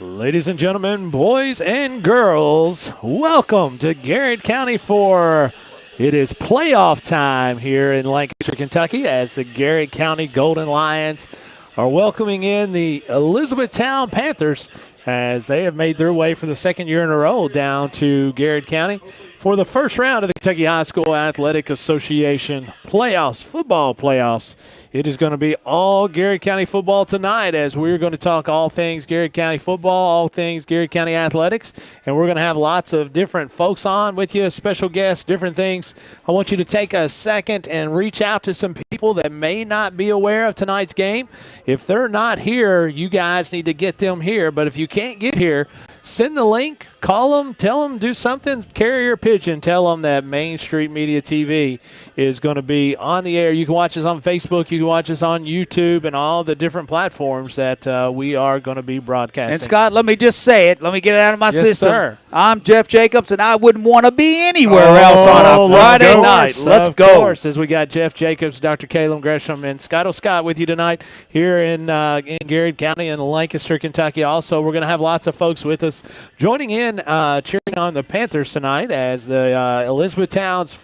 Ladies and gentlemen, boys and girls, welcome to Garrard County for it is playoff time here in Lancaster, Kentucky, as the Garrard County Golden Lions are welcoming in the Elizabethtown Panthers as they have made their way for the second year in a row down to Garrard County for the first round of the Kentucky High School Athletic Association playoffs, football playoffs. It is going to be all Garrard County football tonight as we're going to talk all things Garrard County football, all things Garrard County athletics, and we're going to have lots of different folks on with you, special guests, different things. I want you to take a second and reach out to some people that may not be aware of tonight's game. If they're not here, you guys need to get them here, but if you can't get here, send the link, call them, tell them, do something, carrier pigeon, tell them that Main Street Media TV is going to be on the air. You can watch us on Facebook, you can watch us on YouTube and all the different platforms that we are going to be broadcasting. And Scott, let me just say it. Let me get it out of my system. Sir. I'm Jeff Jacobs, and I wouldn't want to be anywhere else on a Friday night. Let's go. Of course, as we got Jeff Jacobs, Dr. Caleb Gresham, and Scott O'Scott with you tonight here in Garrard County in Lancaster, Kentucky. Also, we're going to have lots of folks with us joining in, cheering on the Panthers tonight as the Elizabethtown's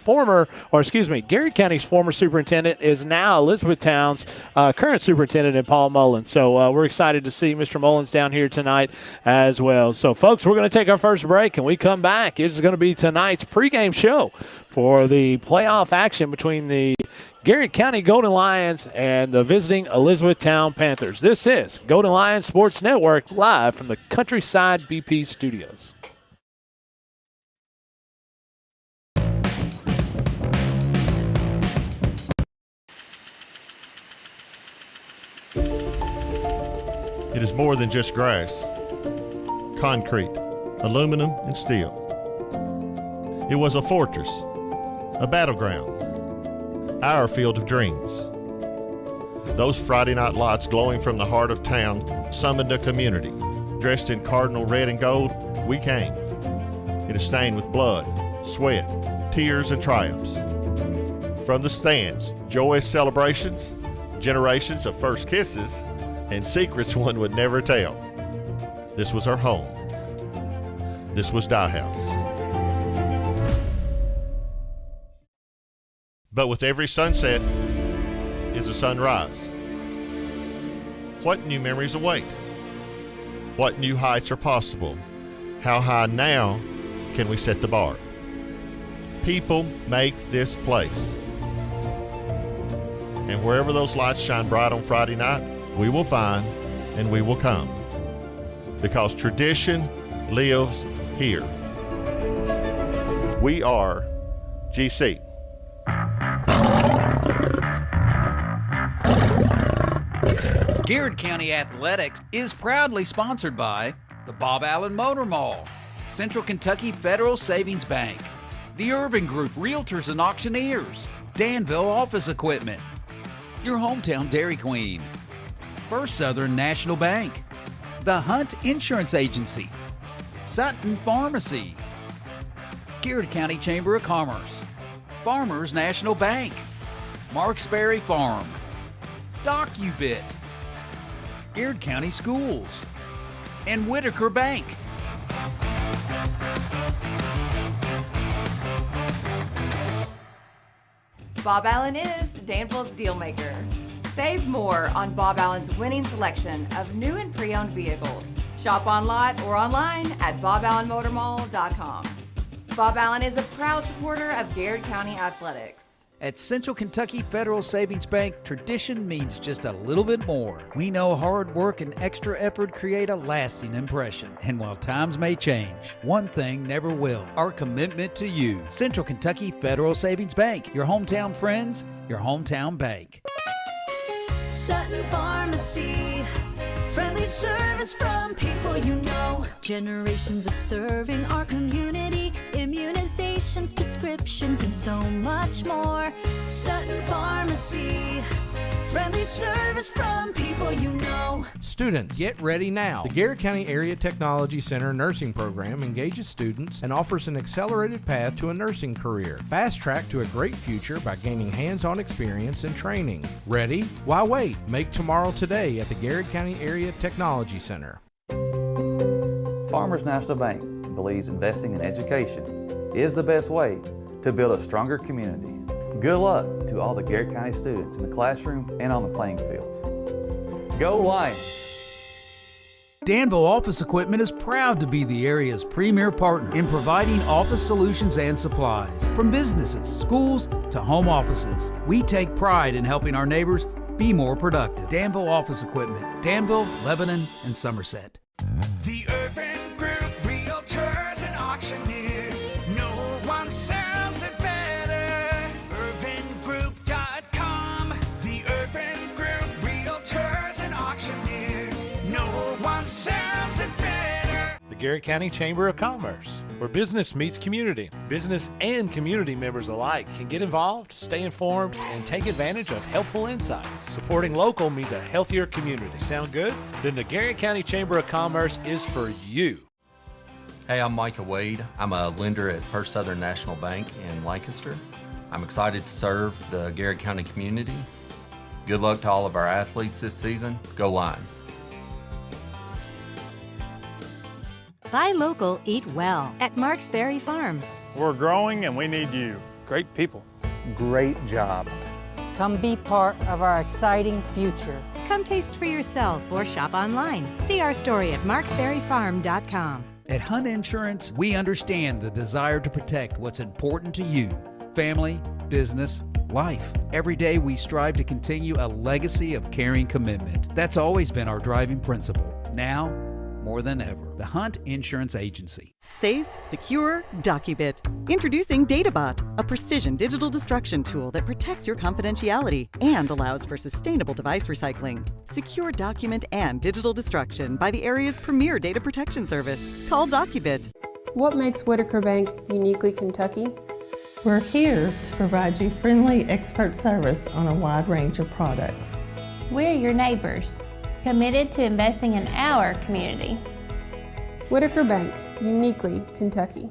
Garrard County's former superintendent is now Elizabethtown's current superintendent in Paul Mullins. So we're excited to see Mr. Mullins down here tonight as well. So, folks, we're going to take our first break, and we come back. It's going to be tonight's pregame show for the playoff action between the Garrard County Golden Lions and the visiting Elizabethtown Panthers. This is Golden Lions Sports Network live from the Countryside BP Studios. It is more than just grass, concrete, aluminum, and steel. It was a fortress, a battleground, our field of dreams. Those Friday night lights glowing from the heart of town summoned a community. Dressed in cardinal red and gold, we came. It is stained with blood, sweat, tears, and triumphs. From the stands, joyous celebrations, generations of first kisses, and secrets one would never tell. This was our home. This was Die House. But with every sunset is a sunrise. What new memories await? What new heights are possible? How high now can we set the bar? People make this place. And wherever those lights shine bright on Friday night, we will find and we will come. Because tradition lives here. We are GC. Garrard County Athletics is proudly sponsored by the Bob Allen Motor Mall, Central Kentucky Federal Savings Bank, the Irving Group Realtors and Auctioneers, Danville Office Equipment, your hometown Dairy Queen, First Southern National Bank, the Hunt Insurance Agency, Sutton Pharmacy, Garrard County Chamber of Commerce, Farmers National Bank, Marksberry Farm, DocuBit, Garrard County Schools, and Whitaker Bank. Bob Allen is Danville's deal maker. Save more on Bob Allen's winning selection of new and pre-owned vehicles. Shop on lot or online at boballenmotormall.com. Bob Allen is a proud supporter of Garrard County Athletics. At Central Kentucky Federal Savings Bank, tradition means just a little bit more. We know hard work and extra effort create a lasting impression. And while times may change, one thing never will: our commitment to you. Central Kentucky Federal Savings Bank, your hometown friends, your hometown bank. Sutton Pharmacy, friendly service from people you know. Generations of serving our community, immunizations, prescriptions, and so much more. Sutton Pharmacy, friendly service from people you know. Students, get ready now. The Garrard County Area Technology Center nursing program engages students and offers an accelerated path to a nursing career. Fast track to a great future by gaining hands-on experience and training. Ready? Why wait? Make tomorrow today at the Garrard County Area Technology Center. Farmers National Bank believes investing in education is the best way to build a stronger community. Good luck to all the Garrett County students in the classroom and on the playing fields. Go Lions! Danville Office Equipment is proud to be the area's premier partner in providing office solutions and supplies. From businesses, schools, to home offices, we take pride in helping our neighbors be more productive. Danville Office Equipment, Danville, Lebanon, and Somerset. The Urban Group Realtors and Auctioneers. No one sells it better. UrbanGroup.com. The Urban Group Realtors and Auctioneers. No one sells it better. The Garrett County Chamber of Commerce, where business meets community. Business and community members alike can get involved, stay informed, and take advantage of helpful insights. Supporting local means a healthier community. Sound good? Then the Garrett County Chamber of Commerce is for you. Hey, I'm Micah Wade. I'm a lender at First Southern National Bank in Lancaster. I'm excited to serve the Garrett County community. Good luck to all of our athletes this season. Go Lions. Buy local, eat well at Marks Berry Farm. We're growing and we need you. Great people. Great job. Come be part of our exciting future. Come taste for yourself or shop online. See our story at marksberryfarm.com. At Hunt Insurance, we understand the desire to protect what's important to you: family, business, life. Every day we strive to continue a legacy of caring commitment. That's always been our driving principle. Now, more than ever, the Hunt Insurance Agency. Safe, secure, Docubit. Introducing DataBot, a precision digital destruction tool that protects your confidentiality and allows for sustainable device recycling. Secure document and digital destruction by the area's premier data protection service. Call Docubit. What makes Whitaker Bank uniquely Kentucky? We're here to provide you friendly, expert service on a wide range of products. We're your neighbors, committed to investing in our community. Whitaker Bank, uniquely Kentucky.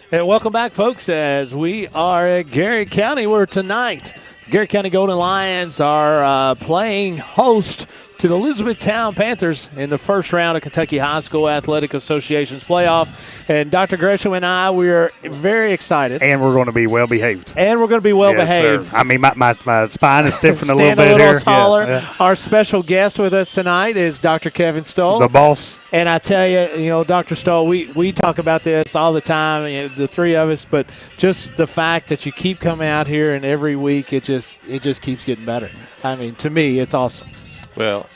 And welcome back, folks, as we are at Garrett County, where tonight Garrett County Golden Lions are playing host to the Elizabethtown Panthers in the first round of Kentucky High School Athletic Association's playoff. And Dr. Gresham and I, we are very excited. And we're going to be well behaved. Yes, I mean, my spine is stiffened a little Stand bit a little here. taller. Yeah. Our special guest with us tonight is Dr. Kevin Stoll. The boss. And I tell you, Dr. Stoll, we talk about this all the time, the three of us, but just the fact that you keep coming out here and every week it just keeps getting better. I mean, to me, it's awesome. Well,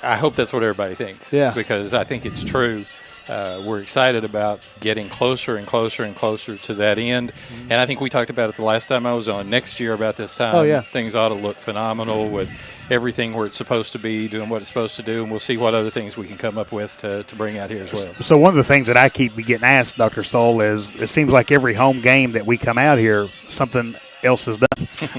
I hope that's what everybody thinks. Yeah. Because I think it's true. We're excited about getting closer and closer and closer to that end. Mm-hmm. And I think we talked about it the last time I was on. Next year about this time, things ought to look phenomenal with everything where it's supposed to be, doing what it's supposed to do, and we'll see what other things we can come up with to bring out here as well. So one of the things that I keep getting asked, Dr. Stoll, is it seems like every home game that we come out here, something else is done,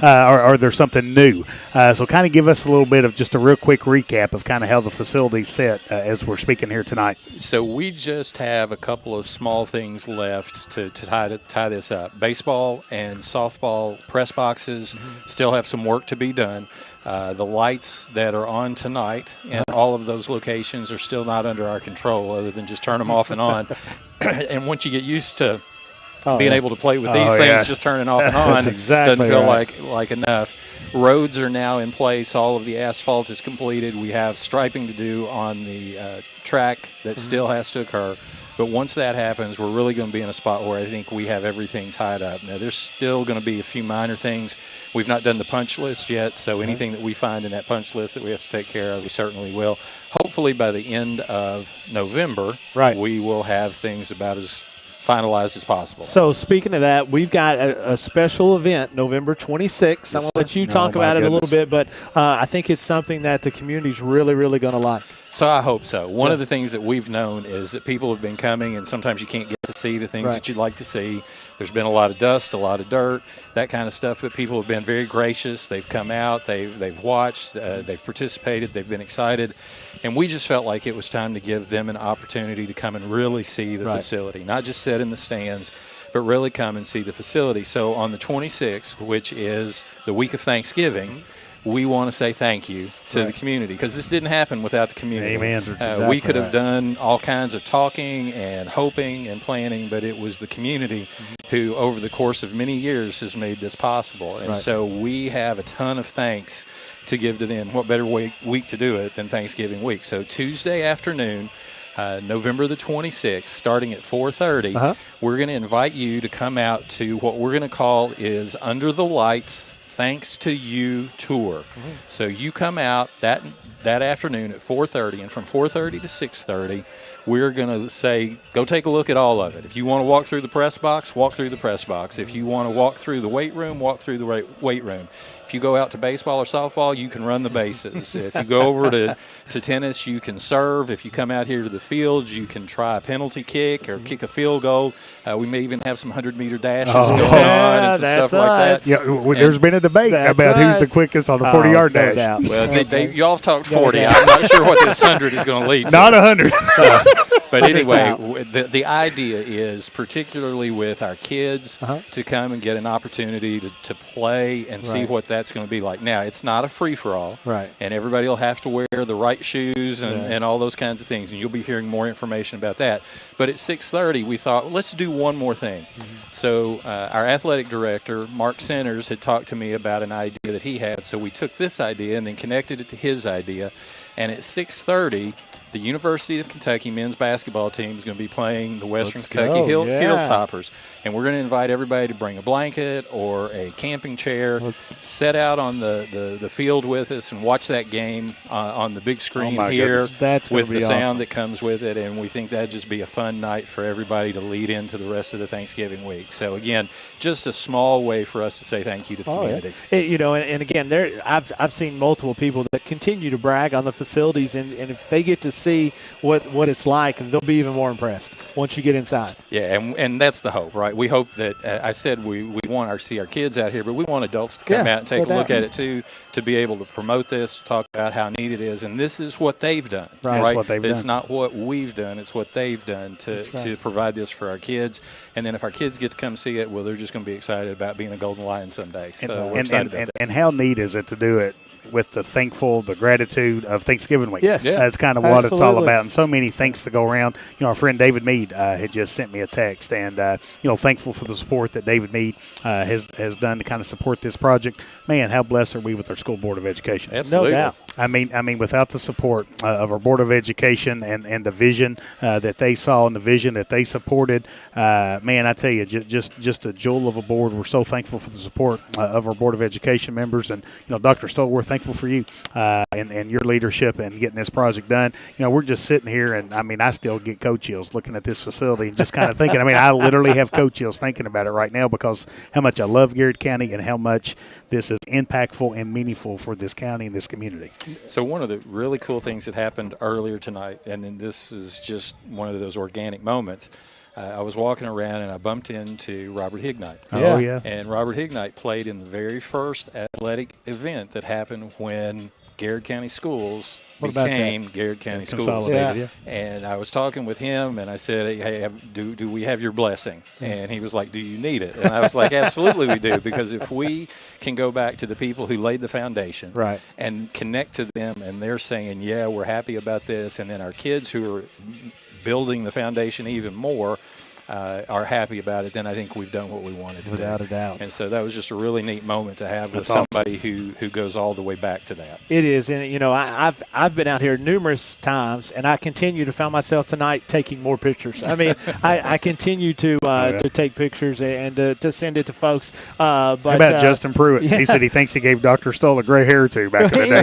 or there's something new. So kind of give us a little bit of just a real quick recap of kind of how the facility's set as we're speaking here tonight. So we just have a couple of small things left to tie this up. Baseball and softball press boxes still have some work to be done. The lights that are on tonight and all of those locations are still not under our control other than just turn them off and on. And once you get used to being able to play with these things, just turning off and on doesn't feel like enough. Roads are now in place. All of the asphalt is completed. We have striping to do on the track that still has to occur. But once that happens, we're really going to be in a spot where I think we have everything tied up. Now, there's still going to be a few minor things. We've not done the punch list yet, so anything that we find in that punch list that we have to take care of, we certainly will. Hopefully by the end of November, we will have things about as finalized as possible. So speaking of that, we've got a special event November 26th. I'm going to let you talk about it a little bit, but I think it's something that the community's really, really going to like. So I hope so. One of the things that we've known is that people have been coming, and sometimes you can't get to see the things that you'd like to see. There's been a lot of dust, a lot of dirt, that kind of stuff, but people have been very gracious. They've come out, they've watched, they've participated, they've been excited, and we just felt like it was time to give them an opportunity to come and really see the facility, not just sit in the stands, but really come and see the facility. So on the 26th, which is the week of Thanksgiving, we want to say thank you to the community, because this didn't happen without the community. Amen. We could have done all kinds of talking and hoping and planning, but it was the community who, over the course of many years, has made this possible. And so we have a ton of thanks to give to them. What better week to do it than Thanksgiving week? So Tuesday afternoon, November the 26th, starting at 4:30, we're going to invite you to come out to what we're going to call is Under the Lights Thanks to You Tour. So you come out that afternoon at 4:30, and from 4:30 to 6:30, we're going to say, go take a look at all of it. If you want to walk through the press box, walk through the press box. If you want to walk through the weight room, walk through the weight room. If you go out to baseball or softball, you can run the bases. If you go over to tennis, you can serve. If you come out here to the fields, you can try a penalty kick or kick a field goal. We may even have some 100-meter dashes going on and some stuff like that. Yeah, there's been a debate about who's the quickest on the 40-yard dash. Well, y'all talked 40. I'm not sure what this 100 is going to lead to. Not 100. But anyway, the idea is, particularly with our kids, to come and get an opportunity to play and see what that's going to be like. Now, it's not a free-for-all, and everybody will have to wear the right shoes and all those kinds of things, and you'll be hearing more information about that. But at 6:30, we thought, let's do one more thing. So our athletic director, Mark Centers, had talked to me about an idea that he had, so we took this idea and then connected it to his idea, and at 6:30, the University of Kentucky men's basketball team is going to be playing the Western Kentucky Hilltoppers. And we're going to invite everybody to bring a blanket or a camping chair, set out on the field with us and watch that game on the big screen here with the sound that comes with it. And we think that'd just be a fun night for everybody to lead into the rest of the Thanksgiving week. So, again, just a small way for us to say thank you to the community. And again, I've seen multiple people that continue to brag on the facilities, and if they get to see what it's like, they'll be even more impressed once you get inside. Yeah, and that's the hope, right? We hope that I said we want to see our kids out here, but we want adults to come out and take a look at it too, to be able to promote this, talk about how neat it is, and this is what they've done. Right? What they've it's done. not what we've done; it's what they've done to provide this for our kids. And then if our kids get to come see it, well, they're just going to be excited about being a Golden Lion someday. So we're excited about that. And how neat is it to do it with the gratitude of Thanksgiving week? Yes. That's kind of what it's all about. And so many thanks to go around. You know, our friend David Mead had just sent me a text, and thankful for the support that David Mead has done to kind of support this project. Man, how blessed are we with our school board of education? Absolutely. No doubt. I mean, without the support of our board of education and the vision that they saw and the vision that they supported, man, I tell you, just a jewel of a board. We're so thankful for the support of our board of education members, and Dr. Stoll, we're thankful for you and your leadership and getting this project done. We're just sitting here, and I still get coat chills looking at this facility and just kind of thinking. I literally have coat chills thinking about it right now, because how much I love Garrard County and how much this is impactful and meaningful for this county and this community. So one of the really cool things that happened earlier tonight, and then this is just one of those organic moments. I was walking around and I bumped into Robert Hignite. Oh, yeah. And Robert Hignite played in the very first athletic event that happened when Garrard County Schools became Garrard County Schools. And I was talking with him, and I said, hey, do we have your blessing? And he was like, do you need it? And I was like, absolutely we do, because if we can go back to the people who laid the foundation and connect to them, and they're saying, yeah, we're happy about this, and then our kids who are building the foundation even more are happy about it, then I think we've done what we wanted to do. Without a doubt. And so that was just a really neat moment to have with somebody who goes all the way back to that. It is, and I've been out here numerous times, and I continue to find myself tonight taking more pictures. I continue to take pictures and to send it to folks. But how about Justin Pruitt? He said he thinks he gave Dr. Stoll a gray hair or two back in the day.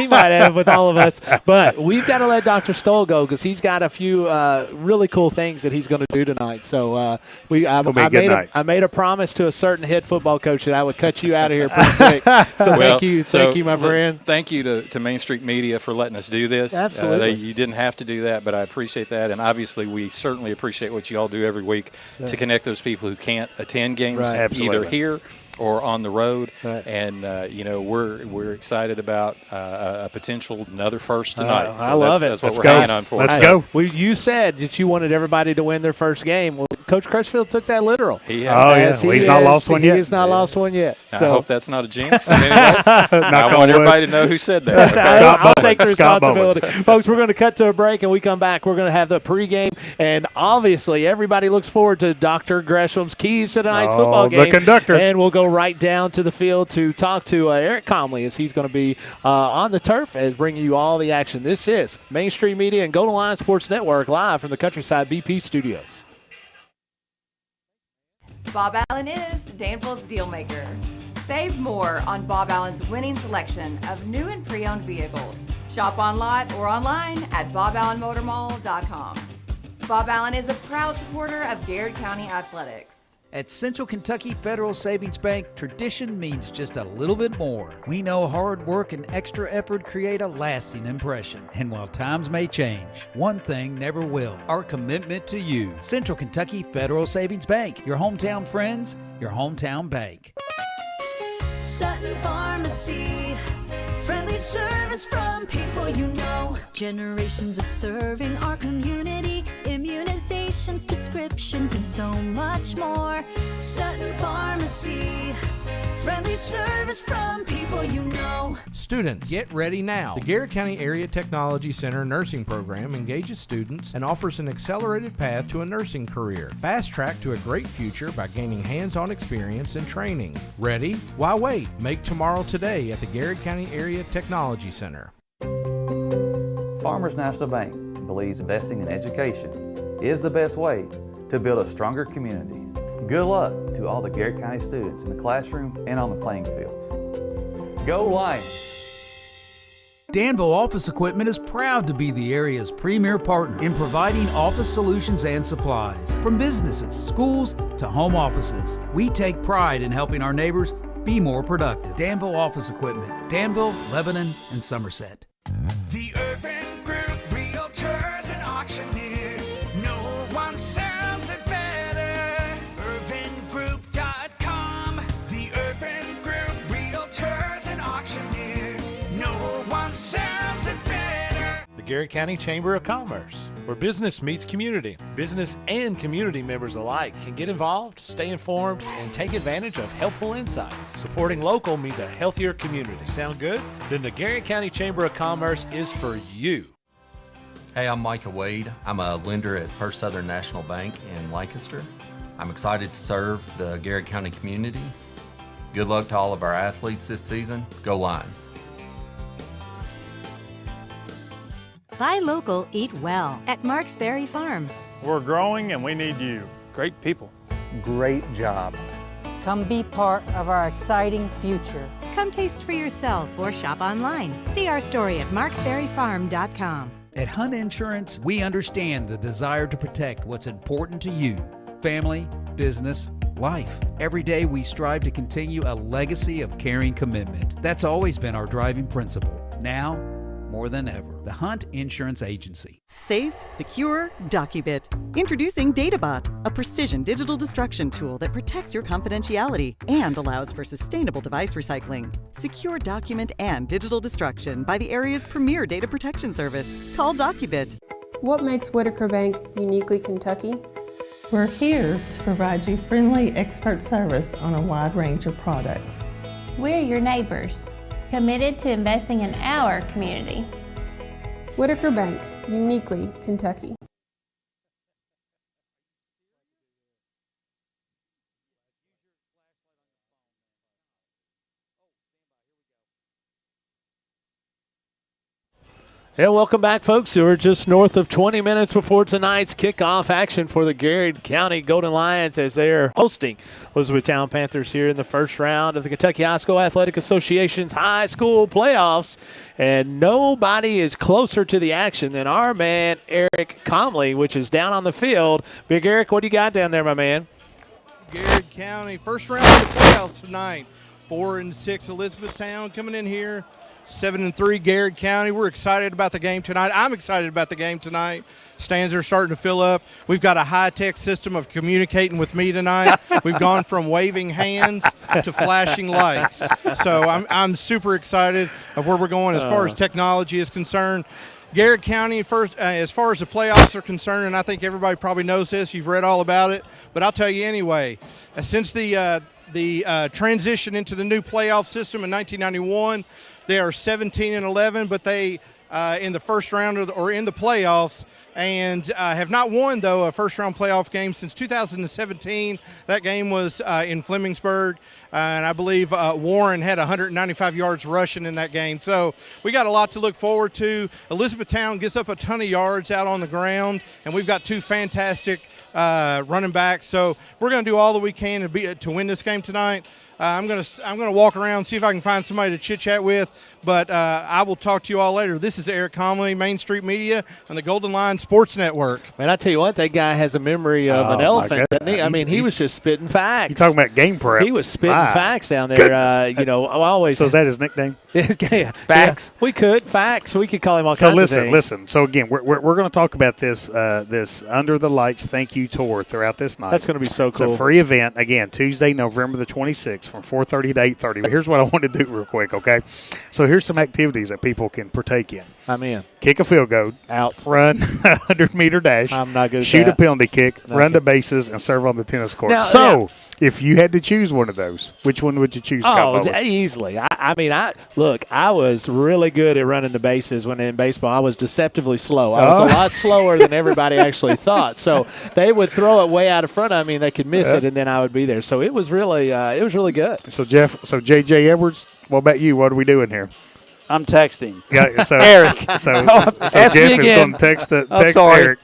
He might have with all of us. But we've got to let Dr. Stoll go, because he's got a few really cool things that he's going to do tonight. So I made a promise to a certain head football coach that I would cut you out of here pretty quick. So thank you, my friend. Thank you to Main Street Media for letting us do this. Absolutely. You didn't have to do that, but I appreciate that. And obviously, we certainly appreciate what you all do every week to connect those people who can't attend games either here or on the road. And we're excited about a potential another first tonight. I love it. That's what we're hanging on for. Let's go. You said that you wanted everybody to win their first game. Well, Coach Crutchfield took that literal. Oh, yeah. Well, he's not lost one yet. He has not lost one yet. I So. hope that's not a jinx. Anyway, I want everybody to know who said that. I'll take the responsibility. Folks, we're going to cut to a break, and we come back. We're going to have the pregame, and obviously everybody looks forward to Dr. Gresham's keys to tonight's football game. The conductor. And we'll go right down to the field to talk to Eric Comley as he's going to be on the turf and bringing you all the action. This is Mainstream Media and Golden Lion Sports Network live from the Countryside BP studios. Bob Allen is Danville's deal maker. Save more on Bob Allen's winning selection of new and pre-owned vehicles. Shop on lot or online at boballenmotormall.com. Bob Allen is a proud supporter of Garrard County Athletics. At Central Kentucky Federal Savings Bank, tradition means just a little bit more. We know hard work and extra effort create a lasting impression. And while times may change, one thing never will: our commitment to you. Central Kentucky Federal Savings Bank, your hometown friends, your hometown bank. Sutton Pharmacy, friendly service from people you know. Generations of serving our community, immunizations, prescriptions, and so much more. Sutton Pharmacy, friendly service from people you know. Students, get ready now. The Garrett County Area Technology Center nursing program engages students and offers an accelerated path to a nursing career. Fast track to a great future by gaining hands-on experience and training. Ready? Why wait? Make tomorrow today at the Garrett County Area Technology Center. Farmers National Bank believes investing in education is the best way to build a stronger community. Good luck to all the Garrett County students in the classroom and on the playing fields. Go Lions! Danville Office Equipment is proud to be the area's premier partner in providing office solutions and supplies. From businesses, schools, to home offices, we take pride in helping our neighbors be more productive. Danville Office Equipment, Danville, Lebanon, and Somerset. The Urban Group, realtors and auctioneers. No one sells it better. UrbanGroup.com. The Urban Group, realtors and auctioneers. No one sells it better. The Garrett County Chamber of Commerce, where business meets community. Business and community members alike can get involved, stay informed, and take advantage of helpful insights. Supporting local means a healthier community. Sound good? Then the Garrett County Chamber of Commerce is for you. Hey, I'm Micah Wade. I'm a lender at First Southern National Bank in Lancaster. I'm excited to serve the Garrett County community. Good luck to all of our athletes this season. Go Lions! Buy local, eat well at Marks Berry Farm. We're growing and we need you. Great people. Great job. Come be part of our exciting future. Come taste for yourself or shop online. See our story at marksberryfarm.com. At Hunt Insurance, we understand the desire to protect what's important to you: family, business, life. Every day we strive to continue a legacy of caring commitment. That's always been our driving principle. Now, more than ever, the Hunt Insurance Agency. Safe, secure, DocuBit. Introducing DataBot, a precision digital destruction tool that protects your confidentiality and allows for sustainable device recycling. Secure document and digital destruction by the area's premier data protection service. Call DocuBit. What makes Whitaker Bank uniquely Kentucky? We're here to provide you friendly expert service on a wide range of products. We're your neighbors, committed to investing in our community. Whitaker Bank, uniquely Kentucky. And welcome back, folks. We're just north of 20 minutes before tonight's kickoff action for the Garrett County Golden Lions as they're hosting Elizabethtown Panthers here in the first round of the Kentucky High School Athletic Association's high school playoffs. And nobody is closer to the action than our man, Eric Comley, which is down on the field. Big Eric, what do you got down there, my man? Garrett County, first round of the playoffs tonight. 4-6 Elizabethtown coming in here. 7-3 Garrett County. We're excited about the game tonight. I'm excited about the game tonight. Stands are starting to fill up. We've got a high-tech system of communicating with me tonight. We've gone from waving hands to flashing lights. So I'm super excited of where we're going as far as technology is concerned. Garrett County, first, as far as the playoffs are concerned, and I think everybody probably knows this, you've read all about it, but I'll tell you anyway. Since the transition into the new playoff system in 1991, they are 17-11, but they in the first round or in the playoffs, and have not won, though, a first-round playoff game since 2017. That game was in Flemingsburg, and I believe Warren had 195 yards rushing in that game. So we got a lot to look forward to. Elizabethtown gets up a ton of yards out on the ground, and we've got two fantastic running backs. So we're going to do all that we can to win this game tonight. I'm gonna walk around, see if I can find somebody to chit-chat with, but I will talk to you all later. This is Eric Comley, Main Street Media, on the Golden Line Sports Network. Man, I tell you what, that guy has a memory of an elephant, doesn't he? I mean, he was just spitting facts. You talking about game prep? He was spitting facts down there. Always. So is that his nickname? Yeah. Facts. Yeah, we could call him all kinds of things. Listen. So again, we're going to talk about this this Under the Lights Thank You Tour throughout this night. That's going to be so cool. It's a free event, again, Tuesday, November the 26th from 4:30 to 8:30. But here's what I want to do real quick, okay? So here's some activities that people can partake in. I'm in. Kick a field goal. Out. Run a 100-meter dash. I'm not good at Shoot that. a penalty kick. No, run the bases and serve on the tennis court. Now, if you had to choose one of those, which one would you choose, Scott Bowler? Easily. I was really good at running the bases when in baseball. I was deceptively slow. I was a lot slower than everybody actually thought. So they would throw it way out of front of me, and they could miss it, and then I would be there. So it was really good. So J.J. Edwards, what about you? What are we doing here? I'm texting. Yeah, so Eric. So Ask Jeff me is again. going to text sorry. Eric.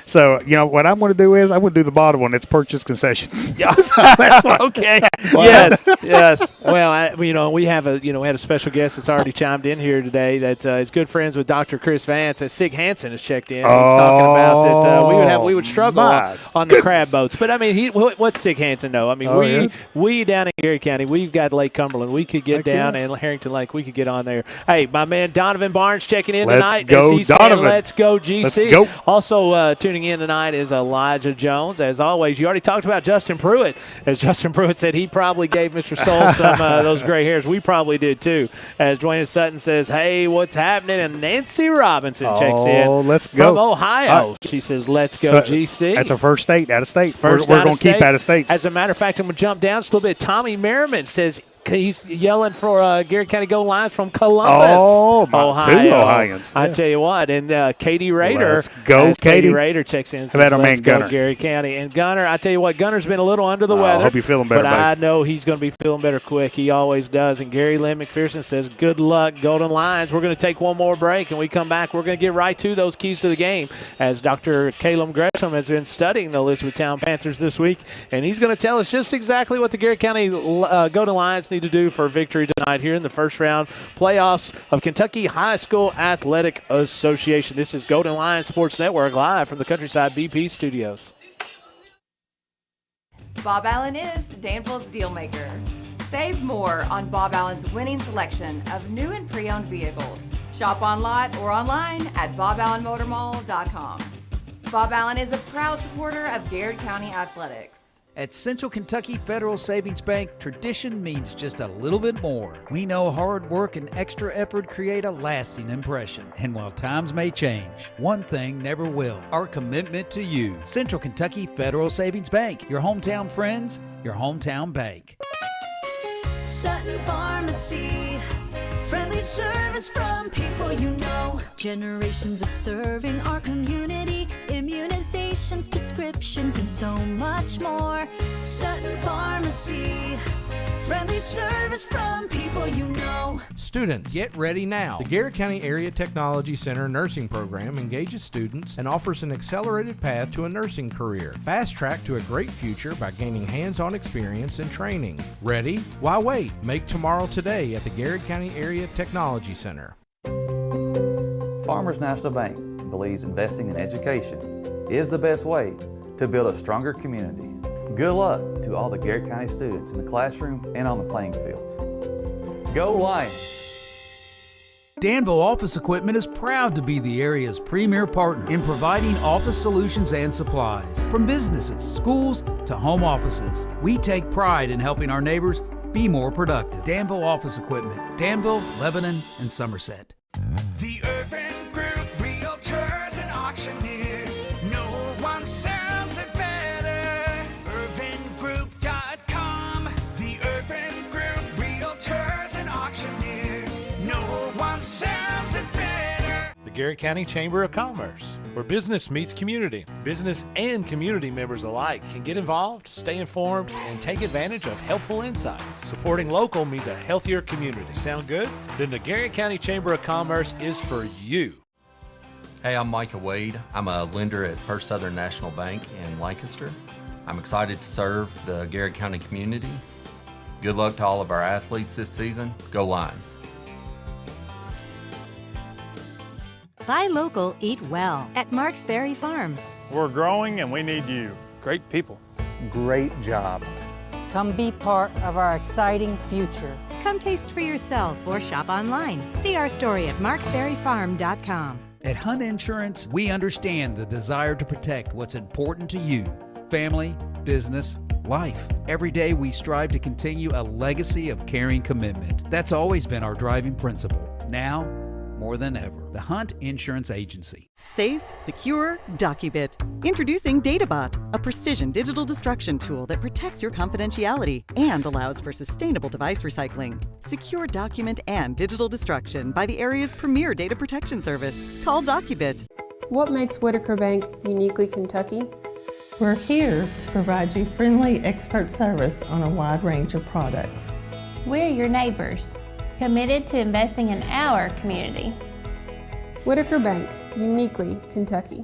So, what I'm going to do is I'm going to do the bottom one. It's purchase concessions. Okay. Yes. Well, we had a special guest that's already chimed in here today that is good friends with Dr. Chris Vance. Sig Hansen has checked in. He's talking about that we would struggle on the crab boats. But, I mean, what's Sig Hansen know? I mean, we down in Garrett County, we've got Lake Cumberland. We could get down, and Harrington Lake, we could get on there. Hey, my man Donovan Barnes checking in tonight. Let's go, Donovan. Let's go, GC. Let's go. Also, tuning in tonight is Elijah Jones. As always, you already talked about Justin Pruitt. As Justin Pruitt said, he probably gave Mr. Soul some those gray hairs. We probably did too. As Dwayne Sutton says, hey, what's happening? And Nancy Robinson checks in. Let's go. From Ohio. She says, let's go, GC. That's a first state, out of state. We're going to keep out of states. As a matter of fact, I'm going to jump down just a little bit. Tommy Merriman says, he's yelling for Garrett County Gold Lines from Columbus, Ohio. Two Ohioans. I tell you what, and Katie Rader. Let's go, Katie. Rader checks in and How about says, our man let's go, Gunner? Garrett County. And Gunner, I tell you what, Gunner's been a little under the weather. I hope you're feeling better, but buddy. I know he's going to be feeling better quick. He always does. And Gary Lynn McPherson says, good luck, Golden Lions. We're going to take one more break, and we come back. We're going to get right to those keys to the game as Dr. Caleb Gresham has been studying the Elizabethtown Panthers this week, and he's going to tell us just exactly what the Garrett County Golden Lions need to do for victory tonight here in the first round playoffs of Kentucky High School Athletic Association. This is Golden Lions Sports Network live from the Countryside BP studios. Bob Allen is Danville's deal maker. Save more on Bob Allen's winning selection of new and pre-owned vehicles. Shop on lot or online at boballenmotormall.com. Bob Allen is a proud supporter of Garrett County Athletics. At Central Kentucky Federal Savings Bank, tradition means just a little bit more. We know hard work and extra effort create a lasting impression. And while times may change, one thing never will: our commitment to you. Central Kentucky Federal Savings Bank, your hometown friends, your hometown bank. Sutton Pharmacy, friendly service from people you know. Generations of serving our community, immunizations, prescriptions, and so much more. Sutton Pharmacy, friendly service from people you know. Students, get ready now. The Garrett County Area Technology Center nursing program engages students and offers an accelerated path to a nursing career. Fast track to a great future by gaining hands-on experience and training. Ready? Why wait? Make tomorrow today at the Garrett County Area Technology Center. Farmers National Bank believes investing in education is the best way to build a stronger community. Good luck to all the Garrett County students in the classroom and on the playing fields. Go Lions! Danville Office Equipment is proud to be the area's premier partner in providing office solutions and supplies. From businesses, schools, to home offices, we take pride in helping our neighbors be more productive. Danville Office Equipment, Danville, Lebanon, and Somerset. The Urban Group Garrett County Chamber of Commerce, where business meets community. Business and community members alike can get involved, stay informed, and take advantage of helpful insights. Supporting local means a healthier community. Sound good? Then the Garrett County Chamber of Commerce is for you. Hey, I'm Micah Wade. I'm a lender at First Southern National Bank in Lancaster. I'm excited to serve the Garrett County community. Good luck to all of our athletes this season. Go Lions. Buy local, eat well at Marks Berry Farm. We're growing and we need you. Great people. Great job. Come be part of our exciting future. Come taste for yourself or shop online. See our story at marksberryfarm.com. At Hunt Insurance, we understand the desire to protect what's important to you: family, business, life. Every day we strive to continue a legacy of caring commitment. That's always been our driving principle. Now, more than ever, the Hunt Insurance Agency. Safe, secure, DocuBit. Introducing DataBot, a precision digital destruction tool that protects your confidentiality and allows for sustainable device recycling. Secure document and digital destruction by the area's premier data protection service. Call DocuBit. What makes Whitaker Bank uniquely Kentucky? We're here to provide you friendly expert service on a wide range of products. We're your neighbors, committed to investing in our community. Whitaker Bank, uniquely Kentucky.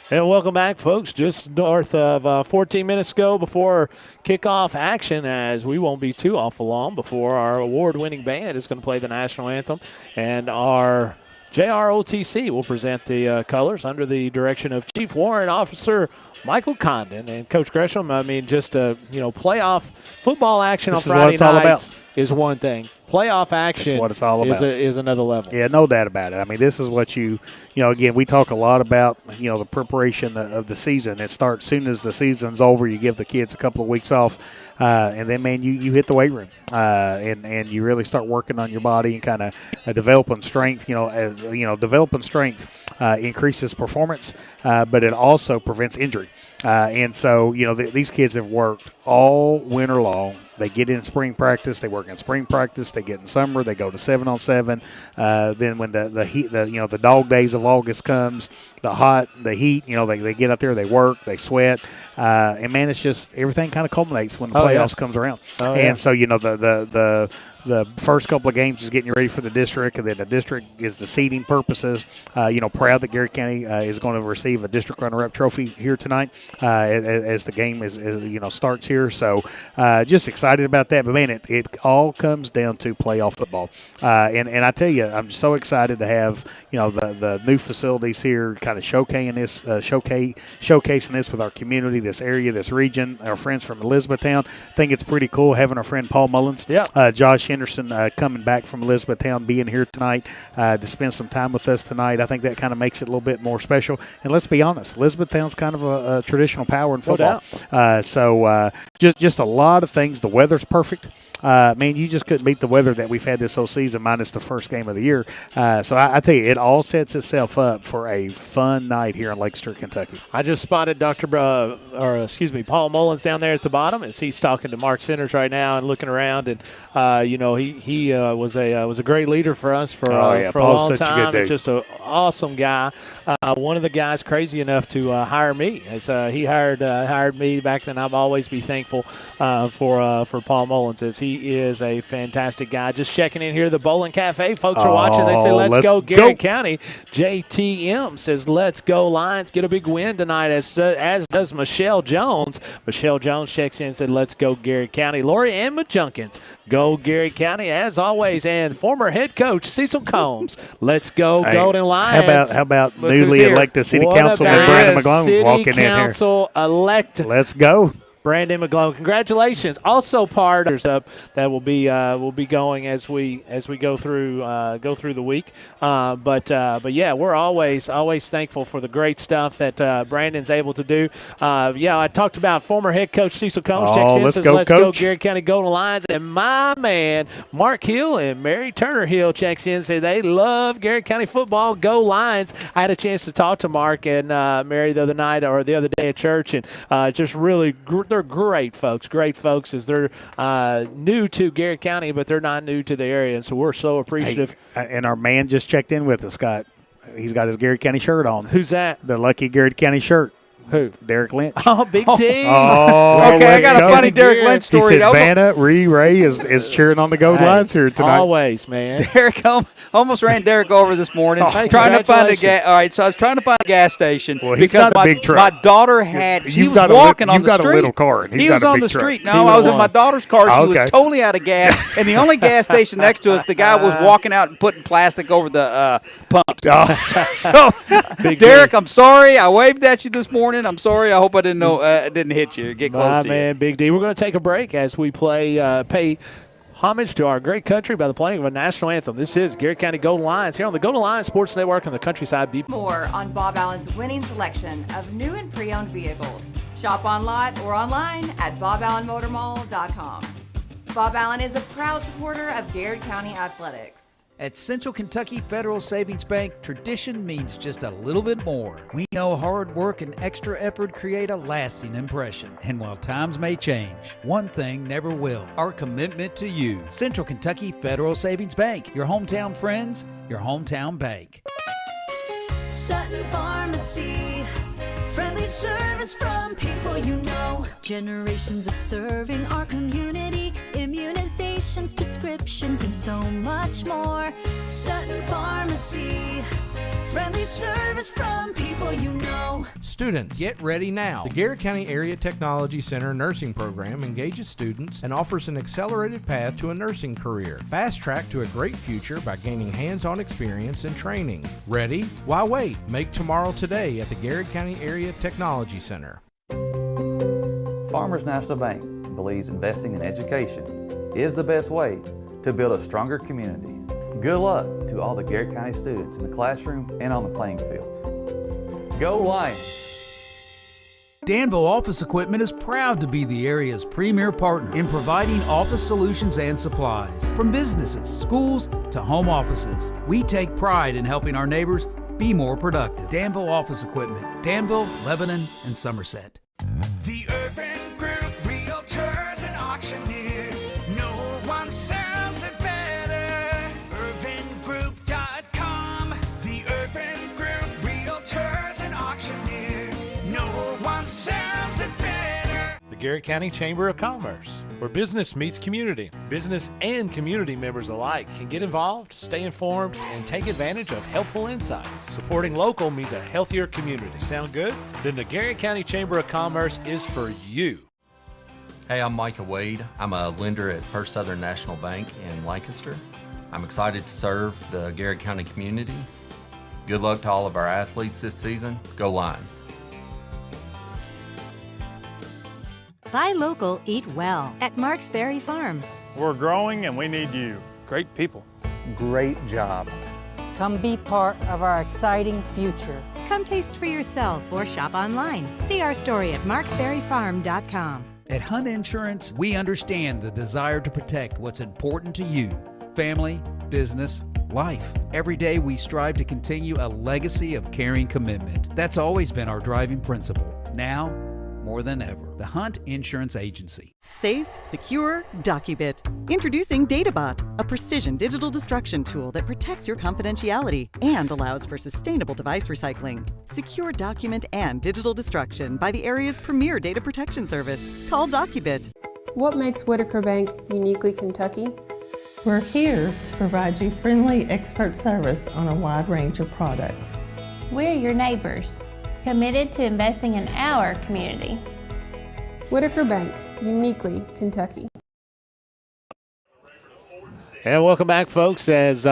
And welcome back, folks. Just north of 14 minutes ago before kickoff action, as we won't be too awful long before our award-winning band is going to play the national anthem, and our JROTC will present the colors under the direction of Chief Warrant Officer Michael Condon. And Coach Gresham, I mean, just playoff football action on Friday nights is one thing. Playoff action what it's all about. Is another level. Yeah, no doubt about it. I mean, this is what again, we talk a lot about, the preparation of the season. It starts soon as the season's over. You give the kids a couple of weeks off, and then, man, you hit the weight room, and you really start working on your body and kind of developing strength. Developing strength increases performance, but it also prevents injury. And so, these kids have worked all winter long. They get in spring practice. They work in spring practice. They get in summer. They go to 7-on-7. Then when the heat, the dog days of August comes, the heat, they get out there. They work. They sweat. And man, it's just everything kind of culminates when the playoffs comes around. And so the first couple of games is getting you ready for the district, and then the district is the seeding purposes. Proud that Garrett County is going to receive a district runner-up trophy here tonight as the game starts here. So just excited about that. But man, it all comes down to playoff football. And I tell you, I'm so excited to have the new facilities here, kind of showcasing this with our community, this area, this region. Our friends from Elizabethtown. I think it's pretty cool having our friend Paul Mullins, Josh Henderson coming back from Elizabethtown, being here tonight to spend some time with us tonight. I think that kind of makes it a little bit more special. And let's be honest, Elizabethtown's kind of a traditional power in football. Just a lot of things. The weather's perfect. Man, you just couldn't beat the weather that we've had this whole season, minus the first game of the year. So I tell you, it all sets itself up for a fun night here in Lancaster, Kentucky. I just spotted Paul Mullins down there at the bottom as he's talking to Mark Centers right now and looking around. And he was a great leader for us for a long time. Just an awesome guy. One of the guys crazy enough to hire me. As he hired me back then. I'll always be thankful for Paul Mullins, as he is a fantastic guy. Just checking in here. The Bowling Cafe folks are watching. They say, let's go Garrett County. JTM says, let's go Lions. Get a big win tonight, as does Michelle Jones. Michelle Jones checks in and said, let's go Garrett County. Lori Ann Junkins, go Garrett County as always. And former head coach Cecil Combs, let's go Golden Lions. How about newly elected city councilman Brandon McGlone walking in here? City council elect. Let's go. Brandon McGlone, congratulations! Also part of that will be going as we go through the week. But yeah, we're always thankful for the great stuff that Brandon's able to do. I talked about former head coach Cecil Combs checks in, says let's go Garrett County Golden Lions, and my man Mark Hill and Mary Turner Hill checks in, say they love Garrett County football. Go Lions! I had a chance to talk to Mark and Mary the other day at church, and just really. they're great folks, as they're new to Garrett County, but they're not new to the area, and so we're so appreciative. Hey, and our man just checked in with us, Scott. He's got his Garrett County shirt on. Who's that? The lucky Garrett County shirt. Who? Derek Lynch. Oh, Big D. Oh, okay, I got a funny Derek Lynch story. He said Vanna Ray is cheering on the gold lines here tonight. Always, man. Derek almost ran Derek over this morning. Hey, trying to find a gas. All right, so I was trying to find a gas station because my, a big truck. My daughter had. She was walking on the street. You've got a little car. He was on the street. No, I was in my daughter's car. She was totally out of gas, and the only gas station next to us, the guy was walking out and putting plastic over the pumps. So, Derek, I'm sorry. I waved at you this morning. I'm sorry. I hope I didn't know. Didn't hit you. Get close to you. Man, Big D. We're going to take a break as we pay homage to our great country by the playing of a national anthem. This is Garrett County Golden Lions here on the Golden Lions Sports Network on the Countryside Beat. More on Bob Allen's winning selection of new and pre-owned vehicles. Shop on lot or online at boballenmotormall.com. Bob Allen is a proud supporter of Garrett County athletics. At Central Kentucky Federal Savings Bank, tradition means just a little bit more. We know hard work and extra effort create a lasting impression. And while times may change, one thing never will: our commitment to you. Central Kentucky Federal Savings Bank, your hometown friends, your hometown bank. Sutton Pharmacy, friendly service from people you know. Generations of serving our community, immunizations, prescriptions, and so much more. Sutton Pharmacy, friendly service from people you know. Students, get ready now. The Garrett County Area Technology Center nursing program engages students and offers an accelerated path to a nursing career. Fast track to a great future by gaining hands-on experience and training. Ready? Why wait? Make tomorrow today at the Garrett County Area Technology Center. Farmers National Bank believes investing in education is the best way to build a stronger community. Good luck to all the Garrett County students in the classroom and on the playing fields. Go Lions! Danville Office Equipment is proud to be the area's premier partner in providing office solutions and supplies. From businesses, schools, to home offices, we take pride in helping our neighbors be more productive. Danville Office Equipment, Danville, Lebanon, and Somerset. The Urban Group, Realtors and Auctioneers. No one sells it better. UrbanGroup.com. The Urban Group, Realtors and Auctioneers. No one sells it better. The Garrett County Chamber of Commerce, where business meets community. Business and community members alike can get involved, stay informed, and take advantage of helpful insights. Supporting local means a healthier community. Sound good? Then the Garrett County Chamber of Commerce is for you. Hey, I'm Micah Wade. I'm a lender at First Southern National Bank in Lancaster. I'm excited to serve the Garrett County community. Good luck to all of our athletes this season. Go Lions! Buy local, eat well at Marks Berry Farm. We're growing and we need you. Great people. Great job. Come be part of our exciting future. Come taste for yourself or shop online. See our story at marksberryfarm.com. At Hunt Insurance, we understand the desire to protect what's important to you: family, business, life. Every day we strive to continue a legacy of caring commitment. That's always been our driving principle. Now, more than ever, the Hunt Insurance Agency. Safe, secure, DocuBit. Introducing DataBot, a precision digital destruction tool that protects your confidentiality and allows for sustainable device recycling. Secure document and digital destruction by the area's premier data protection service. Call DocuBit. What makes Whitaker Bank uniquely Kentucky? We're here to provide you friendly expert service on a wide range of products. We're your neighbors, committed to investing in our community. Whitaker Bank, uniquely Kentucky. And welcome back, folks, as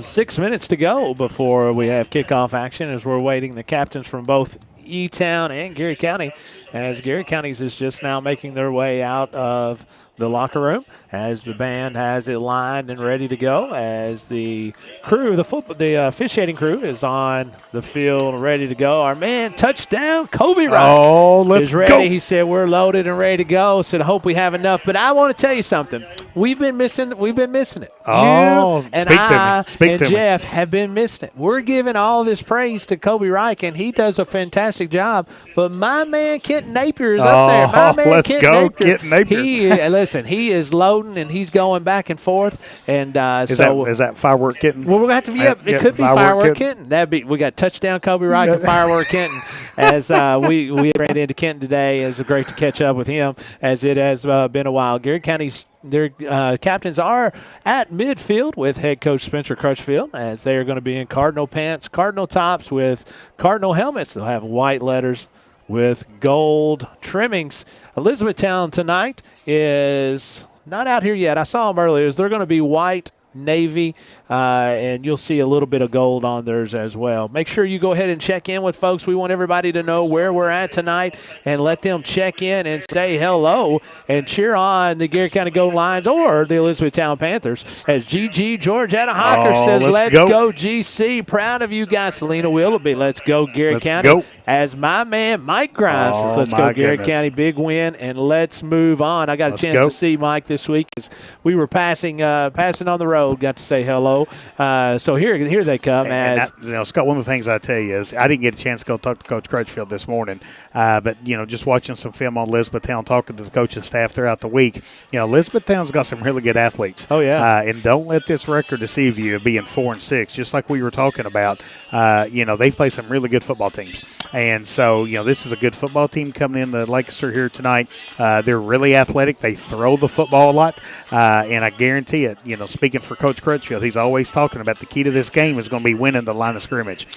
6 minutes to go before we have kickoff action, as we're waiting the captains from both E-Town and Garrett County, as Garrett County's is just now making their way out of the locker room as the band has it lined and ready to go, as the crew, the officiating crew is on the field ready to go. Our man, touchdown, Kobe Wright is ready. Go. He said we're loaded and ready to go. Said I hope we have enough. But I want to tell you something. We've been missing it. Oh, you and speak I to me. and Jeff have been missing it. We're giving all this praise to Kobe Wright, and he does a fantastic job. But my man Kent Napier is up there. My man let's Kent go, Napier. Kent Napier. Listen, he is loading and he's going back and forth. And is that firework kitten? Well, we're going to have to. It could be firework kitten. We got touchdown Kobe Wright and firework kitten. As we ran into Kenton today, it was great to catch up with him. As it has been a while. Garrett County's their captains are at midfield with head coach Spencer Crutchfield, as they are going to be in Cardinal pants, Cardinal tops with Cardinal helmets. They'll have white letters with gold trimmings. Elizabethtown tonight is not out here yet. I saw them earlier. They're going to be white, navy, and you'll see a little bit of gold on theirs as well. Make sure you go ahead and check in with folks. We want everybody to know where we're at tonight and let them check in and say hello and cheer on the Garrett County Golden Lions or the Elizabethtown Panthers. As GG Georgiana Hawker says, let's go GC. Proud of you guys. Selena Willoughby, let's go Garrett County. Go. As my man Mike Grimes says, let's go Garrett County. Big win, and let's move on. I got a chance to see Mike this week as we were passing on the road. Got to say hello. So here they come. Scott, one of the things I tell you is I didn't get a chance to go talk to Coach Crutchfield this morning, but just watching some film on Elizabethtown, talking to the coaching staff throughout the week. Elizabethtown's got some really good athletes. Oh yeah, and don't let this record deceive you of being 4-6. Just like we were talking about, they've played some really good football teams, and so this is a good football team coming in the Lancaster here tonight. They're really athletic. They throw the football a lot, and I guarantee it. Speaking for Coach Crutchfield, he's always talking about the key to this game is going to be winning the line of scrimmage.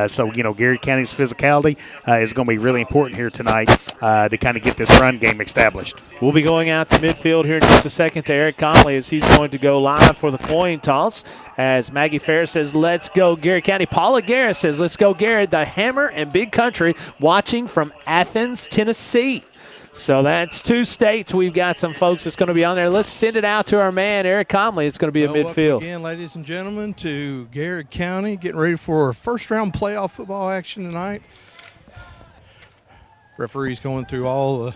So Garrett County's physicality is going to be really important here tonight to kind of get this run game established. We'll be going out to midfield here in just a second to Eric Conley as he's going to go live for the coin toss. As Maggie Ferris says, let's go Garrett County. Paula Garrett says, let's go Garrett. The Hammer and Big Country watching from Athens, Tennessee. So that's two states. We've got some folks that's going to be on there. Let's send it out to our man, Eric Conley. It's going to be a midfield. Welcome again, ladies and gentlemen, to Garrett County, getting ready for first-round playoff football action tonight. Referees going through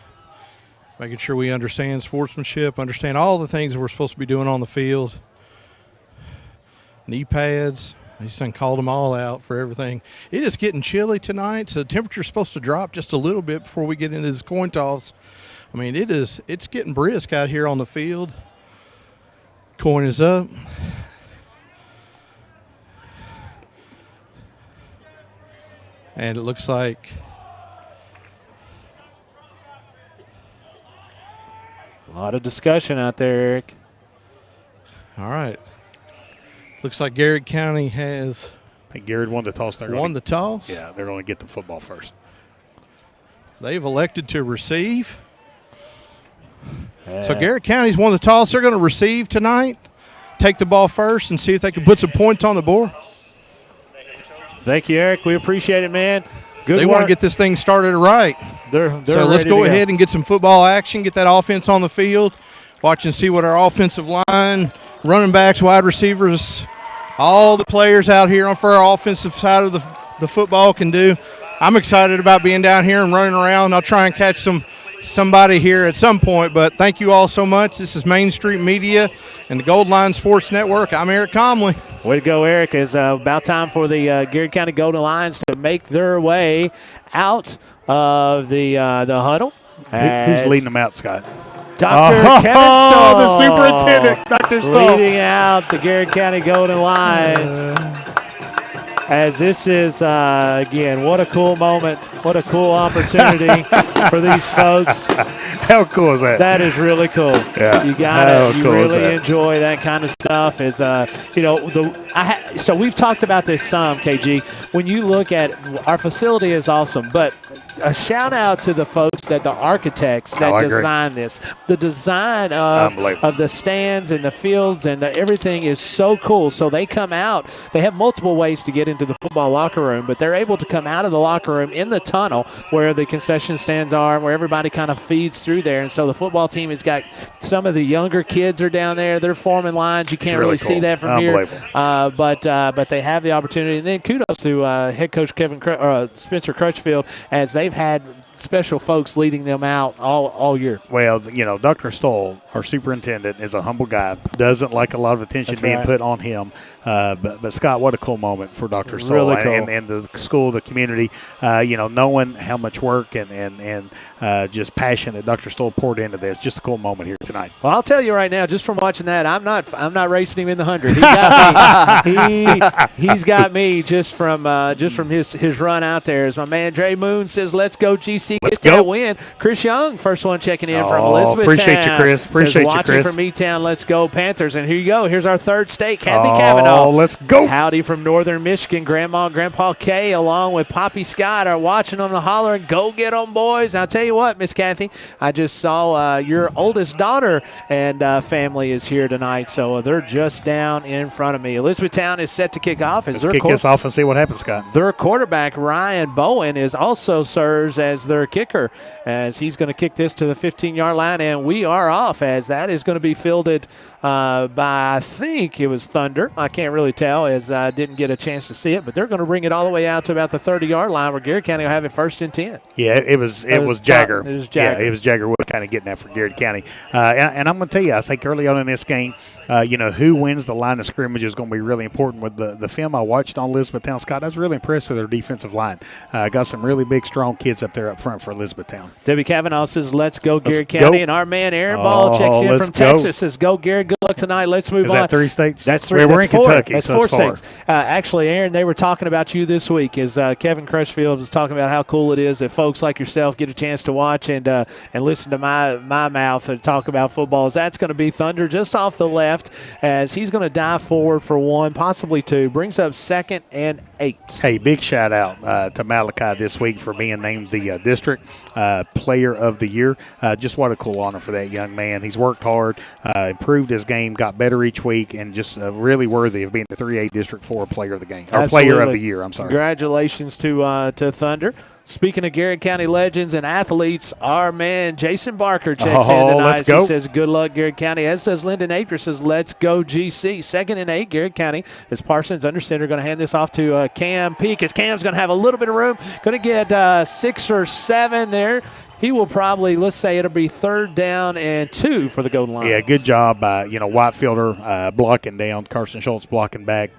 making sure we understand sportsmanship, understand all the things that we're supposed to be doing on the field. Knee pads. He's done called them all out for everything. It is getting chilly tonight, so the temperature's supposed to drop just a little bit before we get into this coin toss. I mean, it's getting brisk out here on the field. Coin is up. And it looks like a lot of discussion out there, Eric. All right. Looks like Garrett County has. I think Garrett won the toss. Won the toss? Yeah, they're going to get the football first. They've elected to receive. So Garrett County's won the toss. They're going to receive tonight, take the ball first, and see if they can put some points on the board. Thank you, Eric. We appreciate it, man. Good They work. want to get this thing started right. They're so let's ready go to ahead and get some football action, get that offense on the field, watch and see what our offensive line, running backs, wide receivers, all the players out here for our offensive side of the football can do. I'm excited about being down here and running around. I'll try and catch somebody here at some point, but thank you all so much. This is Main Street Media and the Gold Line Sports Network. I'm Eric Comley. Way to go, Eric. It's about time for the Garrett County Golden Lions to make their way out of the huddle. Who's leading them out, Scott? Dr. Kevin Stoll, the superintendent, Dr. Stoll. Leading out the Garrett County Golden Lions. As this is, again, what a cool moment. What a cool opportunity for these folks. How cool is that? That is really cool. Yeah. You got it. You cool really enjoy that kind of stuff. Is so we've talked about this some, KG. When you look at our facility is awesome, but a shout out to the folks the architects that designed this. The design of the stands and the fields and everything is so cool. So they come out. They have multiple ways to get into the football locker room, but they're able to come out of the locker room in the tunnel where the concession stands are, where everybody kind of feeds through there. And so the football team has got some of the younger kids are down there. They're forming lines. You can't really see that from here. But they have the opportunity. And then kudos to head coach Spencer Crutchfield, as they've had special folks leading them out all year. Well, Dr. Stoll, our superintendent, is a humble guy. Doesn't like a lot of attention being put on him. But Scott, what a cool moment for Dr. Stoll really cool. and the school, the community. Knowing how much work and just passion that Dr. Stoll poured into this. Just a cool moment here tonight. Well, I'll tell you right now, just from watching that, I'm not racing him in the 100. He got me. He's got me just from his run out there. As my man Dre Moon says, "Let's go GC, get that win." Chris Young, first one checking in from Elizabeth. Appreciate you, Chris. Appreciate you, Chris. Watching from E-Town. Let's go Panthers. And here you go. Here's our third state, Kathy Cavanaugh. Oh, let's go. Howdy from Northern Michigan. Grandma and Grandpa K, along with Poppy Scott, are watching them and hollering, "Go get them, boys." And I'll tell you what, Miss Kathy, I just saw your oldest daughter and family is here tonight, so they're just down in front of me. Elizabethtown is set to kick off. Let's kick this off and see what happens, Scott. Their quarterback, Ryan Bowen, also serves as their kicker, as he's going to kick this to the 15-yard line, and we are off, as that is going to be fielded by, I think it was Thunder. I can't really tell, as I didn't get a chance to see it, but they're going to bring it all the way out to about the 30-yard line, where Garrett County will have it 1st and 10. Yeah, it was Jagger. It was Jagger. Yeah, it was Jagger Wood kind of getting that for Garrett County. And I'm going to tell you, I think early on in this game, who wins the line of scrimmage is going to be really important. With the film I watched on Elizabethtown, Scott, I was really impressed with their defensive line. Got some really big, strong kids up there up front for Elizabethtown. Debbie Cavanaugh says, "Let's go, Garrett County." And our man Aaron Ball checks in from Texas, says, "Go, Garrett. Good luck tonight. Let's move on." Is that 3 states? That's 3. We're in four. Kentucky. That's so 4 states. Actually, Aaron, they were talking about you this week, as Kevin Crutchfield was talking about how cool it is that folks like yourself get a chance to watch and listen to my mouth and talk about football. As that's going to be Thunder just off the left, as he's going to dive forward for 1, possibly 2. Brings up 2nd and 8. Hey, big shout out to Malachi this week for being named the district player of the year. Just what a cool honor for that young man. He's worked hard, improved his game, got better each week, and just really worthy of being the 3A District 4 player of the game, or player of the year. I'm sorry. Congratulations to Thunder. Speaking of Garrett County legends and athletes, our man Jason Barker checks in tonight. Let's go. He says, "Good luck, Garrett County." As does Lyndon Apter, says, "Let's go GC." 2nd and 8, Garrett County. As Parsons under center, going to hand this off to Cam Peak. As Cam's going to have a little bit of room, going to get 6 or 7 there. He will probably, let's say it'll be 3rd down and 2 for the Golden Lions. Yeah, good job by, Whitefielder blocking down, Carson Schultz blocking back.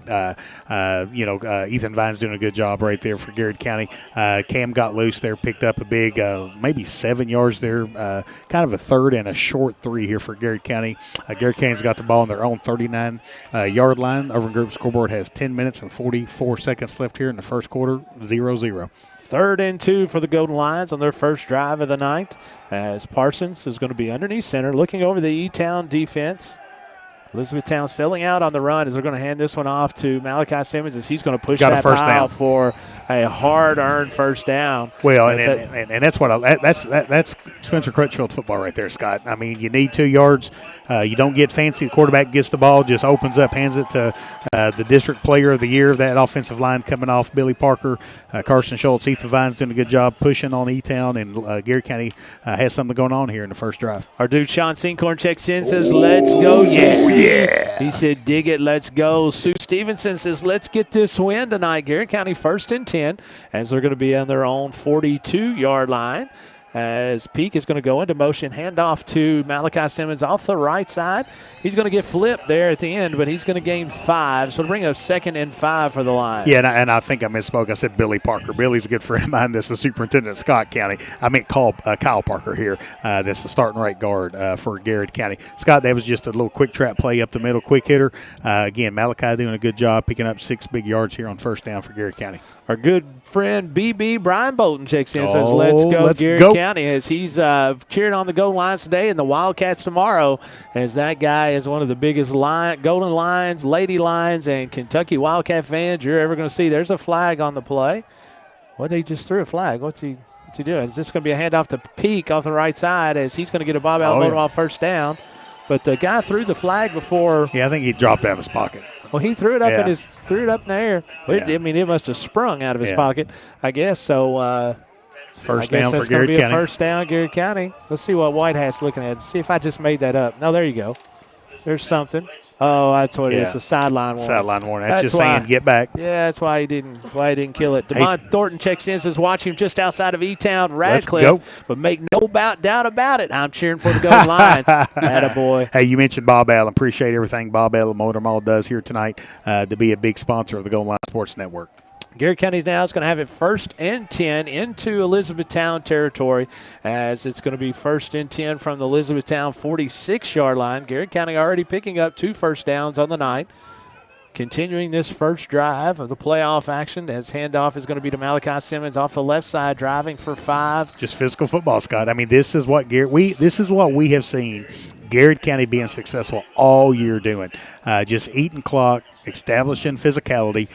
Ethan Vine's doing a good job right there for Garrett County. Cam got loose there, picked up a big, maybe 7 yards there, kind of a 3rd and a short 3 here for Garrett County. Garrett County's got the ball on their own 39-yard line. Irving Group scoreboard has 10 minutes and 44 seconds left here in the first quarter, 0-0. 3rd and 2 for the Golden Lions on their first drive of the night, as Parsons is going to be underneath center, looking over the E-Town defense. Elizabethtown selling out on the run, as they're going to hand this one off to Malachi Simmons, as he's going to push that pile for a hard-earned first down. Well, and that's what that's Spencer Crutchfield football right there, Scott. I mean, you need 2 yards. You don't get fancy. The quarterback gets the ball, just opens up, hands it to the district player of the year of that offensive line coming off, Billy Parker, Carson Schultz. Ethan Vine's doing a good job pushing on E-Town, and Garrett County has something going on here in the first drive. Our dude Sean Sinkhorn checks in, says, "Let's go, GC." Yeah. He said, "Dig it, let's go." Sue Stevenson says, "Let's get this win tonight." Garrett County 1st and 10, as they're going to be on their own 42-yard line. As Peak is going to go into motion, handoff to Malachi Simmons off the right side. He's going to get flipped there at the end, but he's going to gain 5. So to bring up 2nd and 5 for the Lions. Yeah, and I think I misspoke. I said Billy Parker. Billy's a good friend of mine. This is the superintendent of Scott County. I meant Kyle Parker here. That's the starting right guard for Garrett County. Scott, that was just a little quick trap play up the middle, quick hitter. Again, Malachi doing a good job picking up 6 big yards here on first down for Garrett County. Our good friend BB Brian Bolton checks in, says, "Let's go, Garrett County," as he's cheering on the Golden Lions today and the Wildcats tomorrow, as that guy is one of the biggest Golden Lions, Lady Lions, and Kentucky Wildcat fans you're ever going to see. There's a flag on the play. What, he just threw a flag? What's he What's he doing? Is this going to be a handoff to Peak off the right side as he's going to get a Bob Allen Motormall first down? But the guy threw the flag before. Yeah, I think he dropped out of his pocket. Well, he threw it up in the air. Yeah. I mean, it must have sprung out of his pocket, I guess. So first down for Garrard County. A First down, Garrard County. Let's see what White Hat's looking at. See if I just made that up. No, there you go. There's something. Oh, that's what it is. The sideline warning. Sideline warning. That's just saying get back. Yeah, that's why he didn't kill it. DeMont Thornton checks in, says watch him just outside of E-Town, Radcliffe. But make no doubt about it. I'm cheering for the Golden Lions. Attaboy. Hey, you mentioned Bob Allen. Appreciate everything Bob Allen Motor Mall does here tonight to be a big sponsor of the Golden Line Sports Network. Garrard County now is going to have it 1st and 10 into Elizabethtown territory, as it's going to be 1st and 10 from the Elizabethtown 46-yard line. Garrard County already picking up 2 first downs on the night. Continuing this first drive of the playoff action, as handoff is going to be to Malachi Simmons off the left side, driving for 5. Just physical football, Scott. I mean, this is what we have seen Garrard County being successful all year doing. Just eating clock, establishing physicality,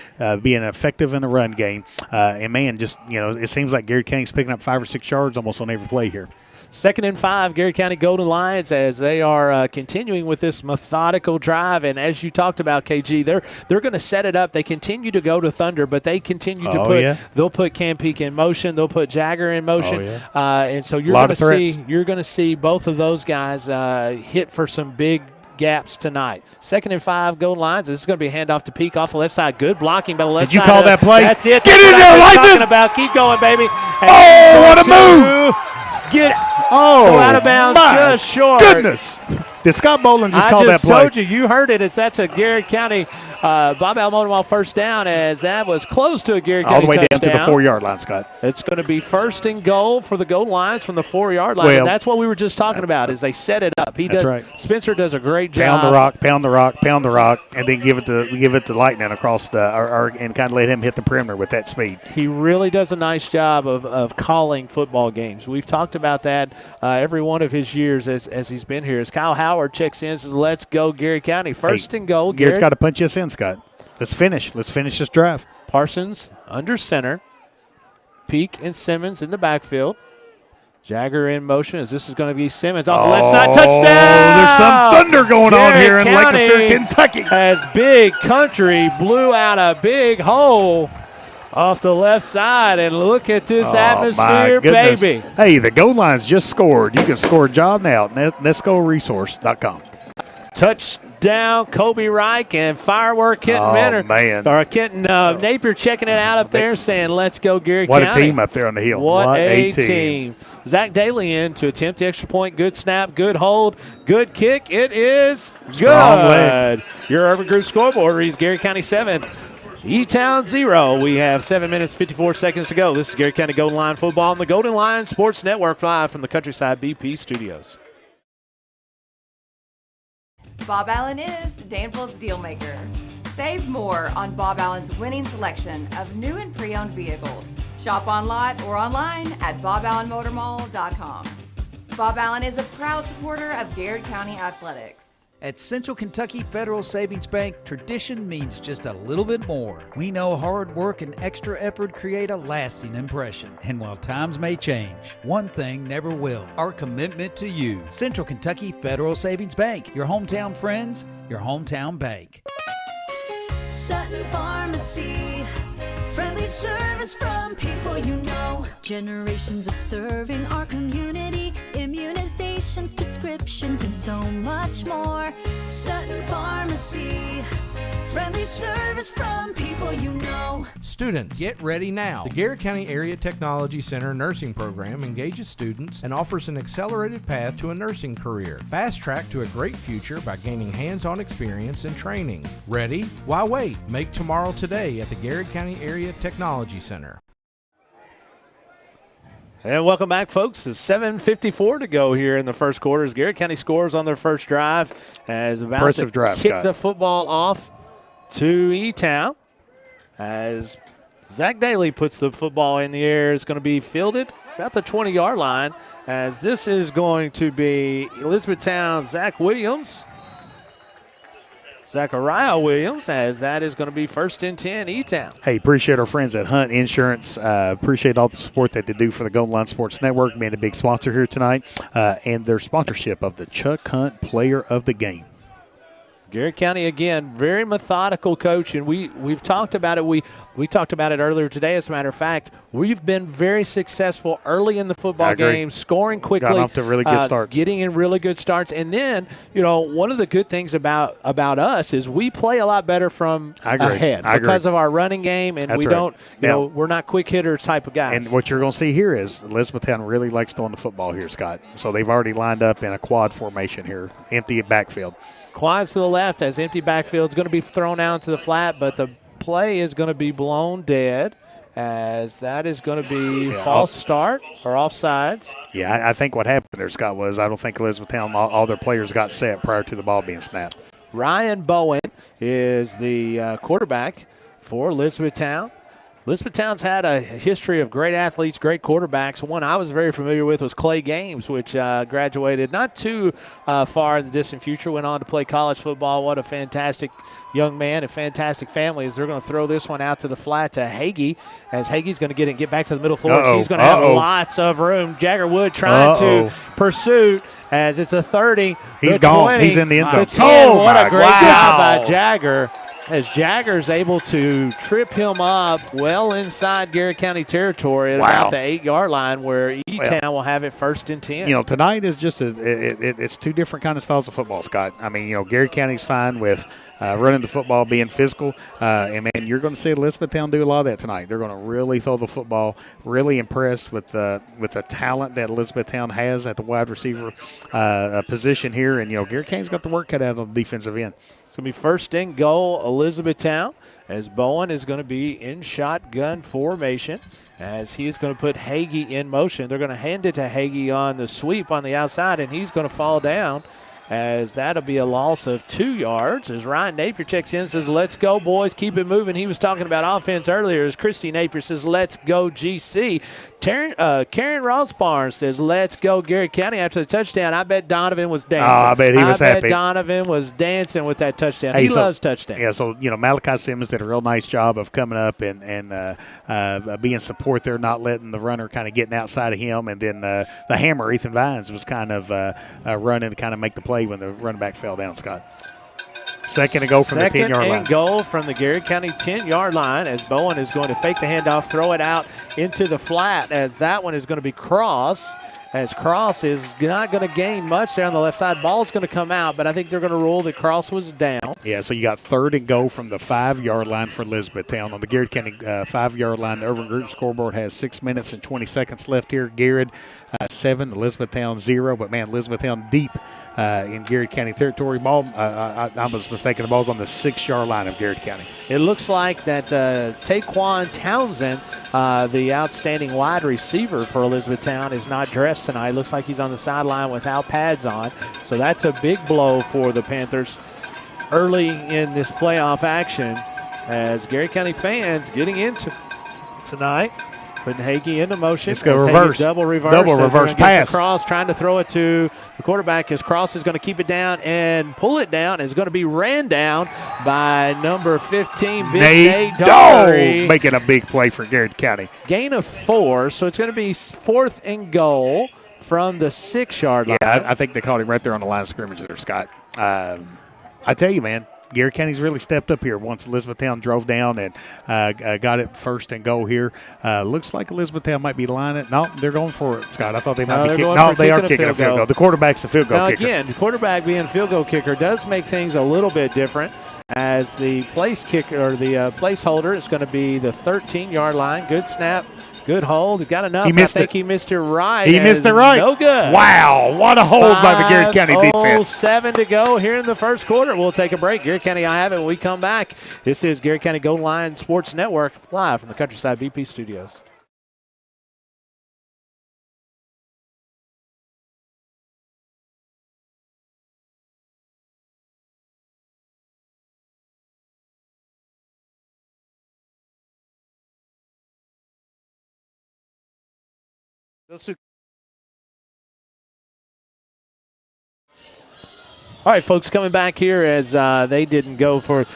being effective in the run game. And, man, it seems like Garrard County's picking up 5 or 6 yards almost on every play here. 2nd and 5, Garrard County Golden Lions, as they are continuing with this methodical drive. And as you talked about, KG, they're going to set it up. They continue to go to Thunder, but they continue to they'll put Cam Peak in motion. They'll put Jagger in motion. And so you're going to see both of those guys hit for some big gaps tonight. 2nd and 5, Golden Lions. This is going to be a handoff to Peak off the left side. Good blocking by the left side. Did you call that play? That's it. Get in there, Lightning! About. Keep going, baby. Oh, what a move! Go out of bounds just short. Goodness. Did Scott Boland just call that play? I just told you. You heard it. That's a Garrard County Bob Allen Motormall first down, as that was close to a Garrard County touchdown. All the way down to the 4-yard line, Scott. It's going to be 1st and goal for the Golden Lions from the 4-yard line. And that's what we were just talking about, is they set it up. Spencer does a great job. Pound the rock, and then give it to Lightning across and kind of let him hit the perimeter with that speed. He really does a nice job of calling football games. We've talked about that every one of his years as he's been here. As Kyle Howard checks in and says, let's go Garrard County. 1st and goal. Garrett's got to punch us in, Scott. Let's finish this drive. Parsons under center. Peak and Simmons in the backfield. Jagger in motion, as this is going to be Simmons off the left side. Touchdown! There's some thunder going on here in Lancaster, Kentucky. As Big Country blew out a big hole off the left side, and look at this atmosphere, baby. Hey, the Gold Line's just scored. You can score a job now at NESCOresource.com. Touchdown, Kobe Reich, and firework Kenton Napier checking it out up there, saying, let's go Garrard County. What a team up there on the hill. What a team. Zach Daly in to attempt the extra point. Good snap, good hold, good kick. It is good. Your Urban Group scoreboard reads Garrard County 7, E-Town 0. We have 7 minutes, 54 seconds to go. This is Garrard County Golden Line football on the Golden Line Sports Network, live from the Countryside BP studios. Bob Allen is Danville's deal maker. Save more on Bob Allen's winning selection of new and pre-owned vehicles. Shop on lot or online at boballenmotormall.com. Bob Allen is a proud supporter of Garrard County Athletics. At Central Kentucky Federal Savings Bank, tradition means just a little bit more. We know hard work and extra effort create a lasting impression. And while times may change, one thing never will: our commitment to you. Central Kentucky Federal Savings Bank, your hometown friends, your hometown bank. Sutton Pharmacy, friendly service from people you know. Generations of serving our community, immunizations, prescriptions, and so much more. Sutton Pharmacy, friendly service from people you know. Students, get ready now. The Garrard County Area Technology Center nursing program engages students and offers an accelerated path to a nursing career. Fast track to a great future by gaining hands-on experience and training. Ready? Why wait? Make tomorrow today at the Garrard County Area Technology Center. And welcome back, folks. It's 7:54 to go here in the first quarter as Garrard County scores on their first drive. As about Impressive drive, kick Scott. the football off to E-Town. As Zach Daly puts the football in the air, it's going to be fielded about the 20-yard line. As this is going to be Elizabethtown Zach Williams. Zachariah Williams, as that is going to be 1st and 10 E-Town. Hey, appreciate our friends at Hunt Insurance. Appreciate all the support that they do for the Golden Line Sports Network, being a big sponsor here tonight, and their sponsorship of the Chuck Hunt Player of the Game. Garrett County, again, very methodical coach, and we've talked about it. We talked about it earlier today, as a matter of fact. We've been very successful early in the football game, scoring quickly. Got off to really good starts. Getting in really good starts. And then, one of the good things about us is we play a lot better from ahead because of our running game, and we don't, we're not quick hitter type of guys. And what you're going to see here is Elizabethtown really likes throwing the football here, Scott. So they've already lined up in a quad formation here, empty backfield. Quads to the left as empty backfield is going to be thrown out to the flat, but the play is going to be blown dead as that is going to be false start or offsides. Yeah, I think what happened there, Scott, was I don't think Elizabethtown, all their players got set prior to the ball being snapped. Ryan Bowen is the quarterback for Elizabethtown. Elizabethtown's had a history of great athletes, great quarterbacks. One I was very familiar with was Clay Games, which graduated not too far in the distant future, went on to play college football. What a fantastic young man and fantastic family. As they're going to throw this one out to the flat to Hagee, as Hagee's going to get back to the middle floor. So he's going to have lots of room. Jagger Wood trying to pursue as it's a 30. He's gone. 20, He's in the end zone. the 10. What a great job by Jagger, as Jagger's able to trip him up well inside Garrett County territory at about the 8-yard line, where E-Town will have it 1st and 10. Tonight is just it's two different kind of styles of football, Scott. I mean, Garrett County's fine with running the football, being physical, and man, you're going to see Elizabethtown do a lot of that tonight. They're going to really throw the football. Really impressed with the talent that Elizabethtown has at the wide receiver position here, and Garrett County's got the work cut out on the defensive end. It's going to be 1st and goal, Elizabethtown, as Bowen is going to be in shotgun formation, as he is going to put Hagee in motion. They're going to hand it to Hagee on the sweep on the outside, and he's going to fall down, as that'll be a loss of 2 yards. As Ryan Napier checks in and says, let's go, boys, keep it moving. He was talking about offense earlier, as Christy Napier says, let's go, GC. Karen Rossbarn says, let's go, Garrett County, after the touchdown. I bet Donovan was dancing. I bet he was happy. I bet Donovan was dancing with that touchdown. He loves touchdowns. Yeah, so, Malachi Simmons did a real nice job of coming up and being support there, not letting the runner kind of getting outside of him. And then the hammer, Ethan Vines, was kind of running to kind of make the play when the running back fell down, Scott. 2nd and goal from the 10-yard line. 2nd and goal from the Garrett County 10-yard line, as Bowen is going to fake the handoff, throw it out into the flat, as that one is going to be Cross, as Cross is not going to gain much there on the left side. Ball's going to come out, but I think they're going to rule that Cross was down. Yeah, so you got 3rd and goal from the 5-yard line for Elizabethtown. On the Garrett County 5-yard line, the Urban Group scoreboard has 6 minutes and 20 seconds left here. Garrett 7, Elizabethtown 0, but man, Elizabethtown deep in Garrett County territory. Ball, I was mistaken, the ball's on the 6-yard line of Garrett County. It looks like that Taquan Townsend, the outstanding wide receiver for Elizabethtown, is not dressed tonight. Looks like he's on the sideline without pads on. So that's a big blow for the Panthers early in this playoff action, as Garrett County fans getting into tonight. Putting Hagee into motion. Let's go reverse. Double reverse pass. Cross trying to throw it to the quarterback, as Cross is going to keep it down and pull it down. Is going to be ran down by number 15, Big Nate Daugherty. Making a big play for Garrett County. Gain of 4, so it's going to be 4th and goal from the 6-yard line. Yeah, I think they caught him right there on the line of scrimmage there, Scott. I tell you, man, Garrett County's really stepped up here once Elizabethtown drove down and got it 1st and goal here. Looks like Elizabethtown might be lining it. No, they're going for it, Scott. I thought they might be kicking. No, they are kicking a field goal. The quarterback's the field goal kicker. Again, the quarterback being a field goal kicker does make things a little bit different, as the place kicker or the placeholder is going to be the 13-yard line. Good snap. Good hold. He got enough. I think he missed it right. He missed it right. No good. Wow. What a hold by the Garrett County defense. 5:07 to go here in the first quarter. We'll take a break. Garrett County, I have it when we come back. This is Garrett County Golden Line Sports Network, live from the Countryside BP studios. All All right, folks, coming back here as they didn't go for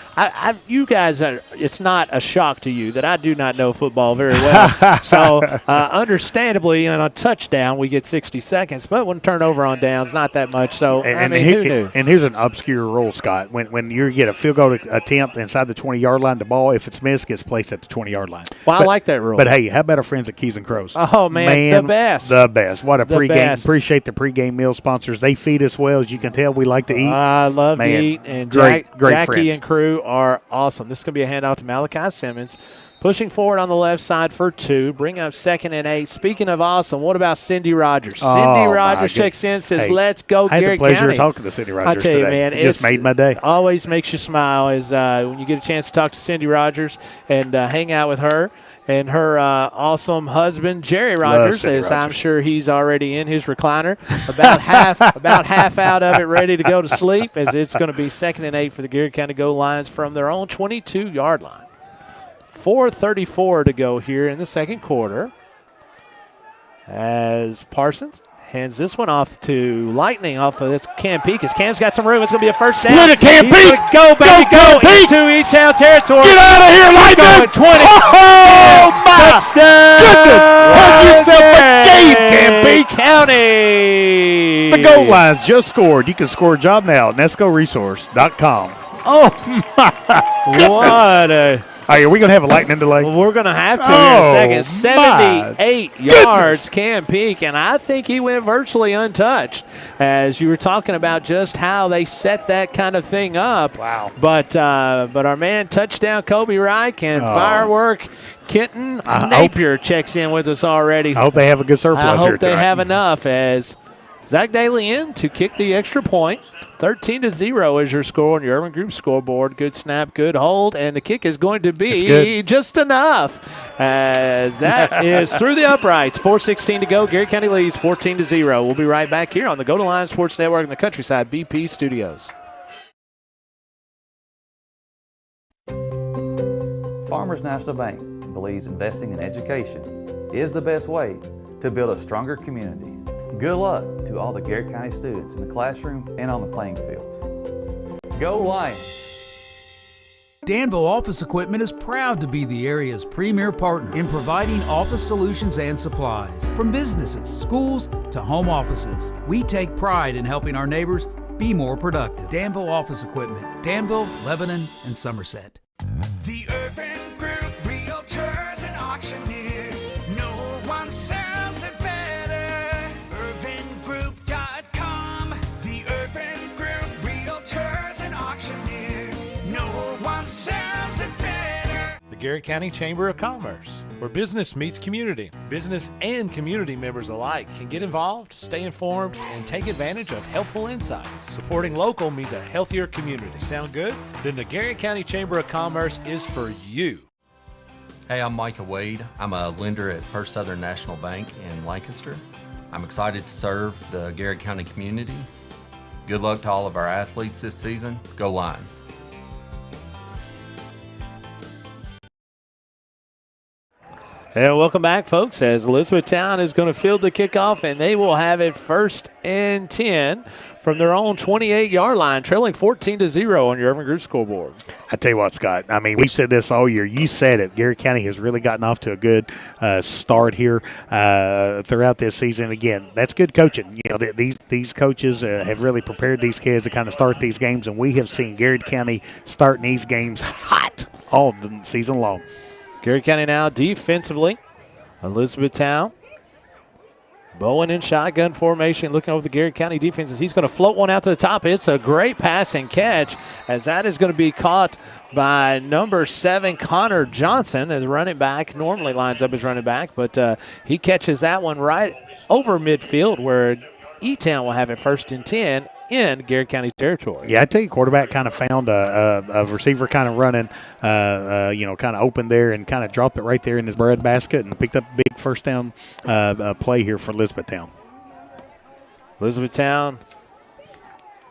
you guys. It's not a shock to you that I do not know football very well. So, understandably, on a touchdown, we get 60 seconds, but when turnover on downs, not that much. So, who knew? And here's an obscure rule, Scott. When you get a field goal attempt inside the 20-yard line, the ball, if it's missed, gets placed at the 20-yard line. Well, I like that rule. But, hey, how about our friends at Keys and Crows? Oh, man, the best. The best. What a the pregame. Best. Appreciate the pregame meal sponsors. They feed us well. As you can tell, we like to eat. I love to eat. And great Jackie friends. and crew are awesome. This is going to be a handoff to Malachi Simmons. Pushing forward on the left side for 2. Bring up 2nd and 8. Speaking of awesome, what about Cindy Rogers? Cindy Rogers checks in, says, let's go, Garrett County. I had the pleasure of talking to Cindy Rogers I tell you, today. man, it just made my day. Always makes you smile is when you get a chance to talk to Cindy Rogers and hang out with her. And her awesome husband, Jerry Rogers, as I'm sure he's already in his recliner, about half out of it, ready to go to sleep, as it's going to be 2nd and 8 for the Garrett County Gold Lions from their own 22-yard line. 4:34 to go here in the second quarter, as Parsons hands this one off to Lightning off of this Cam Peak. As Cam's got some room, it's going to be a first down. Split it, Cam Peak. Go, baby, go into E-Town territory. Get out of here, Lightning. 20. Oh, my touchdown. goodness. Have yourself a game, Cam Peak. County. The Gold Lions just scored. You can score a job now at nescoresource.com. Oh, my goodness. What a... All right, are we going to have a lightning delay? Well, we're going to have to in a second. 78 yards, Cam Peak, and I think he went virtually untouched, as you were talking about just how they set that kind of thing up. Wow. But our man, touchdown Kobe Reich and firework Kenton Napier checks in with us already. I hope they have a good surplus here I hope they tonight. have enough, as Zach Daly in to kick the extra point. 13-0 is your score on your Urban Group scoreboard. Good snap, good hold, and the kick is going to be just enough, as that is through the uprights. 4:16 to go. Garrett County leads 14-0. We'll be right back here on the Go to Line Sports Network in the Countryside BP Studios. Farmers National Bank believes investing in education is the best way to build a stronger community. Good luck to all the Garrett County students in the classroom and on the playing fields. Go Lions! Danville Office Equipment is proud to be the area's premier partner in providing office solutions and supplies. From businesses, schools, to home offices, we take pride in helping our neighbors be more productive. Danville Office Equipment, Danville, Lebanon, and Somerset. The Urban Group Realtors and Auctioneers. No one sells it better. UrbanGroup.com. The Urban Group Realtors and Auctioneers. No one sells it better. The Garrett County Chamber of Commerce, where business meets community. Business and community members alike can get involved, stay informed, and take advantage of helpful insights. Supporting local means a healthier community. Sound good? Then the Garrett County Chamber of Commerce is for you. Hey, I'm Micah Wade. I'm a lender at First Southern National Bank in Lancaster. I'm excited to serve the Garrett County community. Good luck to all of our athletes this season. Go Lions! And welcome back, folks, as Elizabethtown is going to field the kickoff, and they will have it 1st and 10 from their own 28-yard line, trailing 14-0 on your Urban Group scoreboard. I tell you what, Scott, I mean, we've said this all year. You said it. Garrett County has really gotten off to a good start here throughout this season. Again, that's good coaching. You know, these coaches have really prepared these kids to kind of start these games, and we have seen Garrett County starting these games hot all the season long. Garrett County now defensively. Elizabethtown. Bowen in shotgun formation, looking over the Garrett County defenses. He's going to float one out to the top. It's a great pass and catch, as that is going to be caught by number 7, Connor Johnson. The running back normally lines up as running back, but he catches that one right over midfield, where E-Town will have it 1st and 10 in Garrett County territory. Yeah, I tell you, quarterback kind of found a receiver kind of running, kind of open there, and kind of dropped it right there in his bread basket and picked up a big first down play here for Elizabethtown. Elizabethtown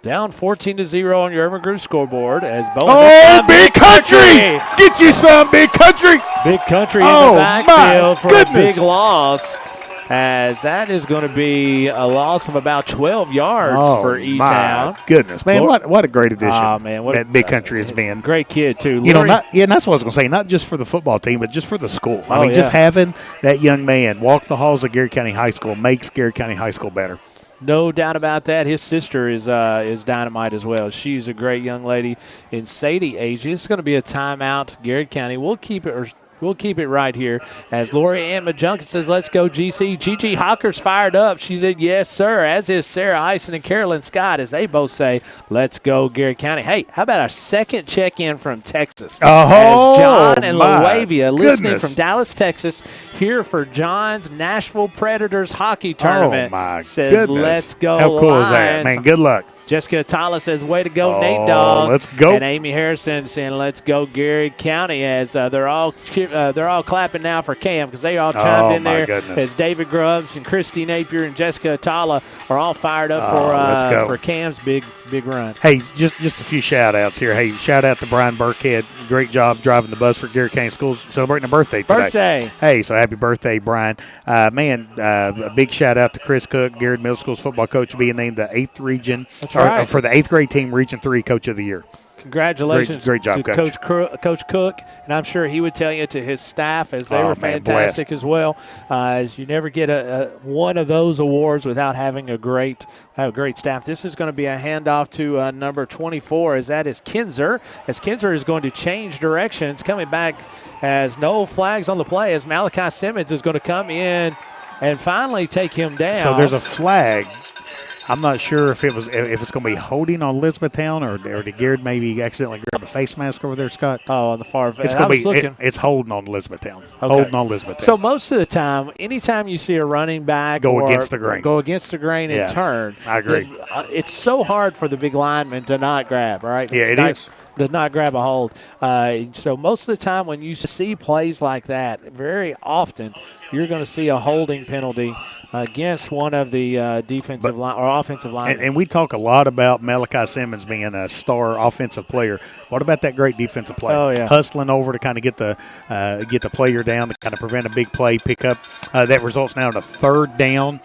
down 14-0 on your Urban Group scoreboard, as Bowen. Oh, Big Country! Get you some, Big Country! Big Country in the backfield for a big loss, as that is going to be a loss of about 12 yards for E-Town. My goodness, man, what a great addition. Oh, man, what that Big Country has been. Great kid, too. You know, and that's what I was going to say, not just for the football team, but just for the school. I mean, just having that young man walk the halls of Garrett County High School makes Garrett County High School better. No doubt about that. His sister is dynamite as well. She's a great young lady in Sadie age. It's going to be a timeout, Garrett County. We'll keep it right here as Lori Ann Majunkin says, let's go, GC. Gigi Hawker's fired up. She said, yes, sir, as is Sarah Eisen and Carolyn Scott as they both say, let's go, Garrett County. Hey, how about our second check-in from Texas? Oh, as John and Loavia listening goodness. from Dallas, Texas, here for John's Nashville Predators hockey tournament. Oh, my says, goodness. let's go, How cool Lions. is that, man? Good luck. Jessica Atala says, way to go, Nate Dogg. Let's go. And Amy Harrison saying, let's go, Garrett County, as they're all clapping now for Cam because they all chimed in there. Goodness. As David Grubbs and Christy Napier and Jessica Atala are all fired up for Cam's big run. Hey, just a few shout-outs here. Hey, shout-out to Brian Burkhead. Great job driving the bus for Garrett County Schools, celebrating a birthday today. Hey, so happy birthday, Brian. A big shout-out to Chris Cook, Garrett Middle School's football coach, being named the 8th region. For the 8th grade team, Region 3 Coach of the Year. Congratulations great job, to Coach Cook, and I'm sure he would tell you to his staff as they were fantastic as well. As you never get one of those awards without having a great staff. This is going to be a handoff to number 24, as that is Kinzer. As Kinzer is going to change directions, coming back as no flags on the play, as Malachi Simmons is going to come in and finally take him down. So there's a flag. I'm not sure if it's going to be holding on Elizabethtown or did Garrett maybe accidentally grab a face mask over there, Scott? Oh, on the far it's going to be it's holding on Elizabethtown. Okay. Holding on Elizabethtown. So most of the time, anytime you see a running back go against the grain and turn, I agree. It's so hard for the big lineman to not grab, right? It is. Does not grab a hold. So most of the time when you see plays like that, very often you're going to see a holding penalty against one of the defensive line or offensive linemen. And we talk a lot about Malachi Simmons being a star offensive player. What about that great defensive player? Oh, yeah. Hustling over to kind of get the player down to kind of prevent a big play pickup. That results now in a third down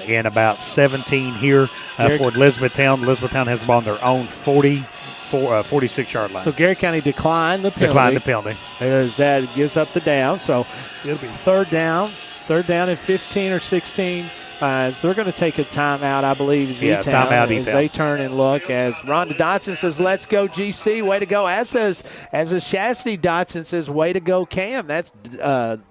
in about 17 here for Elizabethtown. Elizabethtown has the ball on their own 46-yard line. So Garrett County declined the penalty. As that gives up the down. So it'll be third down and 15 or 16. So they're going to take a timeout, I believe, timeout as they turn and look. As Rhonda Dotson says, let's go, GC, way to go. As Chastity Dotson says, way to go, Cam. That's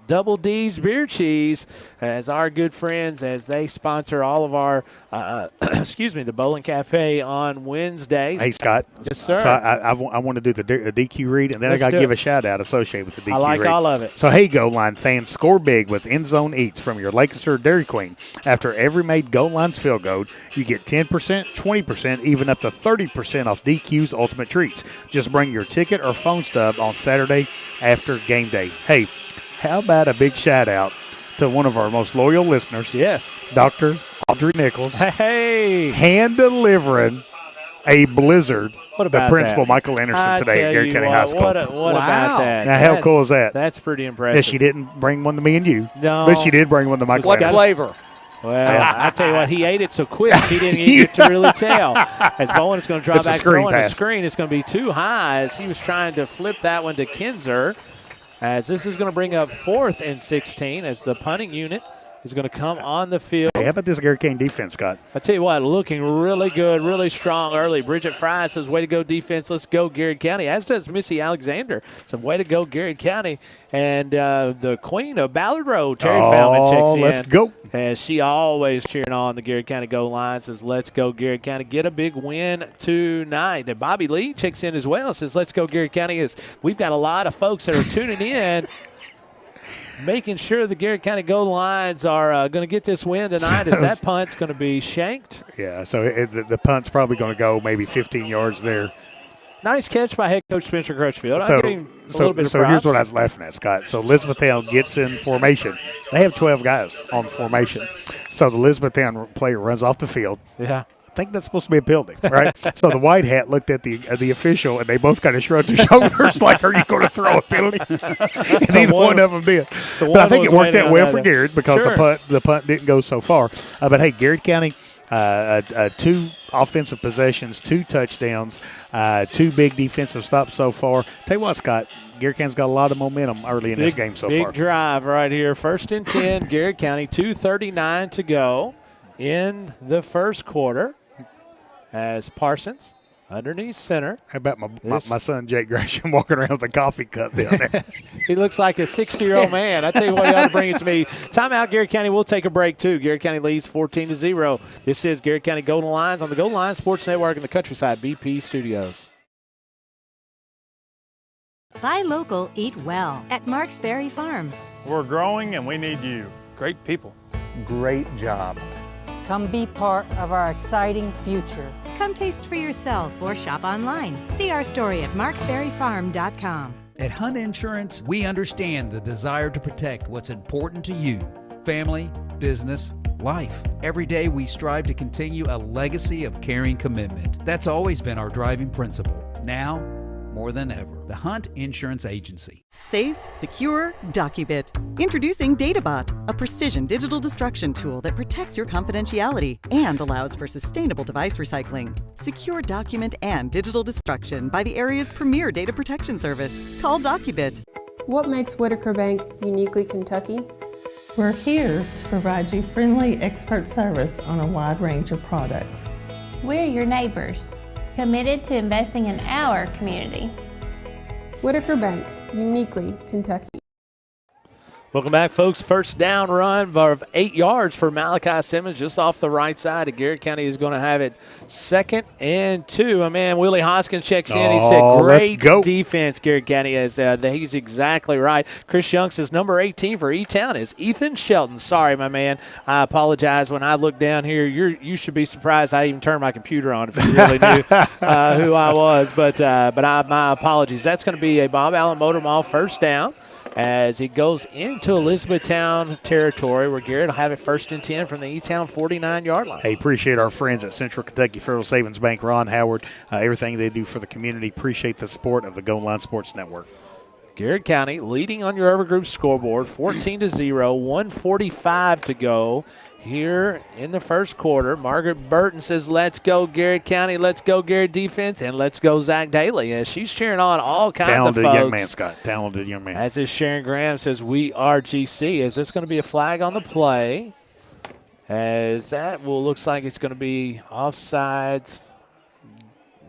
Double D's Beer Cheese, as our good friends, as they sponsor all of our, the Bowling Cafe on Wednesdays. Hey, Scott. Yes, sir. So I want to do the DQ read, and then I got to give a shout-out associated with the DQ read. I like all of it. So, hey, Goal Line fans, score big with End Zone Eats from your Lancaster Dairy Queen. After every made Goal Line's field goal, you get 10%, 20%, even up to 30% off DQ's Ultimate Treats. Just bring your ticket or phone stub on Saturday after game day. Hey, how about a big shout-out to one of our most loyal listeners? Yes. Dr. Audrey Nichols. Hey. Hand-delivering a blizzard. What about the principal, that? Michael Anderson, today at Garrett County High School. What about that? Now, how cool is that? That's pretty impressive. Yeah, she didn't bring one to me and you. No. But she did bring one to Michael Anderson. What flavor? Well, I tell you what, he ate it so quick, he didn't even get to really tell. As Bowen is going to draw back, throwing a screen, it's going to be too high as he was trying to flip that one to Kinzer. As this is going to bring up 4th and 16 as the punting unit is going to come on the field. Hey, how about this Garrett County defense, Scott? I tell you what, looking really good, really strong early. Bridget Fry says, way to go, defense. Let's go, Garrett County. As does Missy Alexander. So, way to go, Garrett County. And the queen of Ballard Road, Terry Fountain, checks in. Let's go. As she always cheering on the Garrett County goal line, says, let's go, Garrett County. Get a big win tonight. And Bobby Lee checks in as well, says, let's go, Garrett County. As we've got a lot of folks that are tuning in, making sure the Garrett County goal lines are going to get this win tonight, as that punt's going to be shanked. Yeah, so the punt's probably going to go maybe 15 yards there. Nice catch by head coach Spencer Crutchfield. So here's what I was laughing at, Scott. So Elizabethtown gets in formation. They have 12 guys on formation. So the Elizabethtown player runs off the field. Yeah. think that's supposed to be a penalty, right? So the white hat looked at the official, and they both kind of shrugged their shoulders like, are you going to throw a penalty? And neither one of them did. But I think it worked out well for Garrard because the punt didn't go so far. But, hey, Garrard County, 2 offensive possessions, 2 touchdowns, 2 big defensive stops so far. Tell you what, Scott, Garrard County's got a lot of momentum early in this game so far. Big drive right here. 1st and 10, Garrard County, 2:39 to go in the first quarter as Parsons underneath center. How about my son Jake Gresham walking around with a coffee cup down there? He looks like a 60-year-old man. I tell you what, you ought to bring it to me. Timeout, Garrard County. We'll take a break, too. Garrard County leads 14-0. This is Garrard County Golden Lions on the Golden Lions Sports Network in the Countryside BP Studios. Buy local, eat well at Mark's Berry Farm. We're growing and we need you. Great people. Great job. Come be part of our exciting future. Come taste for yourself or shop online. See our story at marksberryfarm.com. At Hunt Insurance, we understand the desire to protect what's important to you: family, business, life. Every day we strive to continue a legacy of caring commitment. That's always been our driving principle. Now, more than ever, the Hunt Insurance Agency. Safe, secure, Docubit. Introducing DataBot, a precision digital destruction tool that protects your confidentiality and allows for sustainable device recycling. Secure document and digital destruction by the area's premier data protection service. Call Docubit. What makes Whitaker Bank uniquely Kentucky? We're here to provide you friendly expert service on a wide range of products. We're your neighbors, committed to investing in our community. Whitaker Bank, uniquely Kentucky. Welcome back, folks. First down run of 8 yards for Malachi Simmons just off the right side. And Garrard County is going to have it 2nd and 2. My man, Willie Hoskins checks in. He said, great defense, Garrard County. He's exactly right. Chris Young says number 18 for E-Town is Ethan Shelton. Sorry, my man. I apologize. When I look down here, you should be surprised I even turned my computer on if you really knew who I was. But my apologies. That's going to be a Bob Allen Motor Mall first down as he goes into Elizabethtown territory, where Garrett will have it 1st and 10 from the E-Town 49-yard line. Hey, appreciate our friends at Central Kentucky Federal Savings Bank, Ron Howard, everything they do for the community. Appreciate the support of the Golden Line Sports Network. Garrard County leading on your Evergroup scoreboard, 14-0, 1:45 to go here in the first quarter. Margaret Burton says, let's go Garrard County, let's go Garrard defense, and let's go Zach Daly. As she's cheering on all kinds of folks. Talented young man, Scott. Talented young man. As is Sharon Graham says, we are GC. Is this going to be a flag on the play? As that looks like it's going to be offsides.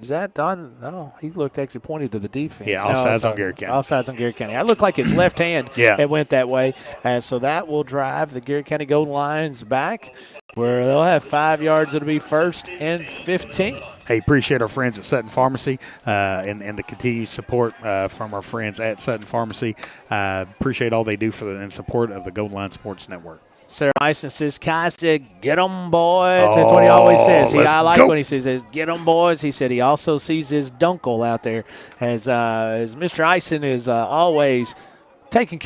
Is that done? No, he actually pointed to the defense. Yeah, offsides on Garrard County. Offsides on Garrard County. I look like it's left hand. Yeah. It went that way. And so that will drive the Garrard County Golden Lions back, where they'll have 5 yards. It'll be 1st and 15. Hey, appreciate our friends at Sutton Pharmacy and the continued support from our friends at Sutton Pharmacy. Appreciate all they do in support of the Golden Line Sports Network. Sarah Eisen says, Kai said, get 'em, boys. That's what he always says. I like when he says, get 'em, boys. He said he also sees his dunkle out there as Mr. Eisen is always taking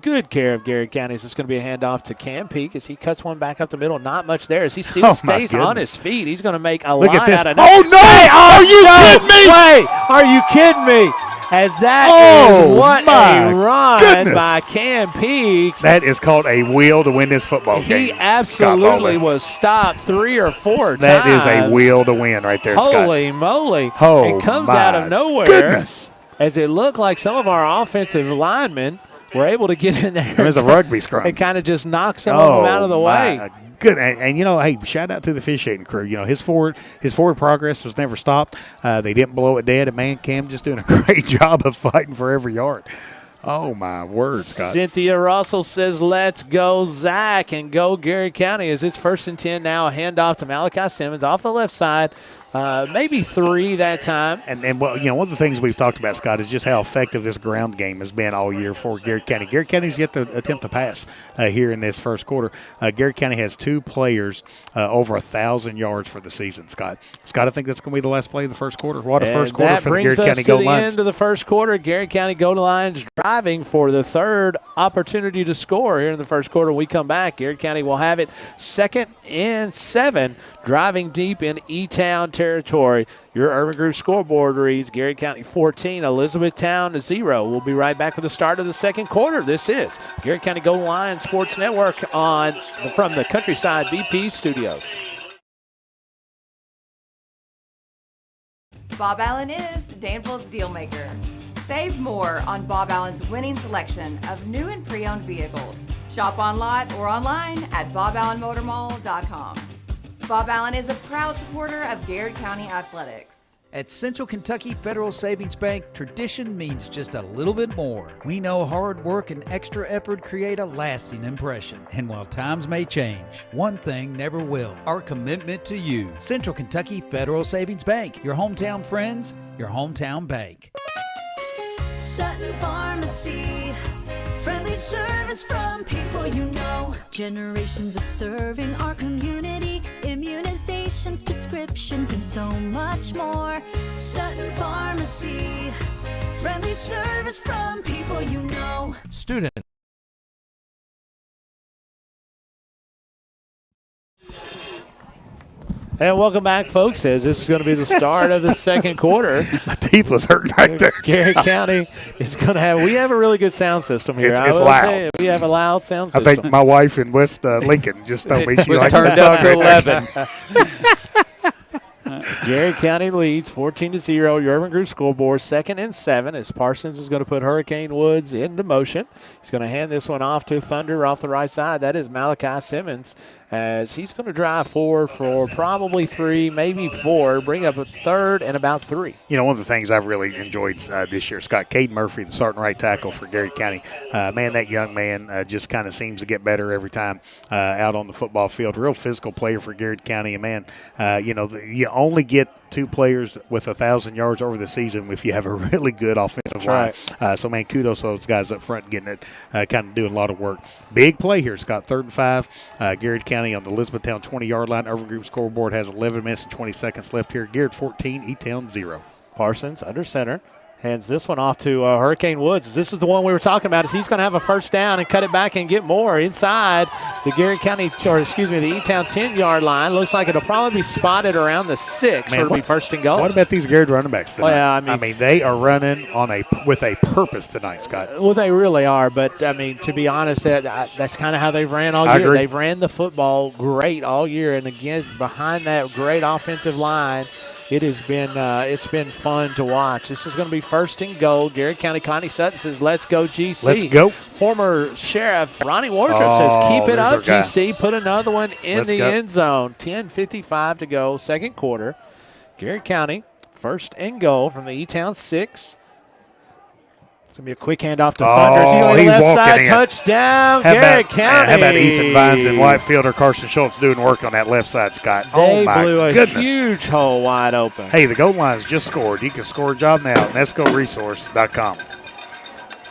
good care of Garrard County. So it's going to be a handoff to Cam Peak as he cuts one back up the middle. Not much there as he still stays on his feet. He's going to make a line out of that. Oh, no! Are you kidding me? Wait, are you kidding me? As that is what a run by Cam Peak. That is called a wheel to win this football game. He absolutely was stopped 3 or 4 times. That is a wheel to win right there, Scott. Holy moly. Oh, it comes out of nowhere. Goodness. As it looked like some of our offensive linemen were able to get in there. There's a rugby scrum. It kind of just knocks some of them out of the way. Good, and hey, shout out to the officiating crew. His forward progress was never stopped. They didn't blow it dead, and man, Cam just doing a great job of fighting for every yard. Oh my word, Scott! Cynthia Russell says, "Let's go, Zach, and go Garrard County." As it's 1st and 10 now, a handoff to Malachi Simmons off the left side. maybe 3 that time. And well, one of the things we've talked about, Scott, is just how effective this ground game has been all year for Garrett County. Garrett County's yet to attempt to pass here in this first quarter. Garrett County has 2 players over 1,000 yards for the season, Scott. Scott, I think that's going to be the last play of the first quarter. What a first quarter for the Garrett County Golden Lions. That brings us to the end of the first quarter. Garrett County Golden Lions driving for the 3rd opportunity to score here in the first quarter. When we come back, Garrett County will have it 2nd and 7, driving deep in E-Town territory. Your Urban Group scoreboard reads Garrett County 14, Elizabethtown 0. We'll be right back with the start of the second quarter. This is Garrett County Golden Lions Sports Network from the Countryside BP Studios. Bob Allen is Danville's deal maker. Save more on Bob Allen's winning selection of new and pre-owned vehicles. Shop on lot or online at boballenmotormall.com. Bob Allen is a proud supporter of Garrett County Athletics. At Central Kentucky Federal Savings Bank, tradition means just a little bit more. We know hard work and extra effort create a lasting impression. And while times may change, one thing never will: our commitment to you. Central Kentucky Federal Savings Bank, your hometown friends, your hometown bank. Sutton Pharmacy, friendly service from people you know. Generations of serving our community, immunizations, prescriptions, and so much more. Sutton Pharmacy, friendly service from people you know. Student. And welcome back, folks, as this is going to be the start of the second quarter. My teeth was hurting right there. Garrett County is going to have – we have a really good sound system here. It's loud. We have a loud sound system. I think my wife in West Lincoln just told me she was liked turned up to 11. Garrett County leads 14-0. Your Urban Group scoreboard 2nd and 7 as Parsons is going to put Hurricane Woods into motion. He's going to hand this one off to Thunder off the right side. That is Malachi Simmons, as he's going to drive forward for probably 3, maybe 4, bring up a 3rd and about 3. One of the things I've really enjoyed this year, Scott, Caden Murphy, the starting right tackle for Garrett County. Man, that young man just kind of seems to get better every time out on the football field. Real physical player for Garrett County. And, man, you only get 2 players with 1,000 yards over the season if you have a really good offensive line. Right. So, man, kudos to those guys up front getting it, kind of doing a lot of work. Big play here, Scott, 3rd and 5. Garrett County on the Elizabethtown 20-yard line. Urban Group scoreboard has 11 minutes and 20 seconds left here. Garrett 14, E-Town 0. Parsons under center. Hands this one off to Hurricane Woods. This is the one we were talking about. Is he's going to have a first down and cut it back and get more inside the Garrett County, the E-Town 10-yard line. Looks like it'll probably be spotted around the 6. Man, it'll be 1st and goal. What about these Garrett running backs tonight? Well, yeah, I mean, they are running with a purpose tonight, Scott. Well, they really are. But, I mean, to be honest, that's kind of how they've ran all year. They've ran the football great all year. And, again, behind that great offensive line, it's been fun to watch. This is going to be 1st and goal. Garrett County Connie Sutton says, let's go, GC. Let's go. Former Sheriff Ronnie Wardrop says, keep it up, GC. Put another one in the end zone. 10:55 to go, second quarter. Garrett County, 1st and goal from the E-Town 6. It's going to be a quick handoff to Thunder. He's going to the left side, touchdown, Garrett County. How about Ethan Vines and Whitefield or Carson Schultz doing work on that left side, Scott? They my blew goodness. A huge hole wide open. Hey, the Gold Lions just scored. You can score a job now at nescoresource.com.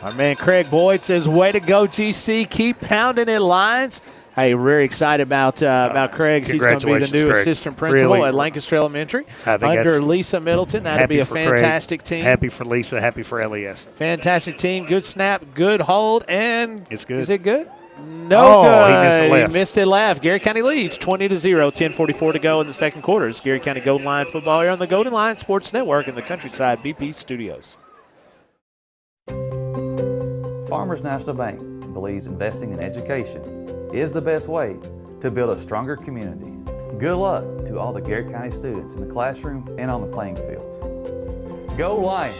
Our man Craig Boyd says, way to go, GC. Keep pounding it, Lions. Hey, we're very excited about Craig. He's going to be the new assistant principal at Lancaster Elementary under Lisa Middleton. That'll be a fantastic team. Happy for Lisa. Happy for LES. Fantastic team. Good snap, good hold, and it's good. Is it good? No good. He missed it left. He missed it left. Garrett County leads 20-0. 10:44 to go in the second quarter. It's Garrett County Golden Lion football here on the Golden Lion Sports Network in the Countryside BP Studios. Farmers National Bank believes investing in education is the best way to build a stronger community. Good luck to all the Garrett County students in the classroom and on the playing fields. Go Lions!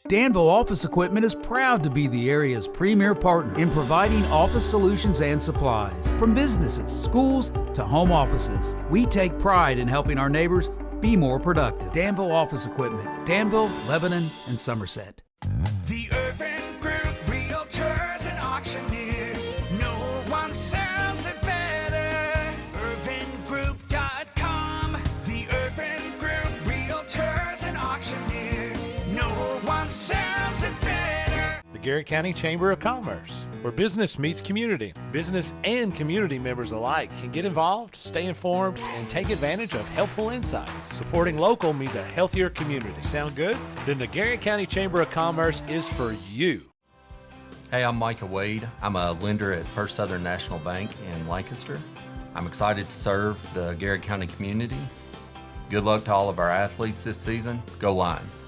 Danville Office Equipment is proud to be the area's premier partner in providing office solutions and supplies. From businesses, schools, to home offices, we take pride in helping our neighbors be more productive. Danville Office Equipment, Danville, Lebanon, and Somerset. The Urban Group Realtors and Auctioneers. No one sells it better. UrbanGroup.com. The Urban Garrett County Chamber of Commerce, where business meets community. Business and community members alike can get involved, stay informed, and take advantage of helpful insights. Supporting local means a healthier community. Sound good? Then the Garrett County Chamber of Commerce is for you. Hey, I'm Micah Wade. I'm a lender at First Southern National Bank in Lancaster. I'm excited to serve the Garrett County community. Good luck to all of our athletes this season. Go Lions.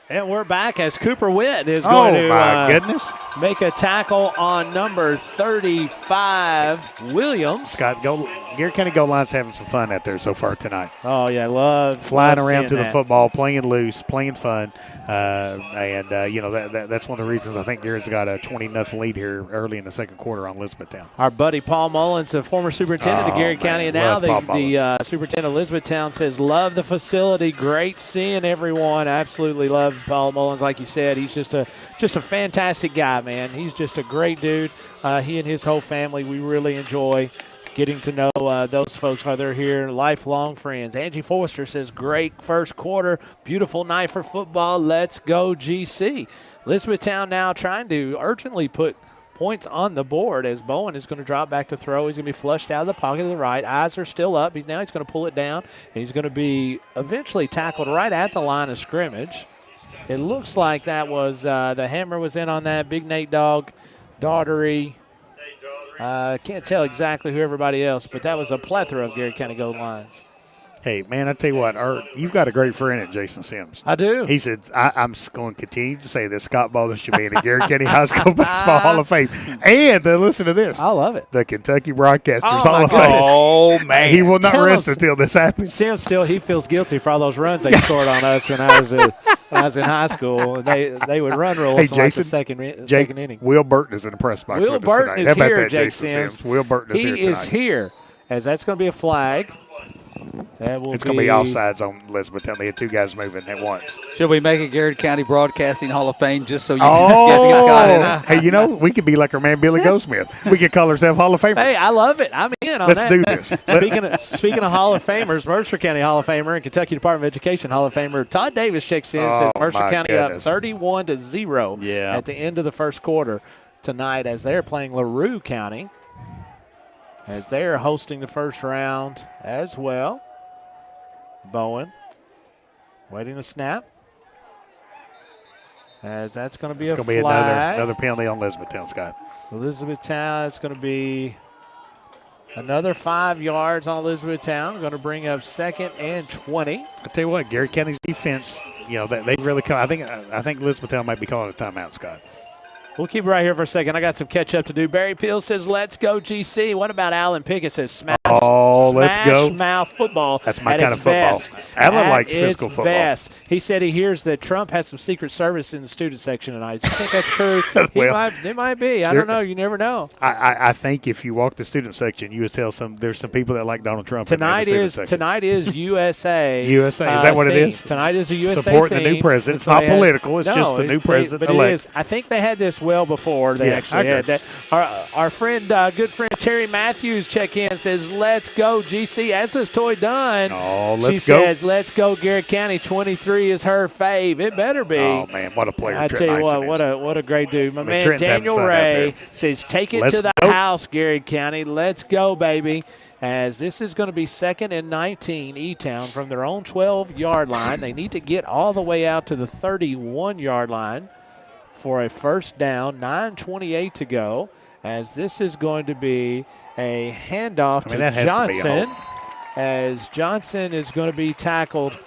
And we're back as Cooper Witt is going to make a tackle on number 35, Williams. Scott, Garrett County Gold Lions having some fun out there so far tonight. Oh, yeah, love flying around to that. the football, playing loose, playing fun. That's one of the reasons I think Garrett's got a 20-0 lead here early in the second quarter on Elizabethtown. Our buddy Paul Mullins, a former superintendent of Garrett County, and now the superintendent of Elizabethtown, says, love the facility. Great seeing everyone. Absolutely love Paul Mullins. Like you said, he's just a fantastic guy, man. He's just a great dude. He and his whole family, we really enjoy getting to know those folks while they're here, lifelong friends. Angie Forster says, great first quarter, beautiful night for football. Let's go GC. Elizabethtown now trying to urgently put points on the board as Bowen is going to drop back to throw. He's going to be flushed out of the pocket to the right. Eyes are still up. He's going to pull it down. He's going to be eventually tackled right at the line of scrimmage. It looks like that was the hammer was in on that. Big Nate Dog, Daughtery. Can't tell exactly who everybody else, but that was a plethora of Garrett County Gold Lions. Hey, man, I tell you what, you've got a great friend at Jason Sims. I do. He said, I'm going to continue to say that Scott Bowler should be in the Garrett County High School Basketball Hall of Fame. And listen to this. I love it. The Kentucky Broadcasters Hall of Fame. Oh, man. He will not rest until this happens. Sims he feels guilty for all those runs they scored on us when I was in high school. They would run rules Jason, like the second inning. Will Burton is in the press box Will with us Burton tonight. is How about here, that, Jake Jason Sims. Will Burton is here tonight. He is here, as that's going to be a flag. It's going to be offsides on Elizabethtown. They had two guys moving at once. Should we make a Garrett County Broadcasting Hall of Fame just so you can get Scott in it? Hey, we could be like our man Billy Goldsmith. We could call ourselves Hall of Famers. Hey, I love it. I'm in on Let's that. do this. Speaking of Hall of Famers, Mercer County Hall of Famer and Kentucky Department of Education Hall of Famer Todd Davis checks in. Says Mercer County up 31-0 at the end of the first quarter tonight as they're playing LaRue County, as they're hosting the first round as well. Bowen waiting the snap, as that's going to be a flag. It's going to be another penalty on Elizabethtown, Scott. Elizabethtown, it's going to be another 5 yards on Elizabethtown. Going to bring up 2nd and 20. I tell you what, Garrett County's defense, they really come. I think Elizabethtown might be calling a timeout, Scott. We'll keep it right here for a second. I got some catch up to do. Barry Peel says, let's go GC. What about Alan Pickett says, smash let's go. Mouth football. That's my kind of football. Alan likes physical football. Best. He said he hears that Trump has some Secret Service in the student section tonight. Do you think that's true? It might be. I don't know. You never know. I think if you walk the student section, you would tell there's some people that like Donald Trump. Tonight is USA. USA. Is that what it is? Tonight is a USA supporting theme. the new president. It's not political. It's just the new president but elect. It is. I think they had this well before they actually had that. Our friend, good friend Terry Matthews check in, says, let's go GC, as does Toy Dunn. She says, let's go Garrett County. 23 is her fave. It better be. Oh, man, what a player. I tell you what a great dude. My man Trent's Daniel Ray says, take it to the house, Garrett County. Let's go, baby. As this is going to be 2nd and 19, E-Town from their own 12-yard line. They need to get all the way out to the 31-yard line for a first down. 9:28 to go, as this is going to be a handoff to Johnson, as Johnson is going to be tackled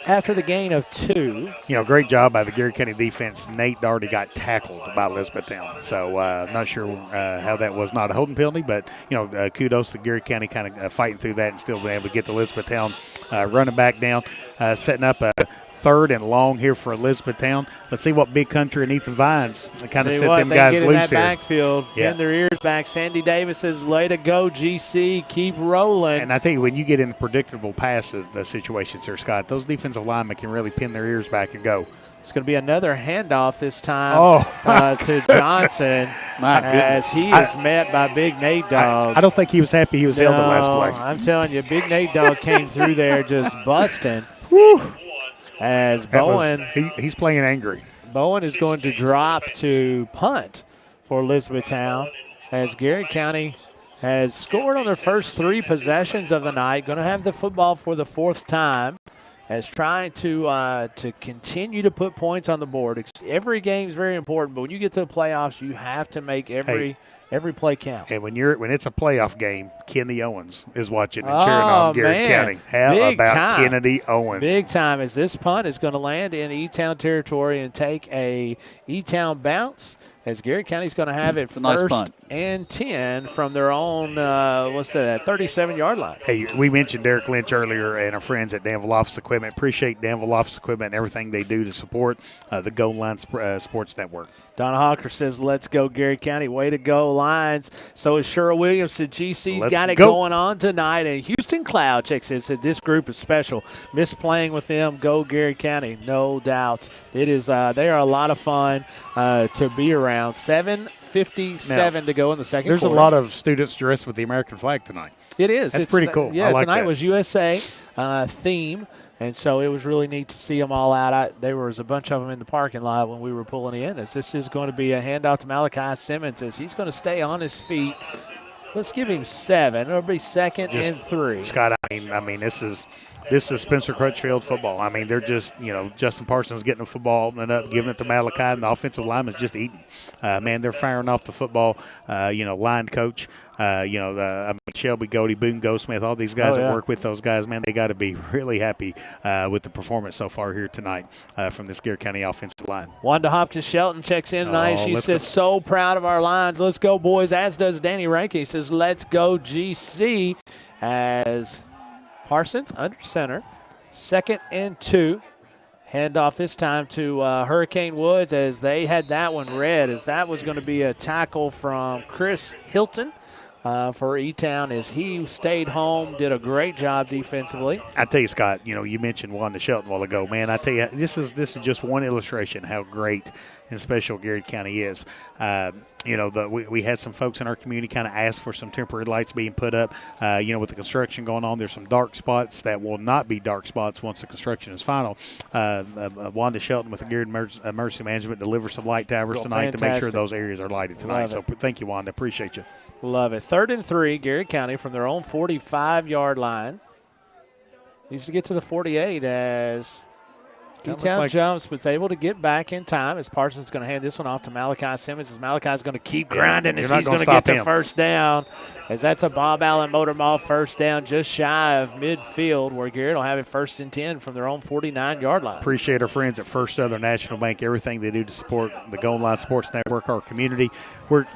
after the gain of 2. Great job by the Garrett County defense. Nate Daugherty got tackled by Elizabethtown. So I'm not sure how that was not a holding penalty, but, kudos to Garrett County kind of fighting through that and still being able to get the Elizabethtown running back down, setting up a 3rd and long here for Elizabethtown. Let's see what Big Country and Ethan Vines kind of set them guys loose here. That backfield, getting their ears back. Sandy Davis says, way to go, GC. Keep rolling. And I tell you, when you get in predictable passes, the situations here, Scott, those defensive linemen can really pin their ears back and go. It's going to be another handoff this time to Johnson. My goodness. As he is met by Big Nate Dog. I don't think he was happy he was held the last play. I'm telling you, Big Nate Dog came through there just busting. Whew. as Bowen. He's playing angry. Bowen is going to drop to punt for Elizabethtown as Garrett County has scored on their first 3 possessions of the night. Going to have the football for the 4th time as trying to continue to put points on the board. Every game is very important, but when you get to the playoffs, you have to make every play count. And when it's a playoff game, Kennedy Owens is watching and cheering on Garrett County. How Big about time. Kennedy Owens? Big time, as this punt is going to land in E-Town territory and take a E-Town bounce, as Garrett County's going to have it first and 10 from their own, 37-yard line. Hey, we mentioned Derek Lynch earlier and our friends at Danville Office Equipment. Appreciate Danville Office Equipment and everything they do to support the Goal Line Sports Network. Donna Hawker says, let's go, Garrett County. Way to go, Lions. So is Cheryl Williams. Said GC's got it going on tonight. And Houston Cloud checks in, said this group is special. Miss playing with them. Go, Garrett County. No doubt. It is. They are a lot of fun to be around. 7:57 to go in the second There's quarter. a lot of students dressed with the American flag tonight. It is. That's pretty cool. Yeah, I like tonight that. was USA theme. And so it was really neat to see them all out. There was a bunch of them in the parking lot when we were pulling in. As this is going to be a handoff to Malachi Simmons as he's going to stay on his feet. Let's give him 7. It'll be second and 3. Scott, I mean, this is Spencer Crutchfield football. I mean, they're just, Justin Parsons getting the football and up, giving it to Malachi, and the offensive lineman's just eating. Man, they're firing off the football. Line coach, Shelby, Goody, Boone, Goldsmith, all these guys that work with those guys, man, they got to be really happy with the performance so far here tonight from this Garrett County offensive line. Wanda Hopkins-Shelton checks in tonight. She says, so proud of our lines. Let's go, boys, as does Danny Rankin. He says, let's go, GC, as Parsons under center. 2nd and 2. Handoff this time to Hurricane Woods as they had that one read, as that was going to be a tackle from Chris Hilton for E-Town as he stayed home, did a great job defensively. I tell you, Scott, you mentioned Wanda Shelton a while ago. Man, I tell you, this is just one illustration how great and special Garrett County is. We had some folks in our community kind of ask for some temporary lights being put up. With the construction going on, there's some dark spots that will not be dark spots once the construction is final. Wanda Shelton with the Garrett Emergency Management delivers some light towers tonight to make sure those areas are lighted tonight. So thank you, Wanda. Appreciate you. Love it. 3rd and 3, Garrett County from their own 45-yard line. Needs to get to the 48 as E-Town jumps, but is able to get back in time as Parsons is going to hand this one off to Malachi Simmons as Malachi's going to keep grinding as he's going to get to first down. As that's a Bob Allen Motor Mall first down just shy of midfield where Garrett will have it 1st and 10 from their own 49-yard line. Appreciate our friends at First Southern National Bank, everything they do to support the Goal Line Sports Network, our community.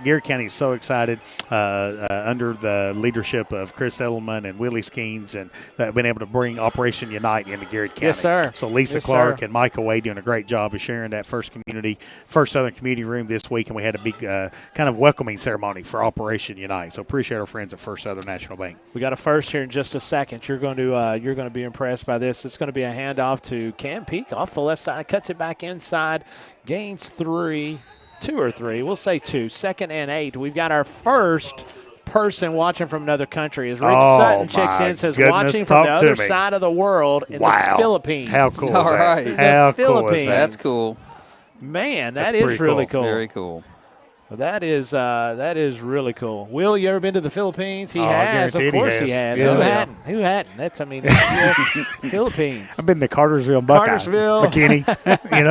Garrett County is so excited under the leadership of Chris Edelman and Willie Skeens and been able to bring Operation Unite into Garrett County. Yes, sir. So Lisa Clark and Michael Wade doing a great job of sharing that First Southern Community Room this week, and we had a big kind of welcoming ceremony for Operation Unite. So appreciate our friends at First Southern National Bank. We got a first here in just a second. You're going to be impressed by this. It's going to be a handoff to Cam Peak off the left side, cuts it back inside, gains 2 or 3. We'll say 2. 2nd and 8. We've got our first person watching from another country as Rick Sutton checks in, says watching from the other side of the world in the Philippines. How cool is that? All right. How cool is that? That's cool. Man, that is really cool. Very cool. Well, that is really cool. Will, you ever been to the Philippines? He has. Of course he has. Yeah. Who hadn't? Philippines. I've been to Cartersville, Buckeye. McKinney.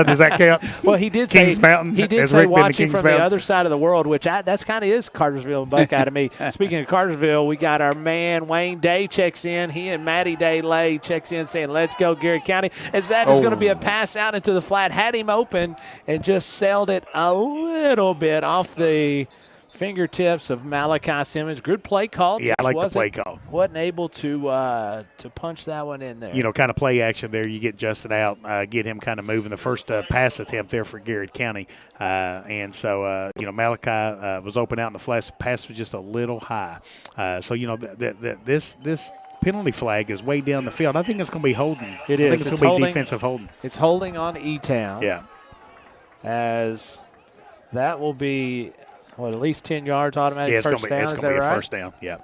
Does that count? Well, he did Kings say Mountain. He did say watching from the other side of the world, which that's kind of is Cartersville and Buckeye to me. Speaking of Cartersville, we got our man Wayne Day checks in. He and Matty Day Lay checks in saying, let's go Garrett County. As that is going to be a pass out into the flat. Had him open and just sailed it a little bit off the fingertips of Malachi Simmons. Good play called. Yeah, I like the play call. Wasn't able to punch that one in there. Kind of play action there. You get Justin out, get him kind of moving. The first pass attempt there for Garrett County. And so, Malachi was open out in the flat. Pass was just a little high. This penalty flag is way down the field. I think it's going to be holding. It is. I think it's going to be defensive holding. It's holding on E-Town. Yeah. As that will be, at least 10 yards automatic first down. It's going to be a first down, yeah.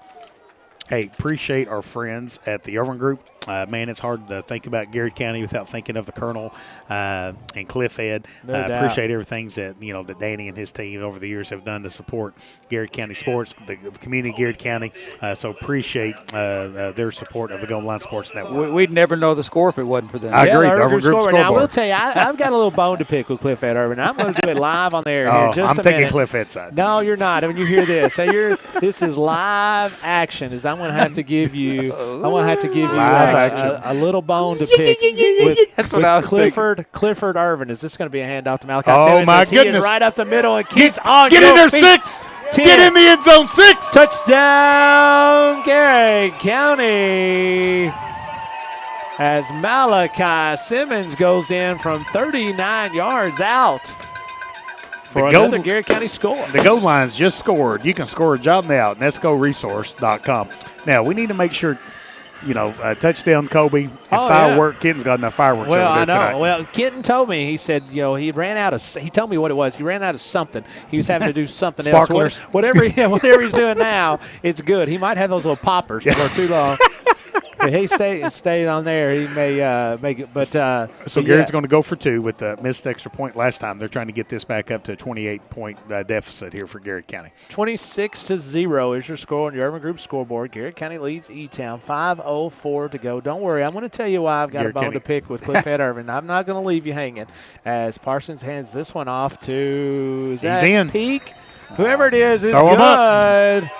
Hey, appreciate our friends at the Irving Group. Man, it's hard to think about Garrett County without thinking of the Colonel and Cliff Ed. Appreciate everything that Danny and his team over the years have done to support Garrett County sports, the community of Garrett County. So appreciate their support of the Golden Line Sports Network. We'd never know the score if it wasn't for them. I agree. The Irving Group scoreboard. Now, I will tell you, I've got a little bone to pick with Cliff Ed Irving. I'm going to do it live on there here in just a minute. I'm taking Cliff Ed's side. No, you're not. When you hear this, this is live action. I'm going to have to give you a little bone to pick with Clifford Irvin. Is this going to be a handoff to Malachi Simmons? Oh, my goodness. Right up the middle and keeps on. Get in there, 6. 10. Get in the end zone, 6. Touchdown, Garrett County. As Malachi Simmons goes in from 39 yards out for another Garrett County score. The goal line's just scored. You can score a job now at nescoresource.com. Now, we need to make sure, touchdown Kobe and firework. Kenton's got enough fireworks over there tonight. Well, Kenton told me, he said, he told me what it was. He ran out of something. He was having to do something Sparklers. else. Whatever he's doing now, it's good. He might have those little poppers for too long. If he stay on there, he may make it. But Garrett's going to go for 2 with the missed extra point last time. They're trying to get this back up to a 28-point deficit here for Garrett County. 26-0 is your score on your Urban Group scoreboard. Garrett County leads E-Town. 5:04 to go. Don't worry, I'm going to tell you why I've got a bone to pick with Cliff Ed Irvin. I'm not going to leave you hanging as Parsons hands this one off to Zach Peak. Whoever it is good.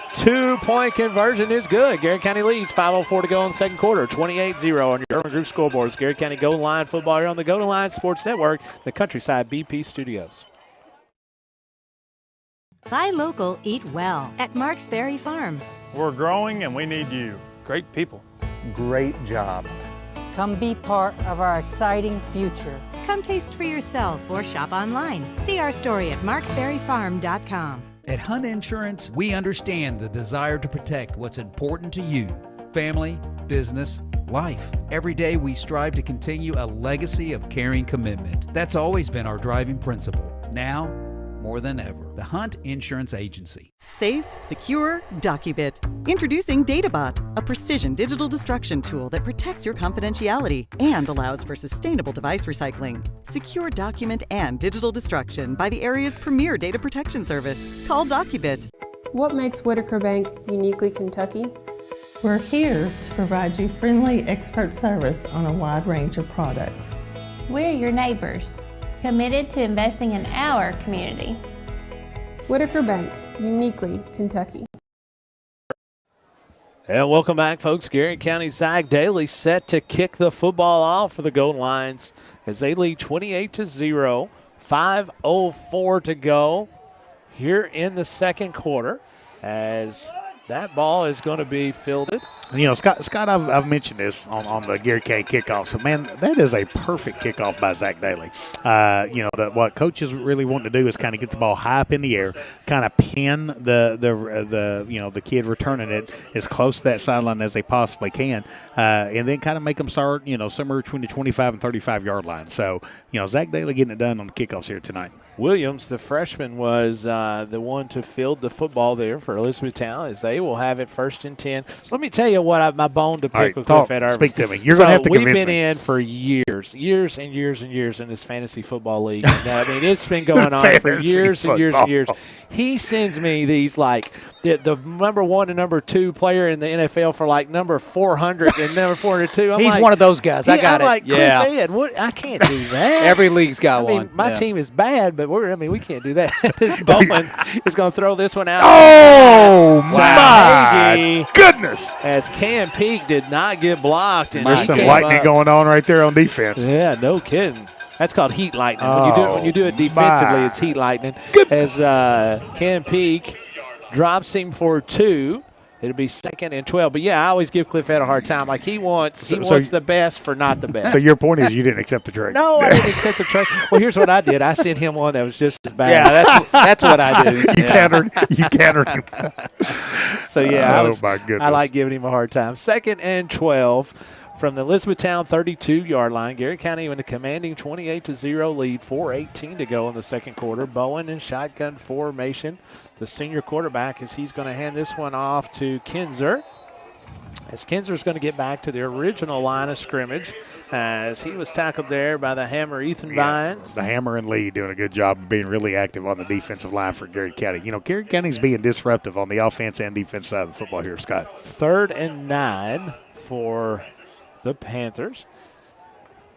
2-point conversion is good. Garrett County leads. 5:04 to go in the second quarter. 28-0 on your Urban Group scoreboards. Garrett County Golden Line football here on the Golden Line Sports Network, the Countryside BP Studios. Buy local, eat well at Mark's Berry Farm. We're growing and we need you. Great people. Great job. Come be part of our exciting future. Come taste for yourself or shop online. See our story at marksberryfarm.com. At Hunt Insurance, we understand the desire to protect what's important to you: family, business, life. Every day we strive to continue a legacy of caring commitment. That's always been our driving principle. Now, more than ever, the Hunt Insurance Agency. Safe, secure, Docubit. Introducing DataBot, a precision digital destruction tool that protects your confidentiality and allows for sustainable device recycling. Secure document and digital destruction by the area's premier data protection service. Call Docubit. What makes Whitaker Bank uniquely Kentucky? We're here to provide you friendly expert service on a wide range of products. We're your neighbors, committed to investing in our community. Whitaker Bank, uniquely Kentucky. And welcome back, folks. Garrett County Zag Daly set to kick the football off for the Golden Lions as they lead 28-0. 5:04 to go here in the second quarter as that ball is going to be fielded. Scott, I've mentioned this on the Garrett County kickoff. So, man, that is a perfect kickoff by Zach Daly. What coaches really want to do is kind of get the ball high up in the air, kind of pin the kid returning it as close to that sideline as they possibly can, and then kind of make them start, somewhere between the 25 and 35-yard line. So, Zach Daly getting it done on the kickoffs here tonight. Williams, the freshman, was the one to field the football there for Elizabethtown as they will have it 1st and 10. So let me tell you what my bone to pick with Cliff Ed Irvin. Speak to me. You're going to have to convince me. We've been in for years and years in this fantasy football league. And, it's been going on for years and years and years. He sends me these the number 1 and number 2 player in the NFL for number 400 and number 402. He's one of those guys. I got it. Cliff Ed, I can't do that. Every league's got one. My team is bad, but we can't do that. This Bowman is going to throw this one out. Oh, my goodness. As Cam Peak did not get blocked. And there's some lightning going on right there on defense. Yeah, no kidding. That's called heat lightning. When you do it defensively, it's heat lightning. Goodness. As Cam Peak drops him for 2. It'll be 2nd and 12. But, I always give Cliff Ed a hard time. He wants the best for not the best. So your point is you didn't accept the trade? No, I didn't accept the trade. Well, here's what I did. I sent him one that was just as bad. Yeah, that's what I do. You countered him. So, my goodness. I like giving him a hard time. 2nd and 12 from the Elizabethtown 32-yard line. Garrett County with a commanding 28-0 lead, 4:18 to go in the second quarter. Bowen in shotgun formation. The senior quarterback, as he's going to hand this one off to Kinzer. As Kinzer's going to get back to the original line of scrimmage, as he was tackled there by the Hammer Ethan Vines. The Hammer and Lee doing a good job of being really active on the defensive line for Garrett County. You know, Garrett County's being disruptive on the offense and defense side of the football here, Scott. 3rd and 9 for the Panthers.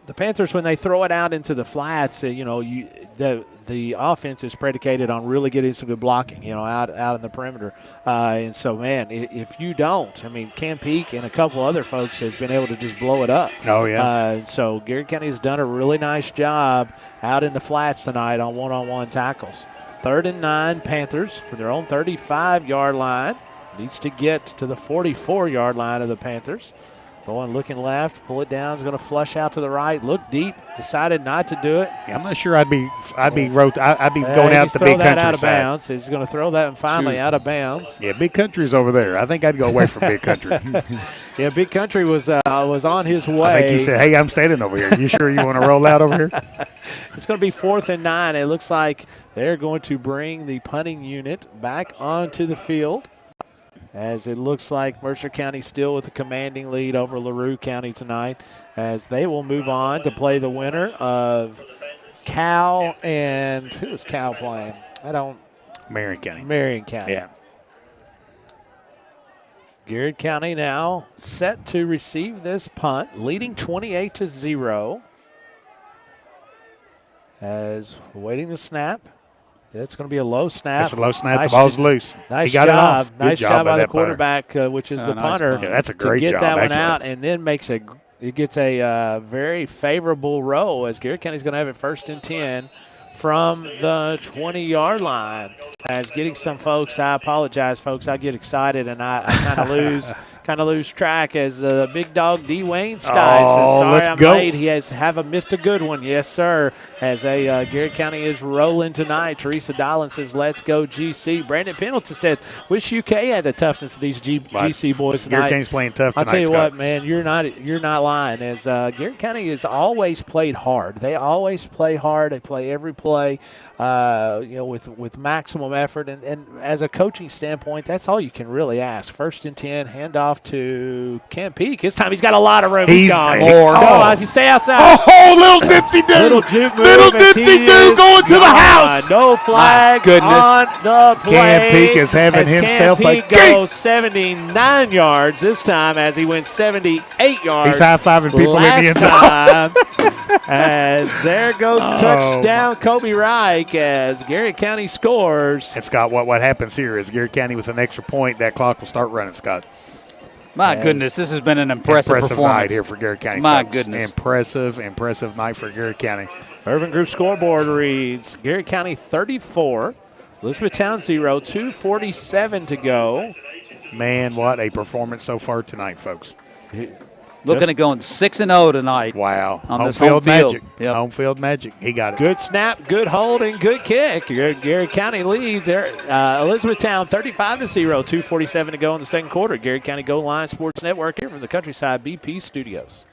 The Panthers, when they throw it out into the flats, the offense is predicated on really getting some good blocking, out in the perimeter. And so, man, if you don't, I mean, Cam Peak and a couple other folks has been able to just blow it up. Oh, yeah. So Garrett County has done a really nice job out in the flats tonight on one-on-one tackles. 3rd and 9, Panthers for their own 35-yard line. Needs to get to the 44-yard line of the Panthers. Bowen looking left, pull it down, is going to flush out to the right, look deep, decided not to do it. Yeah, I'm not sure I'd be going out to Big Country out of side. Bounds. He's going to throw that and finally out of bounds. Yeah, Big Country's over there. I think I'd go away from Big Country. Yeah, Big Country was on his way. I think he said, hey, I'm standing over here. You sure you want to roll out over here? It's going to be 4th and 9. It looks like they're going to bring the punting unit back onto the field, as it looks like Mercer County still with a commanding lead over LaRue County tonight, as they will move on to play the winner of Cal and – who is Cal playing? Marion County. Marion County. Yeah. Garrett County now set to receive this punt, leading 28-0. As waiting the snap. It's going to be a low snap. It's a low snap. The ball's loose. Nice he got job. It off. Nice job by the quarterback, which is the punter. Yeah, that's a great job. To get that one actually. out and then it gets a very favorable roll, as Garrett County's going to have it 1st and 10 from the 20-yard line. As getting some folks, I apologize, folks. I get excited and I kind of lose track as the big dog D. Wayne Stives. Sorry, let's I'm go. late. He has missed a good one. Yes, sir. As Garrett County is rolling tonight. Teresa Dolan says, let's go GC. Brandon Pendleton said, wish UK had the toughness of these GC boys tonight. Garrett County's playing tough tonight, I'll tell you Scott. what, man, you're not lying. As Garrett County has always played hard. They always play hard. They play every play with maximum effort. And as a coaching standpoint, that's all you can really ask. 1st and 10, handoff to Cam Peak. This time he's got a lot of room. He's gone. You stay outside. Oh, little dipsy dude. Little dipsy dude going to the house. No flags on the play. Cam Peak is having himself Cam Peak goes 79 yards this time, as he went 78 yards. He's high-fiving people in the end zone. As there goes touchdown Kobe Reich, as Garrett County scores. And Scott, what happens here is Garrett County with an extra point, that clock will start running, Scott. My goodness, this has been an impressive performance. Night here for Garrett County. My folks. goodness. Impressive night for Garrett County. Urban Group scoreboard reads Garrett County 34, Elizabethtown 0, 2:47 to go. Man, what a performance so far tonight, folks. Looking at going 6-0 tonight. Wow. On this home field magic. Yep. Home field magic. He got it. Good snap, good hold, and good kick. Garrett County leads Elizabethtown 35-0, 2:47 to go in the second quarter. Garrett County Goal Line Sports Network here from the Countryside BP Studios.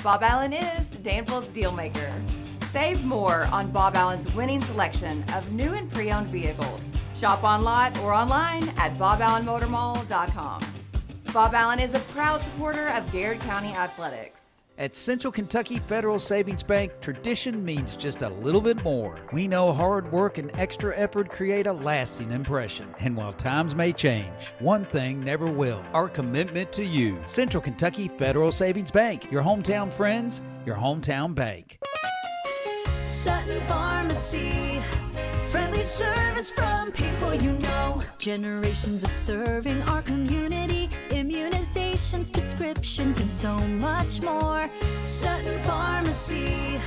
Bob Allen is Danville's deal maker. Save more on Bob Allen's winning selection of new and pre-owned vehicles. Shop on lot or online at boballenmotormall.com. Bob Allen is a proud supporter of Garrett County Athletics. At Central Kentucky Federal Savings Bank, tradition means just a little bit more. We know hard work and extra effort create a lasting impression. And while times may change, one thing never will: our commitment to you. Central Kentucky Federal Savings Bank, your hometown friends, your hometown bank. Sutton Pharmacy, friendly service from people you know. Generations of serving our community, immunizations, prescriptions, and so much more. Sutton Pharmacy,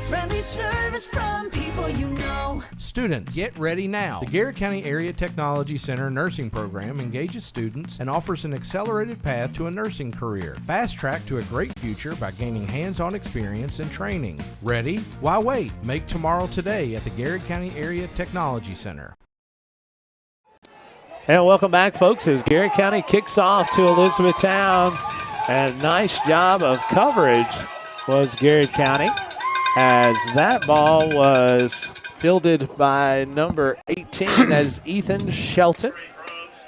friendly service from people you know. Students, get ready now. The Garrett County Area Technology Center nursing program engages students and offers an accelerated path to a nursing career. Fast track to a great future by gaining hands-on experience and training. Ready? Why wait? Make tomorrow today at the Garrett County Area Technology Center. And welcome back, folks, as Garrett County kicks off to Elizabethtown. And nice job of coverage was Garrett County, as that ball was fielded by number 18, as Ethan Shelton,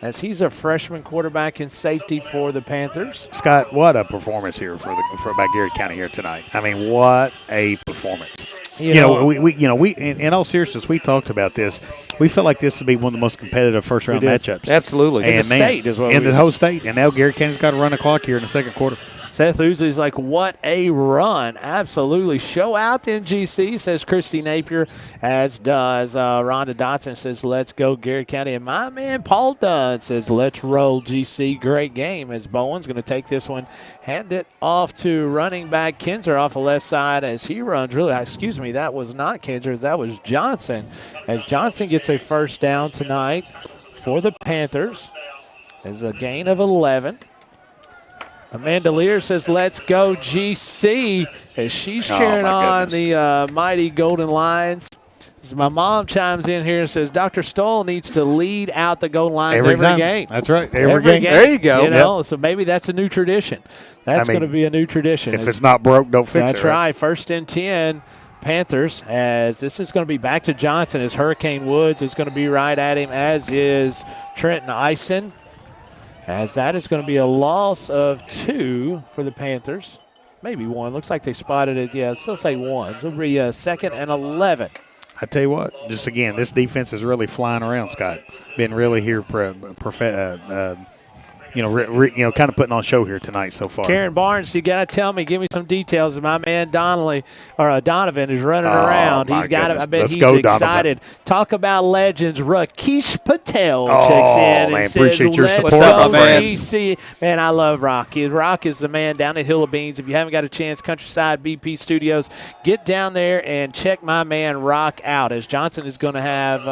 as he's a freshman quarterback in safety for the Panthers. Scott, what a performance here by Garrett County here tonight. I mean, what a performance. We in all seriousness, we talked about this. We felt like this would be one of the most competitive first-round matchups. Absolutely. And in the state as well. In the whole state. And now Garrett County's got to run the clock here in the second quarter. Seth Usley's like, what a run. Absolutely. Show out in GC, says Christy Napier, as does Rhonda Dotson, says, let's go Garrett County. And my man Paul Dunn says, let's roll GC. Great game, as Bowen's going to take this one, hand it off to running back Kinzer off the left side as he runs really. Excuse me, that was not Kinzer, that was Johnson. As Johnson gets a first down tonight for the Panthers. There's a gain of 11. Amanda Lear says, let's go GC, as she's cheering on the mighty Golden Lions. As my mom chimes in here and says, Dr. Stoll needs to lead out the Golden Lions every game. That's right. Every game. There you go. So maybe that's a new tradition. That's going to be a new tradition. If it's not broke, don't fix it. That's right. First and 10, Panthers, as this is going to be back to Johnson, as Hurricane Woods is going to be right at him, as is Trenton Eisen. As that is going to be a loss of 2 for the Panthers. Maybe 1. Looks like they spotted it. Yeah, let's still say 1. So it'll be 2nd and 11. I tell you what, just again, this defense is really flying around, Scott. Been really here, kind of putting on show here tonight so far. Karen Barnes, you got to tell me, give me some details. My man Donovan is running around. He's got it. I bet he's excited. Donovan. Talk about legends. Rakesh Patel checks in and says, appreciate your support, man. Man, I love Rock. Rock is the man down at Hill of Beans. If you haven't got a chance, Countryside BP Studios, get down there and check my man Rock out, as Johnson is going to have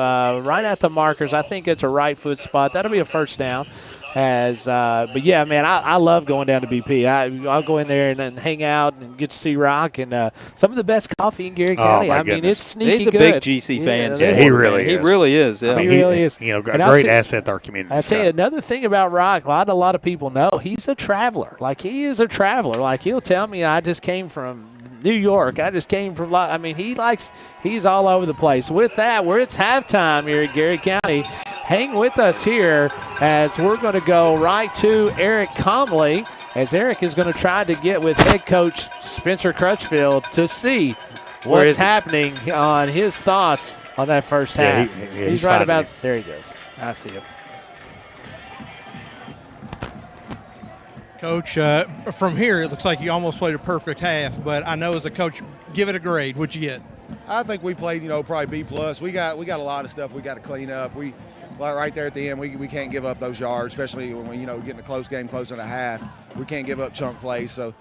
right at the markers. I think it's a right foot spot. That'll be a first down. But yeah, man, I love going down to BP. I'll go in there and hang out and get to see Rock and some of the best coffee in Garrett County. I mean, it's sneaky good. He's a big GC fan. Yeah, he really is. He really is. Yeah. He really is. A great asset to our community. I'll tell you another thing about Rock. A lot of people know he's a traveler. Like, he is a traveler. Like, he'll tell me, I just came from New York. I just came from, he's all over the place. With that, it's halftime here at Garrett County. Hang with us here as we're going to go right to Eric Comley, as Eric is going to try to get with head coach Spencer Crutchfield to see what's happening on his thoughts on that first half. He's right about there. He goes. I see him. Coach, from here, it looks like you almost played a perfect half, but I know as a coach, give it a grade. What'd you get? I think we played, probably B+. We got a lot of stuff we got to clean up. Right there at the end, we can't give up those yards, especially when getting a close game, close in a half. We can't give up chunk plays. So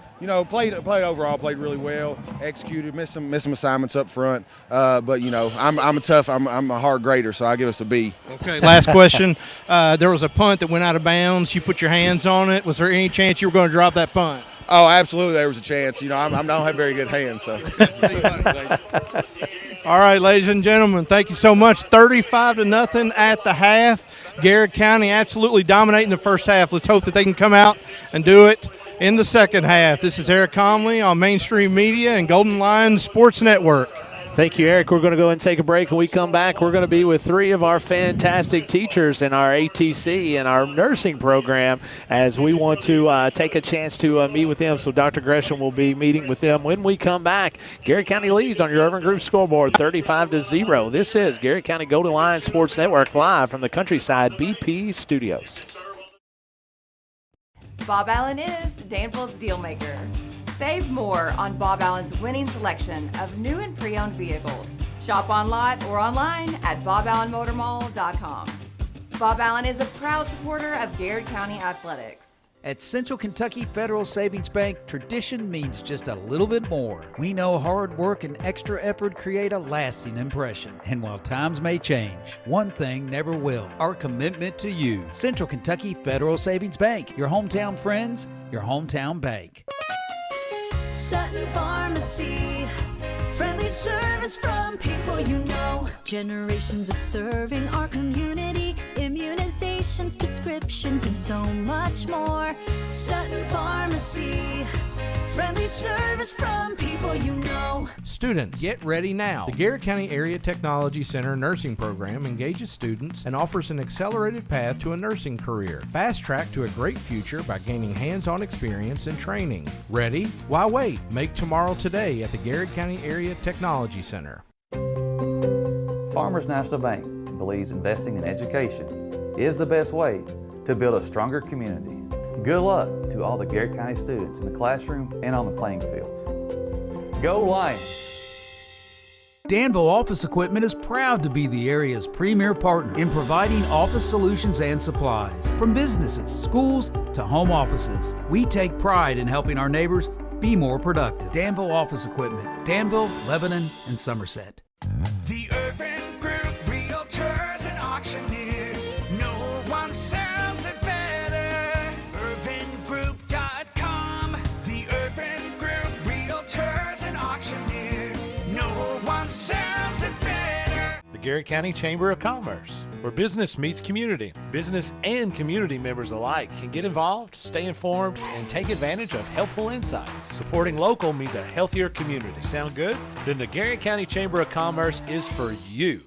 played overall, played really well, executed, missed some assignments up front. But I'm a hard grader, so I give us a B. Okay. Last question. There was a punt that went out of bounds. You put your hands on it. Was there any chance you were going to drop that punt? Oh, absolutely, there was a chance. I don't have very good hands, so. All right, ladies and gentlemen, thank you so much. 35-0 at the half. Garrett County absolutely dominating the first half. Let's hope that they can come out and do it in the second half. This is Eric Comley on Mainstream Media and Golden Lions Sports Network. Thank you, Eric. We're going to go and take a break. When we come back, we're going to be with 3 of our fantastic teachers in our ATC and our nursing program, as we want to take a chance to meet with them. So Dr. Gresham will be meeting with them when we come back. Garrett County leads on your Urban Group scoreboard 35-0. This is Garrett County Golden Lions Sports Network, live from the Countryside BP Studios. Bob Allen is Danville's deal maker. Save more on Bob Allen's winning selection of new and pre-owned vehicles. Shop on lot or online at boballenmotormall.com. Bob Allen is a proud supporter of Garrett County Athletics. At Central Kentucky Federal Savings Bank, tradition means just a little bit more. We know hard work and extra effort create a lasting impression. And while times may change, one thing never will: our commitment to you. Central Kentucky Federal Savings Bank, your hometown friends, your hometown bank. Sutton Pharmacy, friendly service from people you know. Generations of serving our community. immunizations, prescriptions, and so much more. Sutton Pharmacy, friendly service from people you know. Students, get ready now. The Garrett County Area Technology Center nursing program engages students and offers an accelerated path to a nursing career. Fast track to a great future by gaining hands-on experience and training. Ready? Why wait? Make tomorrow today at the Garrett County Area Technology Center. Farmers National Bank believes investing in education is the best way to build a stronger community. Good luck to all the Garrett County students in the classroom and on the playing fields. Go Lions! Danville Office Equipment is proud to be the area's premier partner in providing office solutions and supplies. From businesses, schools, to home offices, we take pride in helping our neighbors be more productive. Danville Office Equipment, Danville, Lebanon, and Somerset. The Urban Group, realtors and auctioneers. No one sells it better. UrbanGroup.com. The Urban Group, realtors and auctioneers. No one sells it better. The Garrett County Chamber of Commerce, where business meets community. Business and community members alike can get involved, stay informed, and take advantage of helpful insights. Supporting local means a healthier community. Sound good? Then the Garrett County Chamber of Commerce is for you.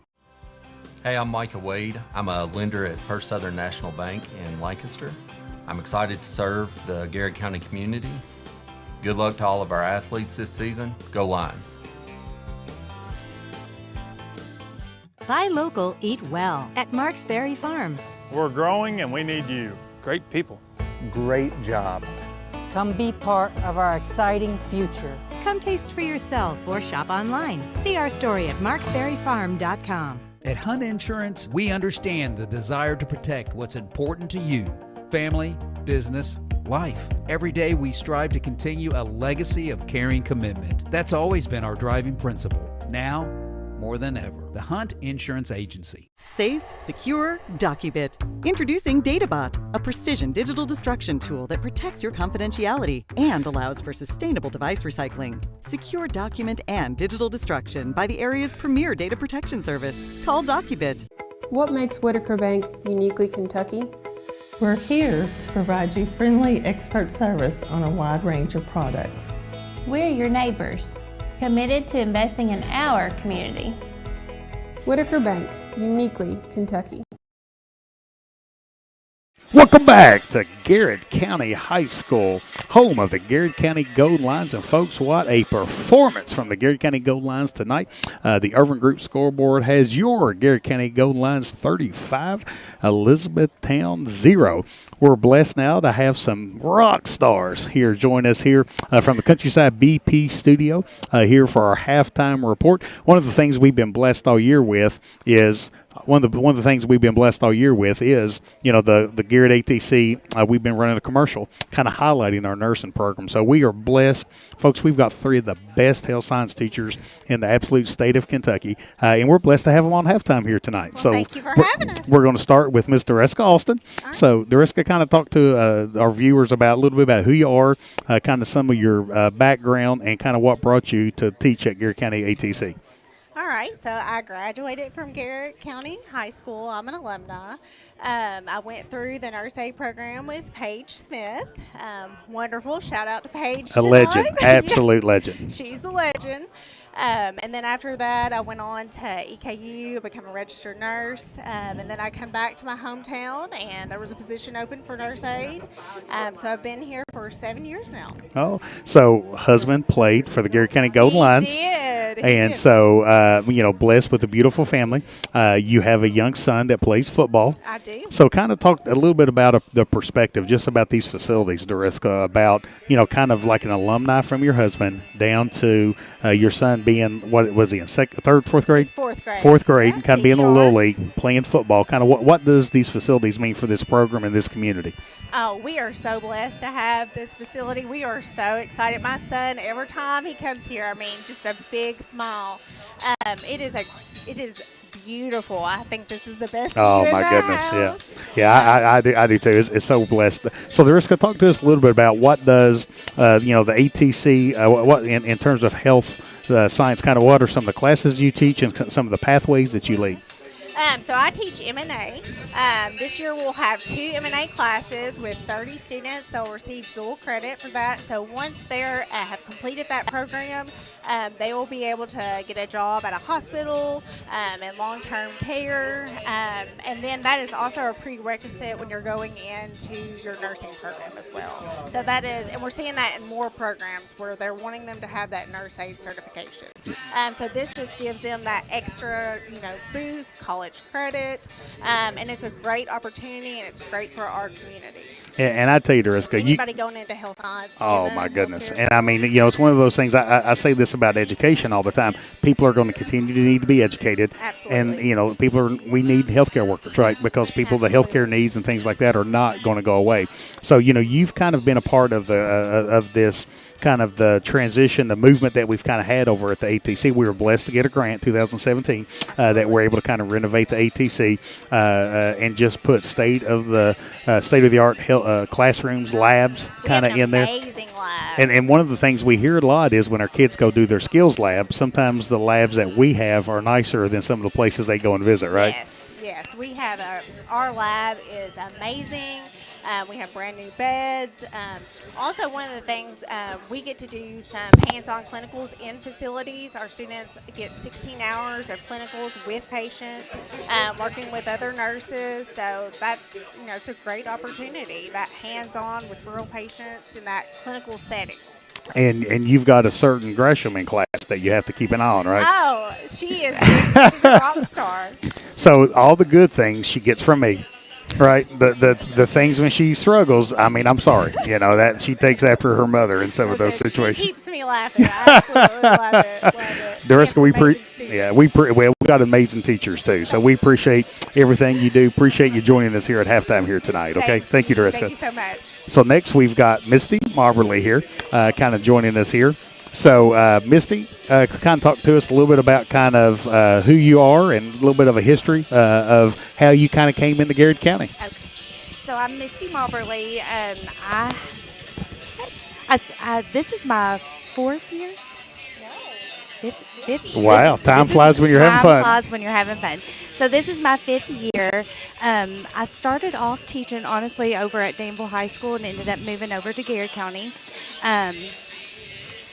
Hey, I'm Micah Wade. I'm a lender at First Southern National Bank in Lancaster. I'm excited to serve the Garrett County community. Good luck to all of our athletes this season. Go Lions! Buy local, eat well at Marks Berry Farm. We're growing and we need you. Great people. Great job. Come be part of our exciting future. Come taste for yourself or shop online. See our story at marksberryfarm.com. At Hunt Insurance, we understand the desire to protect what's important to you: family, business, life. Every day we strive to continue a legacy of caring commitment. That's always been our driving principle. Now, more than ever, the Hunt Insurance Agency. Safe, secure, DocuBit. Introducing DataBot, a precision digital destruction tool that protects your confidentiality and allows for sustainable device recycling. Secure document and digital destruction by the area's premier data protection service. Call DocuBit. What makes Whitaker Bank uniquely Kentucky? We're here to provide you friendly expert service on a wide range of products. We're your neighbors, committed to investing in our community. Whitaker Bank, uniquely Kentucky. Welcome back to Garrett County High School, home of the Garrett County Gold Lions. And folks, what a performance from the Garrett County Gold Lions tonight. The Urban Group scoreboard has your Garrett County Gold Lions 35, Elizabethtown 0. We're blessed now to have some rock stars here join us here from the Countryside BP studio here for our halftime report. One of the things we've been blessed all year with is one of the things we've been blessed all year with is, you know, the Garrett ATC. We've been running a commercial kind of highlighting our nursing program. So we are blessed. Folks, we've got three of the best health science teachers in the absolute state of Kentucky, and we're blessed to have them on halftime here tonight. Well, so thank you for having us. We're going to start with Ms. Dereska Austin. Right. So, Dereska, kind of talk to our viewers about a little bit about who you are, kind of some of your background, and kind of what brought you to teach at Garrett County ATC. All right, so I graduated from Garrett County High School. I'm an alumni. I went through the nurse aid program with Paige Smith. Wonderful. Shout out to Paige. A legend, absolute legend. She's the legend. And then after that, I went on to EKU, become a registered nurse. And then I come back to my hometown, and there was a position open for nurse aid. So I've been here for 7 years now. Oh, so husband played for the Garrett County Gold Lions. He did. And so, blessed with a beautiful family. You have a young son that plays football. I do. So kind of talk a little bit about the perspective just about these facilities, Dereska, about, kind of like an alumni from your husband down to your son being, what was he, in fourth grade? Fourth grade. Fourth grade, yeah, kind of being in the little league, playing football. Kind of what does these facilities mean for this program and this community? Oh, we are so blessed to have this facility. We are so excited. My son, every time he comes here, just a big smile. It is beautiful. I think this is the best view in the house. Yeah, I do too. It's so blessed. So, Dereska, talk to us a little bit about what does the ATC what in terms of health science. Kind of what are some of the classes you teach and some of the pathways that you lead? So I teach M&A. This year we'll have 2 M&A classes with 30 students. They'll receive dual credit for that. So once they have completed that program, they will be able to get a job at a hospital in long-term care. And then that is also a prerequisite when you're going into your nursing program as well. So that is, and we're seeing that in more programs where they're wanting them to have that nurse aid certification. So this just gives them that extra, boost, college credit, and it's a great opportunity, and it's great for our community. And I tell you, Deriska, anybody going into health science. Oh my goodness! And I mean, it's one of those things. I say this about education all the time. People are going to continue to need to be educated. Absolutely. And we need healthcare workers, right? Because the healthcare needs and things like that are not going to go away. So you've kind of been a part of this kind of the transition, the movement that we've kind of had over at the ATC. We were blessed to get a grant 2017 that we're able to kind of renovate the ATC and just put state of the art classrooms, labs kind of in there. Amazing labs. And one of the things we hear a lot is when our kids go do their skills lab, sometimes the labs that we have are nicer than some of the places they go and visit, right? Yes. We have our lab is amazing. We have brand new beds. Also, one of the things, we get to do some hands-on clinicals in facilities. Our students get 16 hours of clinicals with patients, working with other nurses. So that's, it's a great opportunity, that hands-on with real patients in that clinical setting. And you've got a certain Gresham in class that you have to keep an eye on, right? Oh, she's a rock star. So all the good things she gets from me. Right, the things when she struggles. I mean, I'm sorry, that she takes after her mother in some of those situations. She keeps me laughing. I absolutely love it. Deriska, we've got amazing teachers too. So we appreciate everything you do. Appreciate you joining us here at halftime here tonight. Okay, thank you, Deriska. Thank you so much. So next we've got Misty Marberly here, kind of joining us here. So, Misty, kind of talk to us a little bit about kind of who you are and a little bit of a history of how you kind of came into Garrard County. Okay. So, I'm Misty Marberly. This is my 4th year. Fifth. Wow, time flies when you're having fun. Time flies when you're having fun. So this is my 5th year. I started off teaching, honestly, over at Danville High School and ended up moving over to Garrard County.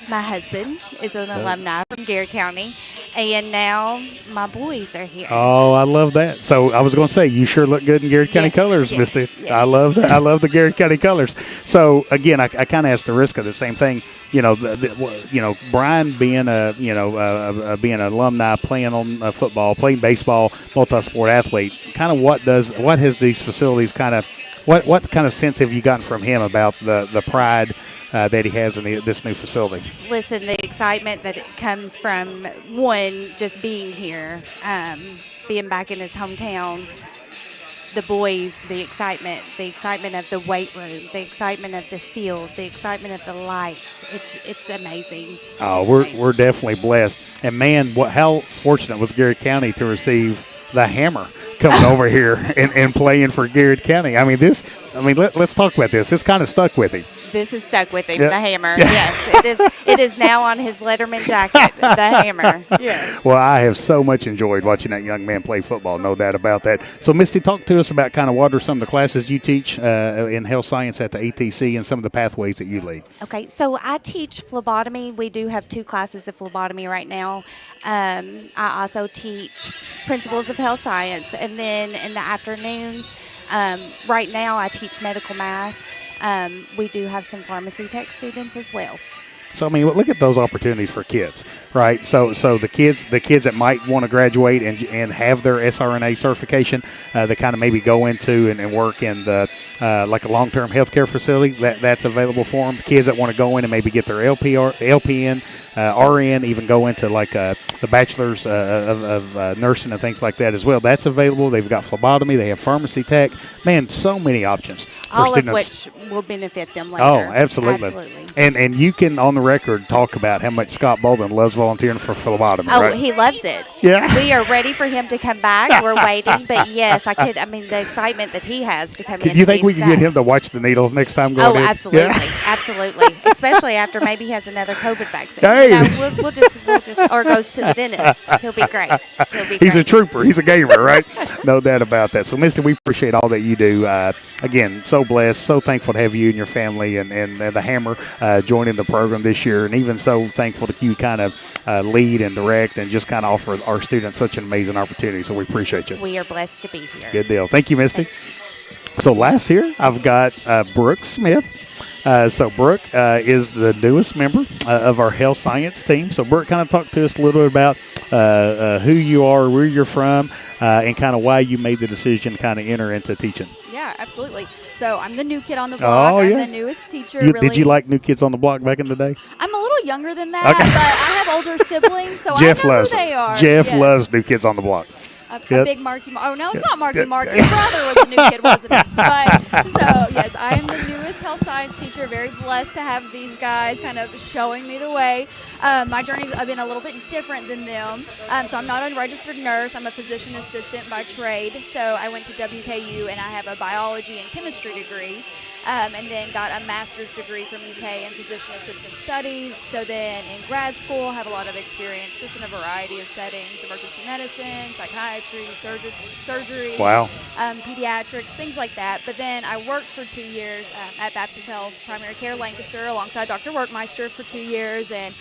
My husband is an alumni from Garrard County, and now my boys are here. Oh, I love that. So I was going to say, you sure look good in Garrard County colors, Misty. Yes. I love that. I love the Garrard County colors. So again, I kind of asked Deriska the same thing. Brian being being an alumni, playing on football, playing baseball, multi-sport athlete. Kind of what has these facilities what kind of sense have you gotten from him about the pride that he has in this new facility? Listen, the excitement that comes from, one, just being here, being back in his hometown, the boys, the excitement of the weight room, the excitement of the field, the excitement of the lights. It's amazing. Oh, we're definitely blessed. And man, how fortunate was Garrard County to receive the Hammer coming over here and playing for Garrard County. I mean, let's talk about this. It's kind of stuck with him. This is stuck with him, the Hammer. Yes, it is now on his Letterman jacket, the Hammer. Yes. Well, I have so much enjoyed watching that young man play football, no doubt about that. So, Misty, talk to us about kind of what are some of the classes you teach in health science at the ATC and some of the pathways that you lead. Okay, so I teach phlebotomy. We do have 2 classes of phlebotomy right now. I also teach principles of health science, and then in the afternoons, right now I teach medical math. We do have some pharmacy tech students as well. So, I mean, look at those opportunities for kids, right? So the kids that might want to graduate and have their SRNA certification, they kind of maybe go into and work in the like a long-term healthcare facility that's available for them. The kids that want to go in and maybe get their LPN, RN, even go into like the bachelor's of nursing and things like that as well. That's available. They've got phlebotomy. They have pharmacy tech. Man, so many options for all students. Of which will benefit them later. Oh, absolutely. And you can, on the record, talk about how much Scott Bolden loves volunteering for phlebotomy, Oh, right? he loves it. Yeah. We are ready for him to come back. We're waiting. But, yes, the excitement that he has to come in. Do you think we can get him to watch the needle next time going in? Absolutely. Yeah. Absolutely. Especially after maybe he has another COVID vaccine. Hey. We'll just, or goes to the dentist. He'll be great. He's a trooper. He's a gamer, right? No doubt about that. So, Misty, we appreciate all that you do. Again, so blessed, so thankful to have you and your family and the Hammer joining the program this year, and even so thankful that you kind of lead and direct and just kind of offer our students such an amazing opportunity. So we appreciate you. We are blessed to be here. Good deal. Thank you, Misty. So last here, I've got Brooke Smith. So Brooke is the newest member of our health science team. So Brooke, kind of talk to us a little bit about who you are, where you're from, and kind of why you made the decision to kind of enter into teaching. Yeah, absolutely. So I'm the new kid on the block. Oh, yeah. I'm the newest teacher. Did you like New Kids on the Block back in the day? I'm a little younger than that, Okay. but I have older siblings, so Jeff I know loves who they are. Jeff Yes. loves New Kids on the Block. A Yep. big Marky Mark. Oh, no, it's not Marky Mark. His brother was a new kid, wasn't it? But, so, yes, I am the newest health science teacher. Very blessed to have these guys kind of showing me the way. My journey's been a little bit different than them. So I'm not a registered nurse. I'm a physician assistant by trade. So I went to WKU, and I have a biology and chemistry degree. And then got a master's degree from UK in physician assistant studies. So then in grad school, have a lot of experience just in a variety of settings: emergency medicine, psychiatry, surgery, Wow. Pediatrics, things like that. But then I worked for 2 years at Baptist Health Primary Care Lancaster alongside Dr. Workmeister for 2 years, and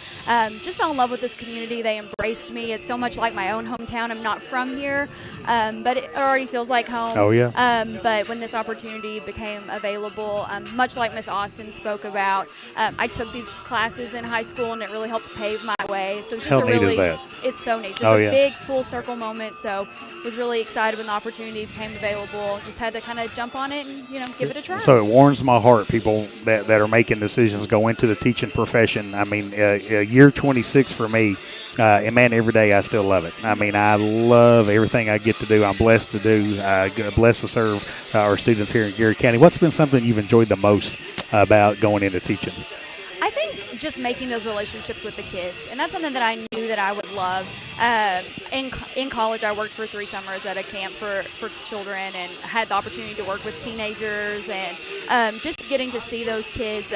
just fell in love with this community. They embraced me. It's so much like my own hometown. I'm not from here, but it already feels like home. Oh, yeah. But when this opportunity became available, much like Miss Austin spoke about, I took these classes in high school, and it really helped pave my way. So just How a neat really, is that? it's so neat. Just Oh, a yeah. big full circle moment. So was really excited when the opportunity became available. Just had to kind of jump on it and give it a try. So it warms my heart, people that are making decisions go into the teaching profession. I mean, year 26 for me, and man, every day I still love it. I mean, I love everything I get to do. I'm blessed to do, blessed to serve our students here in Garrard County. What's been something you've enjoyed the most about going into teaching? I think just making those relationships with the kids, and that's something that I knew that I would love. In college, I worked for 3 summers at a camp for children, and had the opportunity to work with teenagers, and just getting to see those kids.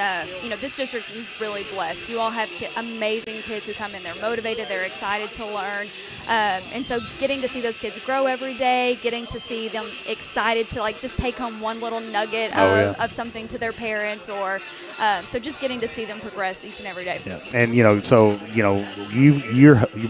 This district is really blessed. You all have amazing kids who come in. They're motivated. They're excited to learn. And so getting to see those kids grow every day, getting to see them excited to just take home one little nugget of something to their parents, or so just getting to see them progress each and every day. Yeah. And you're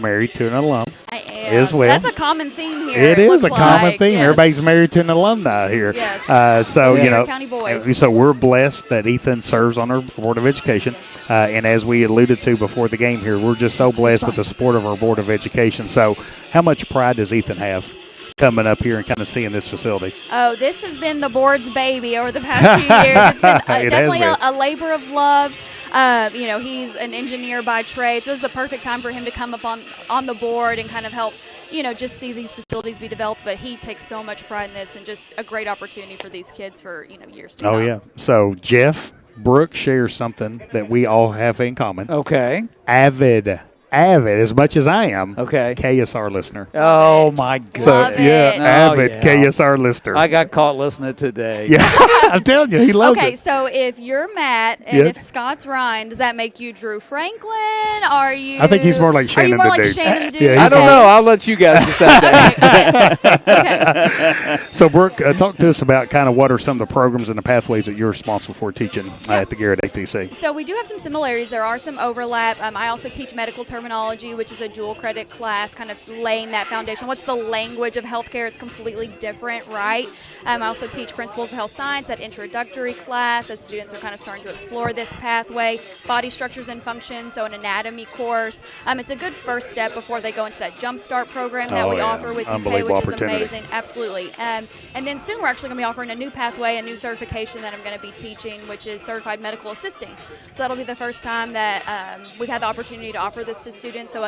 married to an alum. I am. As well. That's a common theme here. It is a looks common like. theme. Yes. Everybody's married to an alumni here. Yes. So Garrard County boys. so we're blessed that Ethan serves on our Board of Education, and as we alluded to before the game here, we're just so blessed with the support of our Board of Education. So, how much pride does Ethan have coming up here and kind of seeing this facility? Oh, this has been the board's baby over the past few years. It's been definitely a labor of love. He's an engineer by trade, so it was the perfect time for him to come up on the board and kind of help, just see these facilities be developed. But he takes so much pride in this, and just a great opportunity for these kids for, years to come. Oh, yeah. So, Jeff, Brooke shares something that we all have in common. Okay. Avid, as much as I am. Okay. KSR listener. Oh, my goodness. So, avid KSR listener. I got caught listening today. Yeah, I'm telling you, he loves it. Okay, so if you're Matt and Yes. if Scott's Ryan, does that make you Drew Franklin? Are you? I think he's more like Are you Shannon more the like Dude. Shannon Dude? Yeah, I don't know. I'll let you guys decide that. So, Brooke, talk to us about kind of what are some of the programs and the pathways that you're responsible for teaching at the Garrard ATC. So we do have some similarities. There are some overlap. I also teach medical terminology, which is a dual credit class, kind of laying that foundation. What's the language of healthcare? It's completely different, right? I also teach principles of health science, that introductory class, as students are kind of starting to explore this pathway. Body structures and functions, so an anatomy course. It's a good first step before they go into that Jumpstart program that we offer with UK, which is amazing. Absolutely. And then soon we're actually going to be offering a new pathway, a new certification that I'm going to be teaching, which is Certified Medical Assisting. So that'll be the first time that we've had the opportunity to offer this to Services student, so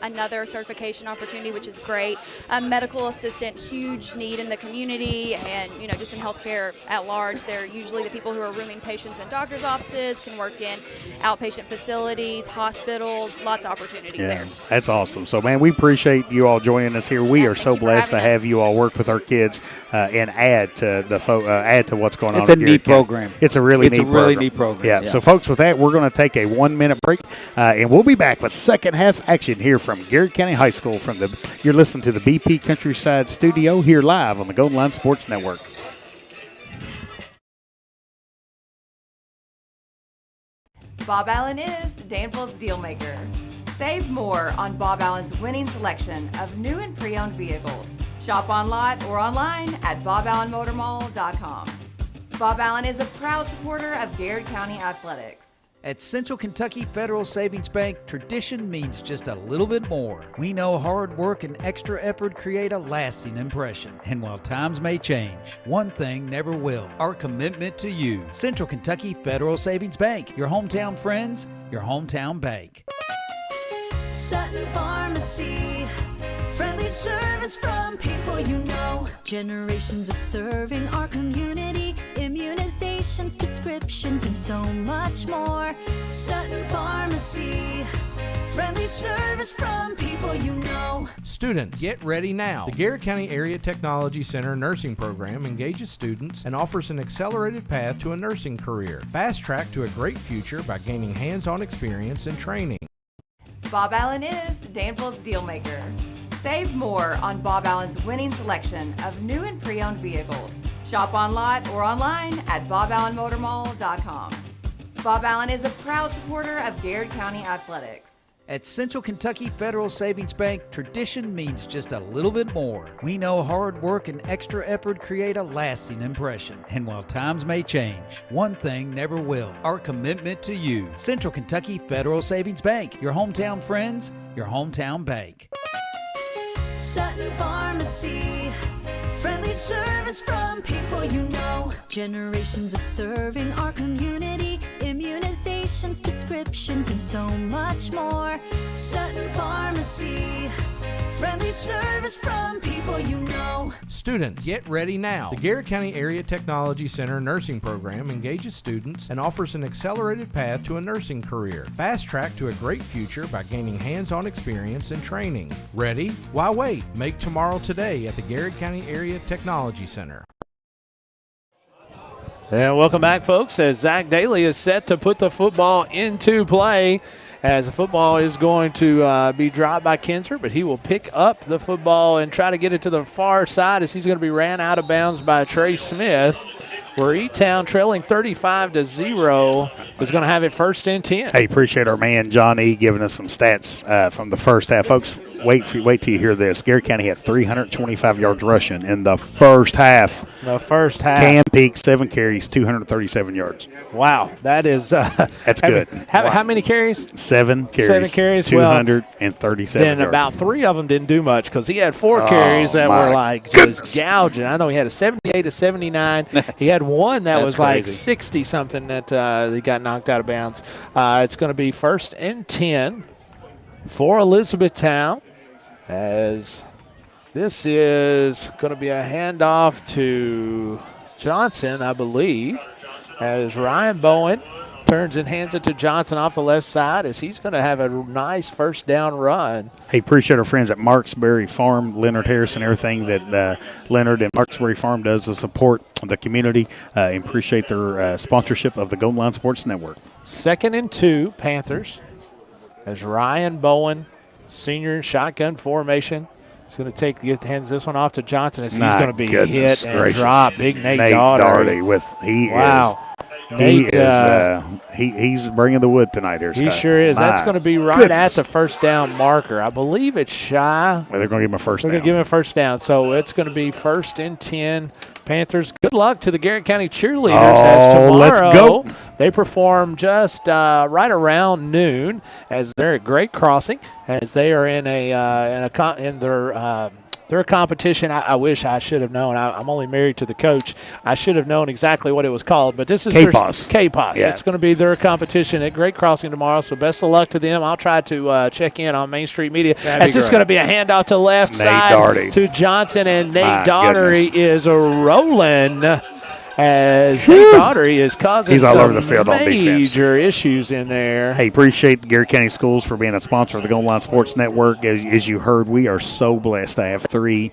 another certification opportunity, which is great. Medical assistant, huge need in the community, and just in healthcare at large. They're usually the people who are rooming patients in doctors' offices, can work in outpatient facilities, hospitals, lots of opportunities there. That's awesome. So, man, we appreciate you all joining us here. We are so blessed to have you all work with our kids and add to what's going on. It's a neat program. It's a really neat program. Yeah. So, folks, with that, we're going to take a 1-minute break, and we'll be back with second half action here from Garrard County High School. You're listening to the BP Countryside Studio here live on the Golden Line Sports Network. Bob Allen is Danville's deal maker. Save more on Bob Allen's winning selection of new and pre-owned vehicles. Shop on lot or online at boballenmotormall.com. Bob Allen is a proud supporter of Garrard County Athletics. At Central Kentucky Federal Savings Bank, tradition means just a little bit more. We know hard work and extra effort create a lasting impression. And while times may change, one thing never will: our commitment to you. Central Kentucky Federal Savings Bank, your hometown friends, your hometown bank. Sutton Pharmacy, friendly service from people you know. Generations of serving our community, immunizations, prescriptions, and so much more. Sutton Pharmacy, friendly service from people you know. Students, get ready now. The Garrard County Area Technology Center nursing program engages students and offers an accelerated path to a nursing career. Fast track to a great future by gaining hands-on experience and training. Bob Allen is Danville's deal maker. Save more on Bob Allen's winning selection of new and pre-owned vehicles. Shop on lot or online at boballenmotormall.com. Bob Allen is a proud supporter of Garrard County Athletics. At Central Kentucky Federal Savings Bank, tradition means just a little bit more. We know hard work and extra effort create a lasting impression. And while times may change, one thing never will: our commitment to you. Central Kentucky Federal Savings Bank, your hometown friends, your hometown bank. Sutton Pharmacy, friendly service from people you know. Generations of serving our community, immunizations, prescriptions, and so much more. Sutton Pharmacy, friendly service from people you know. Students, get ready now. The Garrard County Area Technology Center nursing program engages students and offers an accelerated path to a nursing career. Fast track to a great future by gaining hands-on experience and training. Ready? Why wait? Make tomorrow today at the Garrard County Area Technology Center. And welcome back, folks, as Zach Daly is set to put the football into play, as the football is going to be dropped by Kinzer, but he will pick up the football and try to get it to the far side as he's going to be ran out of bounds by Trey Smith, where E-Town, trailing 35-0, is going to have it first and 10. Hey, appreciate our man John E. giving us some stats from the first half. Folks, wait till you hear this. Garrard County had 325 yards rushing in the first half. Cam Peak, 7 carries, 237 yards. Wow, that is that's good. How many carries? 7 carries. 7 carries, 237 then yards. about 3 of them didn't do much because he had 4 carries that were like just gouging. I know he had a 78, a 79. He had one that was like 60-something that he got knocked out of bounds. It's going to be first and 10 for Elizabethtown, as this is going to be a handoff to Johnson, I believe, as Ryan Bowen turns and hands it to Johnson off the left side as he's going to have a nice first down run. Hey, appreciate our friends at Marksbury Farm, Leonard Harrison, everything that Leonard and Marksbury Farm does to support the community. Appreciate their sponsorship of the Golden Line Sports Network. 2nd and 2, Panthers, as Ryan Bowen, senior in shotgun formation. He's going to hands this one off to Johnson as he's going to be hit and drop. Big Nate Daugherty. He's bringing the wood tonight here, Scott. He sure is. That's going to be right at the first down marker. I believe it's shy. Well, they're going to give him a first down. They're going to give him a first down. So it's going to be first and 10. Panthers, good luck to the Garrard County cheerleaders as tomorrow let's go. They perform just right around noon as they're at Great Crossing, as they are in their They're a competition. I wish I should have known. I'm only married to the coach. I should have known exactly what it was called. But this is KPOS. Yeah. It's going to be their competition at Great Crossing tomorrow. So best of luck to them. I'll try to check in on Main Street Media. As this is going to be a handoff to left side Daugherty. to Johnson, and Nate goodness. Daugherty is rolling. As Nate Daugherty is causing He's all some over the field on defense. major issues in there. Hey, appreciate the Garrett County Schools for being a sponsor of the Gold Line Sports Network. As you heard, we are so blessed to have 3,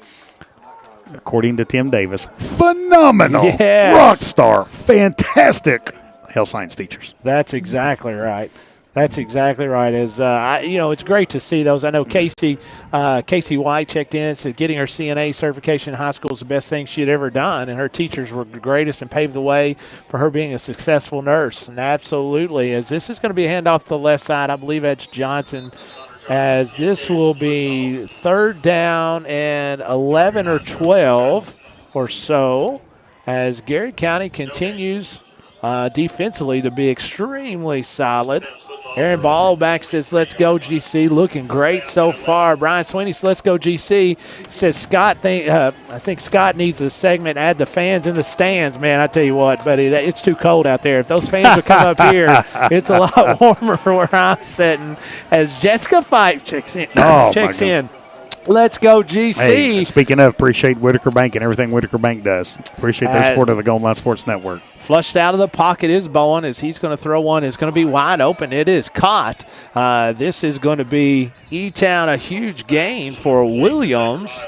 according to Tim Davis, phenomenal, rock star, fantastic health science teachers. That's exactly right. That's exactly right. It's great to see those. I know Casey White checked in, said getting her CNA certification in high school is the best thing she had ever done, and her teachers were the greatest and paved the way for her being a successful nurse. And absolutely, as this is going to be a handoff to the left side, I believe that's Johnson, as this will be 3rd down and 11 or 12 or so, as Garrett County continues defensively to be extremely solid. Aaron Ballback says, let's go, GC. Looking great so far. Brian Sweeney says, let's go, GC. Says, I think Scott needs a segment, add the fans in the stands. Man, I tell you what, buddy, it's too cold out there. If those fans would come up here, it's a lot warmer where I'm sitting. As Jessica Fife checks in. Let's go, GC. Hey, speaking of, appreciate Whitaker Bank and everything Whitaker Bank does. Appreciate their support of the Gold Line Sports Network. Flushed out of the pocket is Bowen as he's going to throw one. It's going to be wide open. It is caught. This is going to be E-Town, a huge gain for Williams.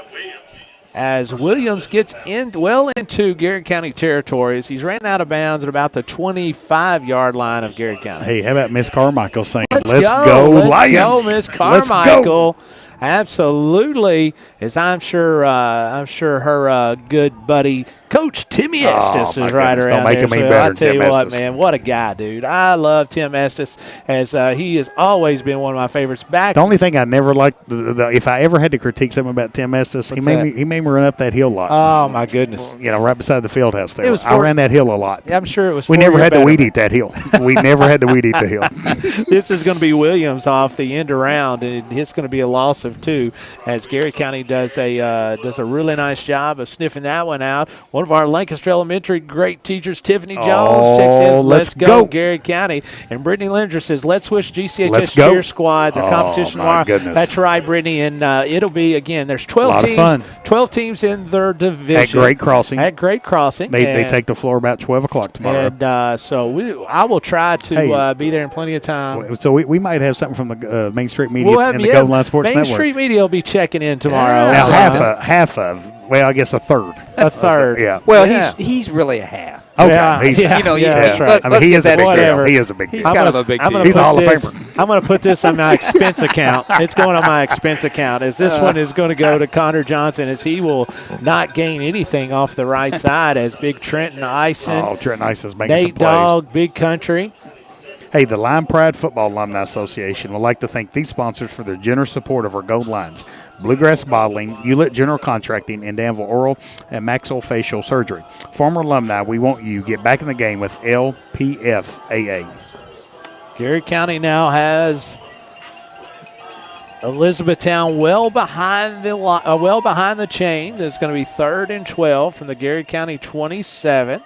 As Williams gets into Garrett County territory, as he's ran out of bounds at about the 25-yard line of Garrett County. Hey, how about Miss Carmichael saying, Let's go, Lions. Let's go, Miss Carmichael. Absolutely, as I'm sure her good buddy Coach Timmy Estes is right around there. Don't make him any better. I tell you what, man, what a guy, dude! I love Tim Estes, as he has always been one of my favorites. The only thing I never liked, if I ever had to critique something about Tim Estes, he made me run up that hill a lot. Oh my goodness! Right beside the field house there. I ran that hill a lot. I'm sure it was. We never had to weed eat that hill. We never had to weed eat the hill. This is going to be Williams off the end around, and it's going to be a loss of 2, as Garrett County does a really nice job of sniffing that one out. One of our Lancaster Elementary great teachers, Tiffany Jones, checks in. Let's go, Garrett County. And Brittany Linder says, let's wish GCHS cheer squad their competition tomorrow. Goodness. That's right, Brittany. And it'll be, again, there's 12 teams. Fun. 12 teams in their division. At Great Crossing. They take the floor about 12 o'clock tomorrow. And so I will try to be there in plenty of time. So we might have something from the Main Street Media and the Gold Line Sports Network. Main Street Media will be checking in tomorrow. Now, I guess a third. A third. Yeah. Well, he's really a half. Okay. That's right. He is a big deal. He is a big deal. He's kind of a big deal. He's a Hall of Famer. I'm going to put this on my expense account. It's going on my expense account, as this one is going to go to Connor Johnson, as he will not gain anything off the right side, as Big Trenton Ison. Oh, Trenton Ison's making Nate some plays. Dogg, Big Country. Hey, the Lime Pride Football Alumni Association would like to thank these sponsors for their generous support of our Gold Lines: Bluegrass Bottling, Hewlett General Contracting, and Danville Oral and Maxillofacial Surgery. Former alumni, we want you. Get back in the game with LPFAA. Garrett County now has Elizabethtown well behind the chain. There's going to be 3rd and 12 from the Garrett County 27.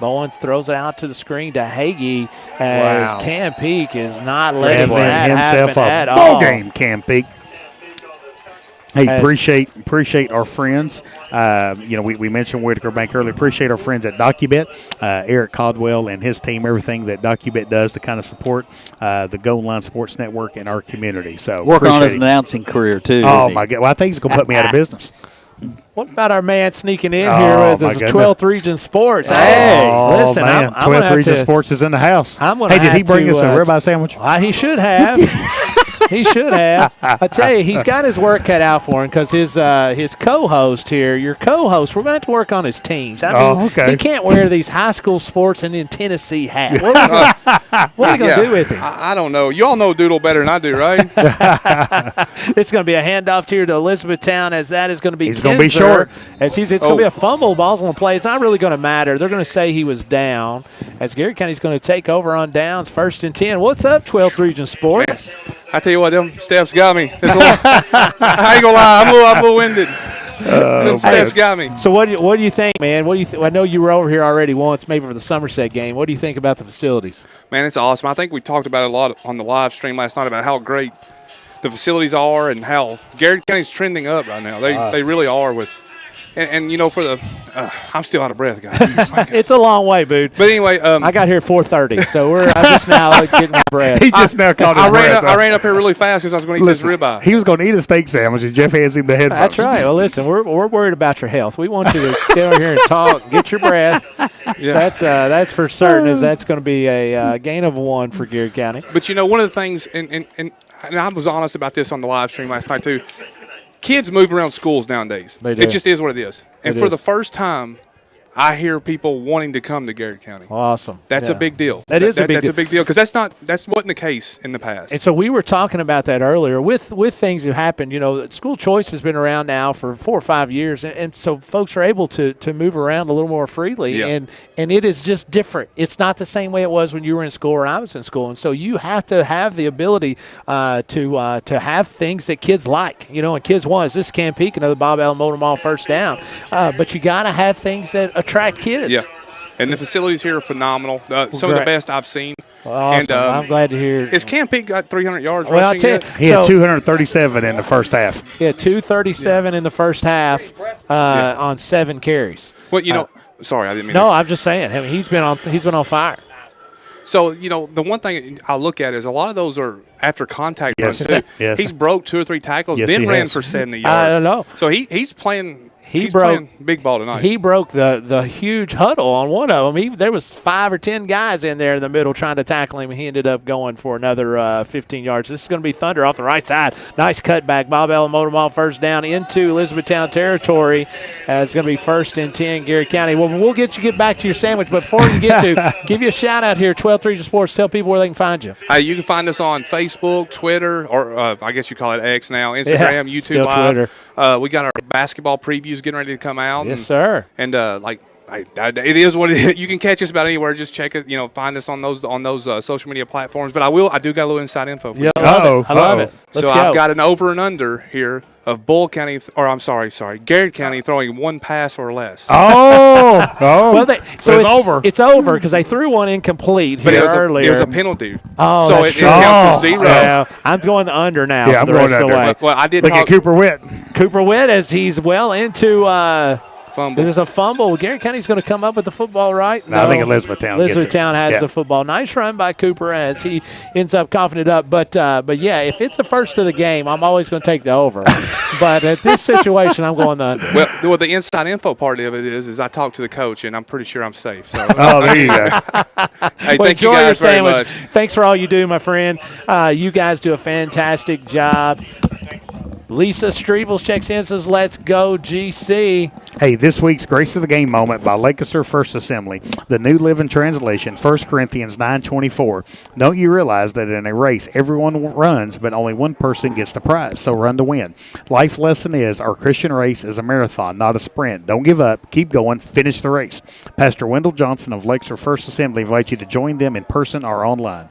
Bowen throws it out to the screen to Hagee, as Cam Peak is not letting that happen at all. Ball game, Cam Peak. Hey, appreciate our friends. We mentioned Whitaker Bank earlier. Appreciate our friends at DocuBet, Eric Caldwell and his team, everything that DocuBet does to kind of support the Gold Line Sports Network and our community. So working on his announcing career, too. Oh, my God. Well, I think he's going to put me out of business. What about our man sneaking in here with his 12th Region Sports? Hey, listen, man. 12th Region Sports is in the house. Hey, did he bring us a ribeye sandwich? He should have. He should have. I tell you, he's got his work cut out for him, because his co-host here, your co-host, we're going to have to work on his teams. I mean, he can't wear these high school sports and then Tennessee hat. What are you going to do with him? I don't know. You all know Doodle better than I do, right? It's going to be a handoff here to Elizabethtown, as that is going to be He's going to be short. As it's going to be a fumble. Ball's going to play. It's not really going to matter. They're going to say he was down, as Garrett County's going to take over on downs, 1st and 10. What's up, 12th Region Sports? I tell you what, them steps got me. I ain't gonna lie, I'm a little winded. Steph's got me. So what do you think, man? What do you? I know you were over here already once, maybe for the Somerset game. What do you think about the facilities? Man, it's awesome. I think we talked about it a lot on the live stream last night about how great the facilities are and how Garrett County's trending up right now. They really are with. And you know, for the I'm still out of breath, guys. It's a long way, dude. But anyway, I got here at 4:30, so I'm just now getting my breath. He just now caught his breath. I ran up here really fast because I was going to eat this ribeye. He was going to eat a steak sandwich, and Jeff hands him the headphones. That's right. Well, listen, we're worried about your health. We want you to stay over here and talk, get your breath. Yeah. That's for certain. Is that's going to be a gain of 1 for Garrett County. But you know, one of the things, and I was honest about this on the live stream last night too. Kids move around schools nowadays. They do. It just is what it is. And for the first time, I hear people wanting to come to Garrett County. Awesome. That's a big deal. That's a big deal because that wasn't the case in the past. And so we were talking about that earlier with things that happened. You know, school choice has been around now for 4 or 5 years, and so folks are able to move around a little more freely, and it is just different. It's not the same way it was when you were in school or I was in school, and so you have to have the ability to have things that kids like. You know, and kids want is this Can Peak, another Bob Allen Motor Mall first down, but you got to have things that attract kids. Yeah, and the facilities here are phenomenal. Some of the best I've seen. Awesome. And I'm glad to hear. Has Can Peak got 300 yards well, rushing yet? He had 237 in the first half. Yeah, 237 in the first half on 7 carries. Well, you know, sorry, I didn't mean. No, I'm just saying. I mean, he's been on fire. So, you know, the one thing I look at is a lot of those are after contact runs, too. Yes. He's broke 2 or 3 tackles, then ran for 70 yards. I don't know. So he's playing. He's broke playing big ball tonight. He broke the huge huddle on one of them. There was 5 or 10 guys in there in the middle trying to tackle him. He ended up going for another 15 yards. This is going to be Thunder off the right side. Nice cutback. Bob Allen Motor Mall first down into Elizabethtown territory. It's going to be 1st and 10, Garrett County. Well, we'll get back to your sandwich, but before you get to, give you a shout out here, 1230 Sports. Tell people where they can find you. You can find us on Facebook, Twitter, or I guess you call it X now, Instagram, YouTube still Live. Twitter. We got our basketball previews getting ready to come out. Yes, sir. And it is what it is. You can catch us about anywhere. Just check it. You know, find us on those social media platforms. But I do got a little inside info for you. I love it. Let's so go. I've got an over and under here of Garrett County throwing 1 pass or less. Well, so it's over. It's over because they threw one incomplete but here earlier. It was a penalty. Oh, so that's it true. counts as 0. Yeah, I'm going the under now. Yeah, for the I'm rest going of the way. under. Well, I did Look at Cooper Witt. Cooper Witt as he's well into. Fumble. There's a fumble. Garrett County's going to come up with the football, right? No, I think Elizabethtown has the football. Nice run by Cooper as he ends up coughing it up. But yeah, if it's the first of the game, I'm always going to take the over. But at this situation, I'm going the under. Well, the inside info part of it is I talked to the coach, and I'm pretty sure I'm safe. So. There you go. Hey, thank you guys very much. Thanks for all you do, my friend. You guys do a fantastic job. Lisa Streevels checks in, says, let's go, GC. Hey, this week's Grace of the Game moment by Lancaster First Assembly, the New Living Translation, 1 Corinthians 9:24. Don't you realize that in a race, everyone runs, but only one person gets the prize, so run to win. Life lesson is our Christian race is a marathon, not a sprint. Don't give up. Keep going. Finish the race. Pastor Wendell Johnson of Lancaster First Assembly invites you to join them in person or online.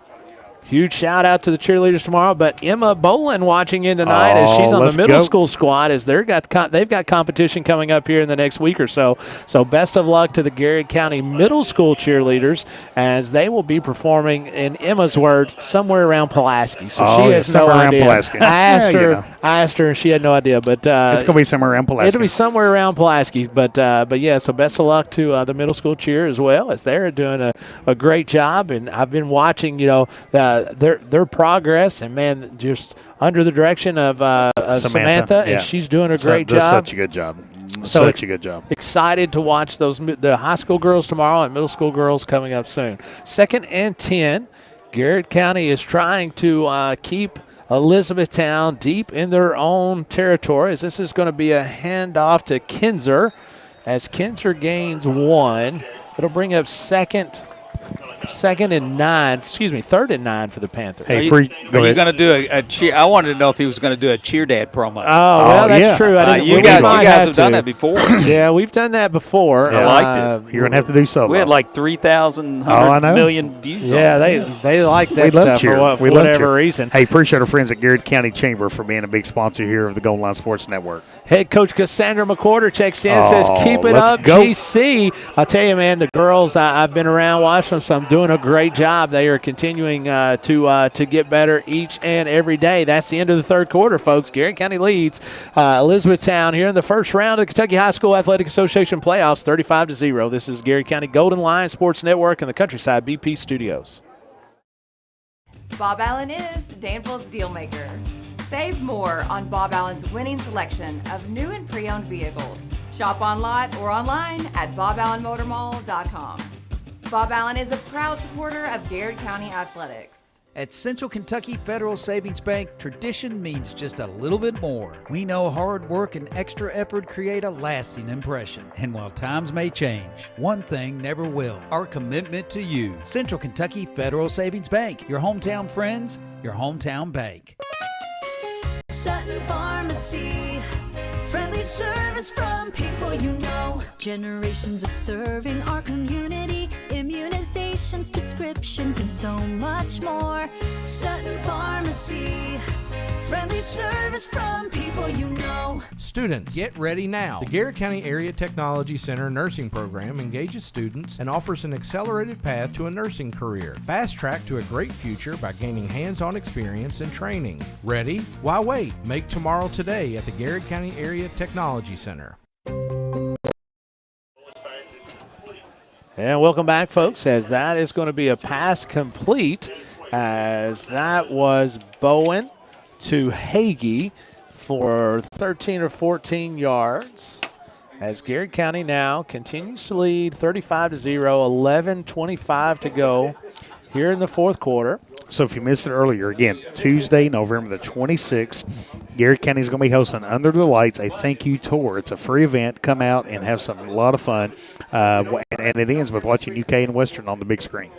Huge shout out to the cheerleaders tomorrow, but Emma Bolin watching in tonight as she's on the middle school squad as they've got competition coming up here in the next week or so. So best of luck to the Garrett County middle school cheerleaders as they will be performing, in Emma's words, somewhere around Pulaski. So she has no idea. I asked her, and she had no idea. But it's going to be somewhere around Pulaski. It'll be somewhere around Pulaski. But yeah, so best of luck to the middle school cheer as well as they're doing a great job. And I've been watching, their progress, and man, just under the direction of Samantha, and she's doing a great job. Such a good job. Such a good job. Excited to watch the high school girls tomorrow and middle school girls coming up soon. 2nd and 10. Garrett County is trying to keep Elizabethtown deep in their own territory, as this is going to be a handoff to Kinzer as Kinzer gains 1. It'll bring up 2nd third and 9 for the Panthers. Hey, are you going to do a cheer? I wanted to know if he was going to do a Cheer Dad promo. Oh, well, that's true. You guys have done that before. Yeah, we've done that before. I liked it. You're going to have to do so. We had like 3,000 million views on it. they like that we love stuff cheer. for whatever reason. Hey, appreciate our friends at Garrard County Chamber for being a big sponsor here of the Golden Line Sports Network. Head coach Cassandra McQuarter checks in, says, keep it up, go. GC. I'll tell you, man, the girls, I've been around watching them, so I'm doing a great job. They are continuing to get better each and every day. That's the end of the third quarter, folks. Garrett County leads Elizabethtown here in the first round of the Kentucky High School Athletic Association playoffs, 35-0. This is Garrett County Golden Lion Sports Network and the Countryside BP Studios. Bob Allen is Danville's deal maker. Save more on Bob Allen's winning selection of new and pre-owned vehicles. Shop on lot or online at boballenmotormall.com. Bob Allen is a proud supporter of Garrard County Athletics. At Central Kentucky Federal Savings Bank, tradition means just a little bit more. We know hard work and extra effort create a lasting impression. And while times may change, one thing never will: our commitment to you. Central Kentucky Federal Savings Bank, your hometown friends, your hometown bank. Sutton Pharmacy, friendly service from people you know. Generations of serving our community, immunizations, prescriptions, and so much more. Sutton Pharmacy, friendly service from people you know. Students, get ready now. The Garrard County Area Technology Center nursing program engages students and offers an accelerated path to a nursing career. Fast track to a great future by gaining hands-on experience and training. Ready? Why wait? Make tomorrow today at the Garrard County Area Technology Center. And welcome back, folks, as that is going to be a pass complete, as that was Bowen to Hagee for 13 or 14 yards. As Garrard County now continues to lead 35-0, 11:25 to go here in the fourth quarter. So if you missed it earlier, again, Tuesday, November the 26th, Garrard County is going to be hosting Under the Lights, a thank you tour. It's a free event. Come out and have a lot of fun. And it ends with watching UK and Western on the big screen.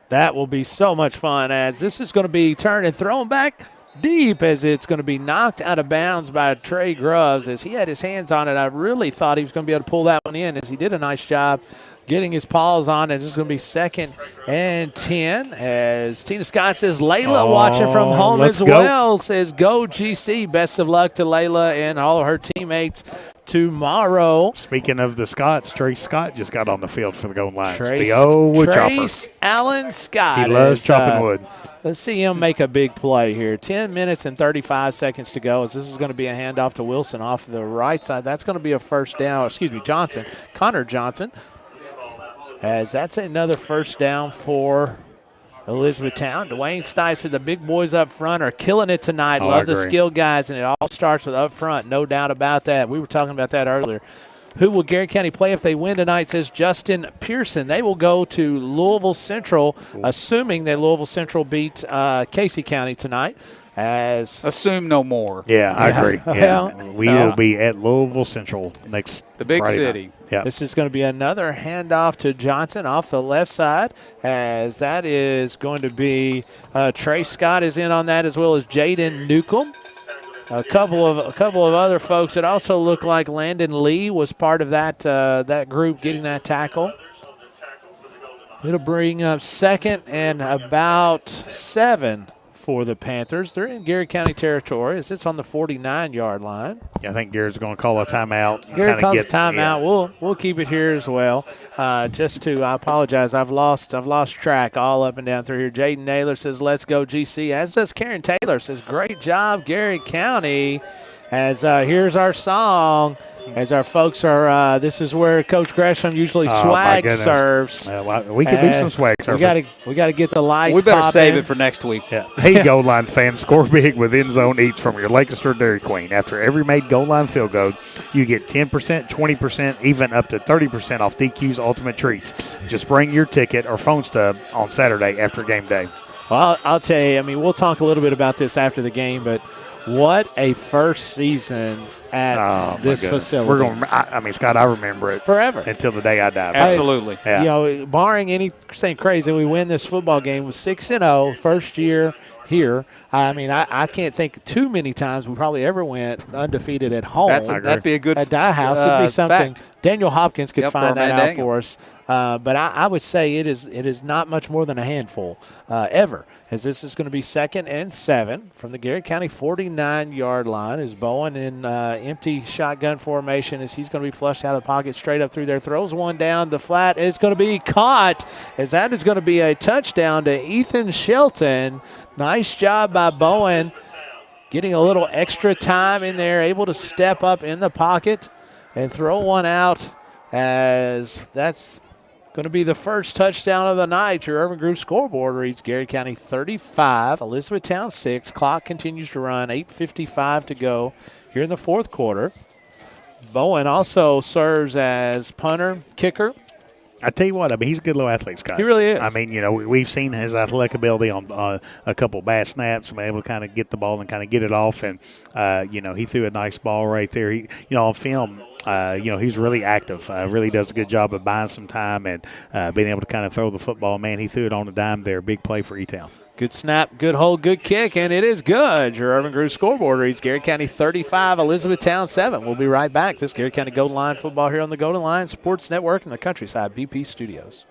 That will be so much fun, as this is going to be turned and thrown back deep, as it's going to be knocked out of bounds by Trey Grubbs. As he had his hands on it, I really thought he was going to be able to pull that one in, as he did a nice job getting his paws on it. It's going to be 2nd and 10, as Tina Scott says, Layla watching from home as well, says go GC. Best of luck to Layla and all of her teammates tomorrow. Speaking of the Scotts, Trace Scott just got on the field for the Golden Lions. Trace, the old wood Trace chopper. Allen Scott. He loves chopping wood. Let's see him make a big play here. 10 minutes and 35 seconds to go, as this is going to be a handoff to Wilson off the right side. That's going to be a first down. Johnson. Connor Johnson. As that's another first down for Elizabethtown. Dwayne Stipes and the big boys up front are killing it tonight. Love the skill guys, and it all starts with up front. No doubt about that. We were talking about that earlier. Who will Garrard County play if they win tonight, says Justin Pearson. They will go to Louisville Central, assuming that Louisville Central beat Casey County tonight. Assume no more. Yeah, I agree. Yeah. We will be at Louisville Central next The big Friday city. night. Yeah. This is going to be another handoff to Johnson off the left side, as that is going to be Trey Scott is in on that, as well as Jaden Newcomb. A couple of other folks that also look like Landon Lee was part of that group getting that tackle. It'll bring up 2nd and about 7 for the Panthers. They're in Garrard County territory, as it's on the 49-yard line. Yeah, I think Garrett's going to call a timeout. Garrett calls a timeout. Yeah. We'll keep it here as well. I apologize. I've lost track all up and down through here. Jaden Naylor says, let's go GC, as does Karen Taylor. Says, great job, Garrard County. As here's our song. As our folks are, this is where Coach Gresham usually swag serves. We can do some swag serving. We got to get the lights. We better save it for next week. Yeah. Hey, goal line fans, score big with end zone eats from your Lancaster Dairy Queen. After every made goal line field goal, you get 10%, 20%, even up to 30% off DQ's Ultimate Treats. Just bring your ticket or phone stub on Saturday after game day. Well, I'll tell you. I mean, we'll talk a little bit about this after the game, but what a first season at this facility. We're going. I mean, Scott, I remember it forever until the day I die. Absolutely. Yeah. You know, barring anything crazy, we win this football game with 6-0, first year here. I mean, I can't think too many times we probably ever went undefeated at home. That'd be a good at Die House. It'd be something. fact. Daniel Hopkins could find that out Daniel. for us. But I would say it is not much more than a handful ever, as this is going to be 2nd and 7 from the Garrett County 49-yard line. As Bowen in empty shotgun formation, as he's going to be flushed out of the pocket, straight up through there, throws one down. The flat is going to be caught, as that is going to be a touchdown to Ethan Shelton. Nice job by Bowen, getting a little extra time in there, able to step up in the pocket and throw one out, as that's going to be the first touchdown of the night. Your Urban Group scoreboard reads Garrett County 35, Elizabethtown 6. Clock continues to run, 8:55 to go here in the fourth quarter. Bowen also serves as punter, kicker. I tell you what, I mean, he's a good little athlete, Scott. He really is. I mean, you know, we've seen his athletic ability on a couple bad snaps, able to kind of get the ball and kind of get it off. And, you know, he threw a nice ball right there. He, you know, on film, you know, he's really active, really does a good job of buying some time and being able to kind of throw the football. Man, he threw it on a dime there. Big play for E-Town. Good snap, good hold, good kick, and it is good. Your Urban Group scoreboard reads Garrett County 35, Elizabethtown 7. We'll be right back. This Garrett County Golden Line football here on the Golden Line Sports Network and the Countryside BP Studios.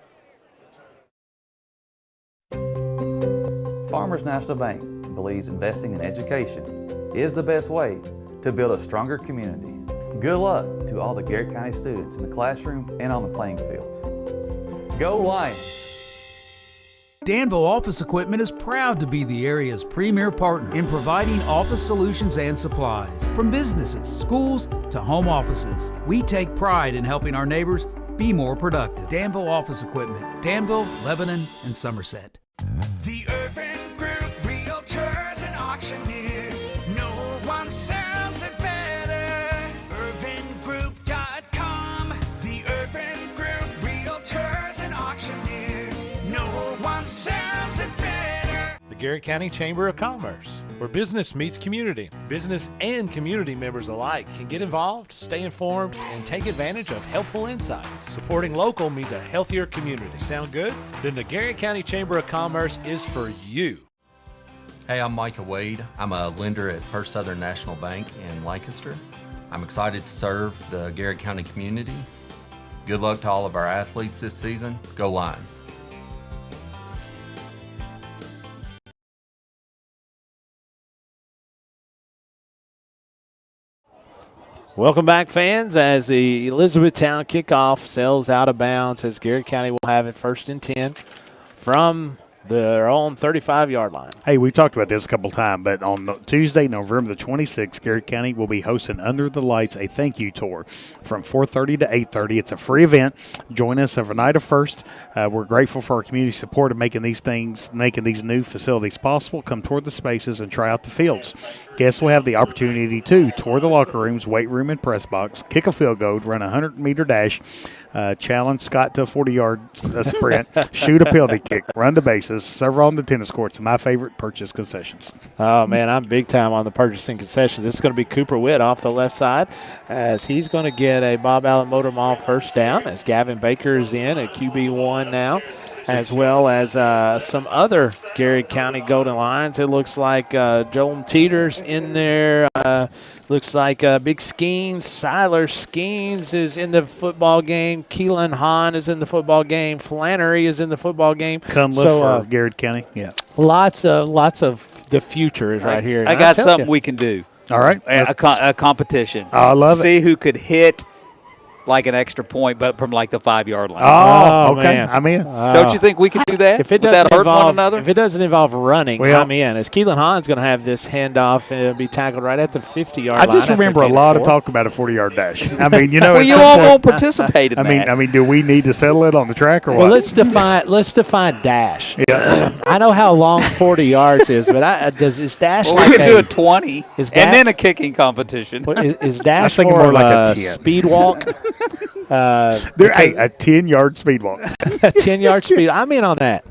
Farmers National Bank believes investing in education is the best way to build a stronger community. Good luck to all the Garrett County students in the classroom and on the playing fields. Go Lions! Danville Office Equipment is proud to be the area's premier partner in providing office solutions and supplies. From businesses, schools, to home offices, we take pride in helping our neighbors be more productive. Danville Office Equipment, Danville, Lebanon, and Somerset. The Urban Group Realtors and Auctioneers. No one sells it better. UrbanGroup.com. The Urban Group Realtors and Auctioneers. No one sells it better. The Garrett County Chamber of Commerce, where business meets community. Business and community members alike can get involved, stay informed, and take advantage of helpful insights. Supporting local means a healthier community. Sound good? Then the Garrett County Chamber of Commerce is for you. Hey, I'm Micah Wade. I'm a lender at First Southern National Bank in Lancaster. I'm excited to serve the Garrett County community. Good luck to all of our athletes this season. Go Lions! Welcome back, fans, as the Elizabethtown kickoff sails out of bounds, as Garrett County will have it 1st and 10 from their own 35-yard line. Hey, we talked about this a couple times, but on Tuesday, November the 26th, Garrett County will be hosting Under the Lights, a thank you tour from 4:30 to 8:30. It's a free event. Join us every night of first. We're grateful for our community support of making these new facilities possible. Come toward the spaces and try out the fields. Guests will have the opportunity to tour the locker rooms, weight room, and press box, kick a field goal, run a 100-meter dash, challenge Scott to a 40-yard sprint, shoot a penalty kick, run the bases, serve on the tennis courts, and my favorite, purchase concessions. Oh, man, I'm big time on the purchasing concessions. This is going to be Cooper Witt off the left side, as he's going to get a Bob Allen Motor Mall first down, as Gavin Baker is in at QB1 now, as well as some other Garrett County Golden Lions. It looks like Joel Teeter's in there. Looks like Big Skeens, Siler Skeens is in the football game. Keelan Hahn is in the football game. Flannery is in the football game. Come look for Garrett County. Yeah. Lots of the future is right here. I got something we can do. All right. A competition. Oh, I love it. See who could hit like an extra point, but from like the 5-yard line. Oh, okay. Man. I'm in. Don't you think we can do that? If it Would doesn't that hurt one another? If it doesn't involve running, Well, I'm in. As Keelan Hahn's going to have this handoff and be tackled right at the 50-yard I line. just remember a lot of talk about a 40-yard dash. I mean, you know, well, you all won't participate in that. I mean, do we need to settle it on the track or Well, what? let's define dash. Yeah. I know how long 40 yards is, but is dash Well, like we could do a 20 and then a kicking competition. Is dash thinking more more like of a 10. speed walk? A 10-yard speed walk. A 10-yard speed. I'm in on that.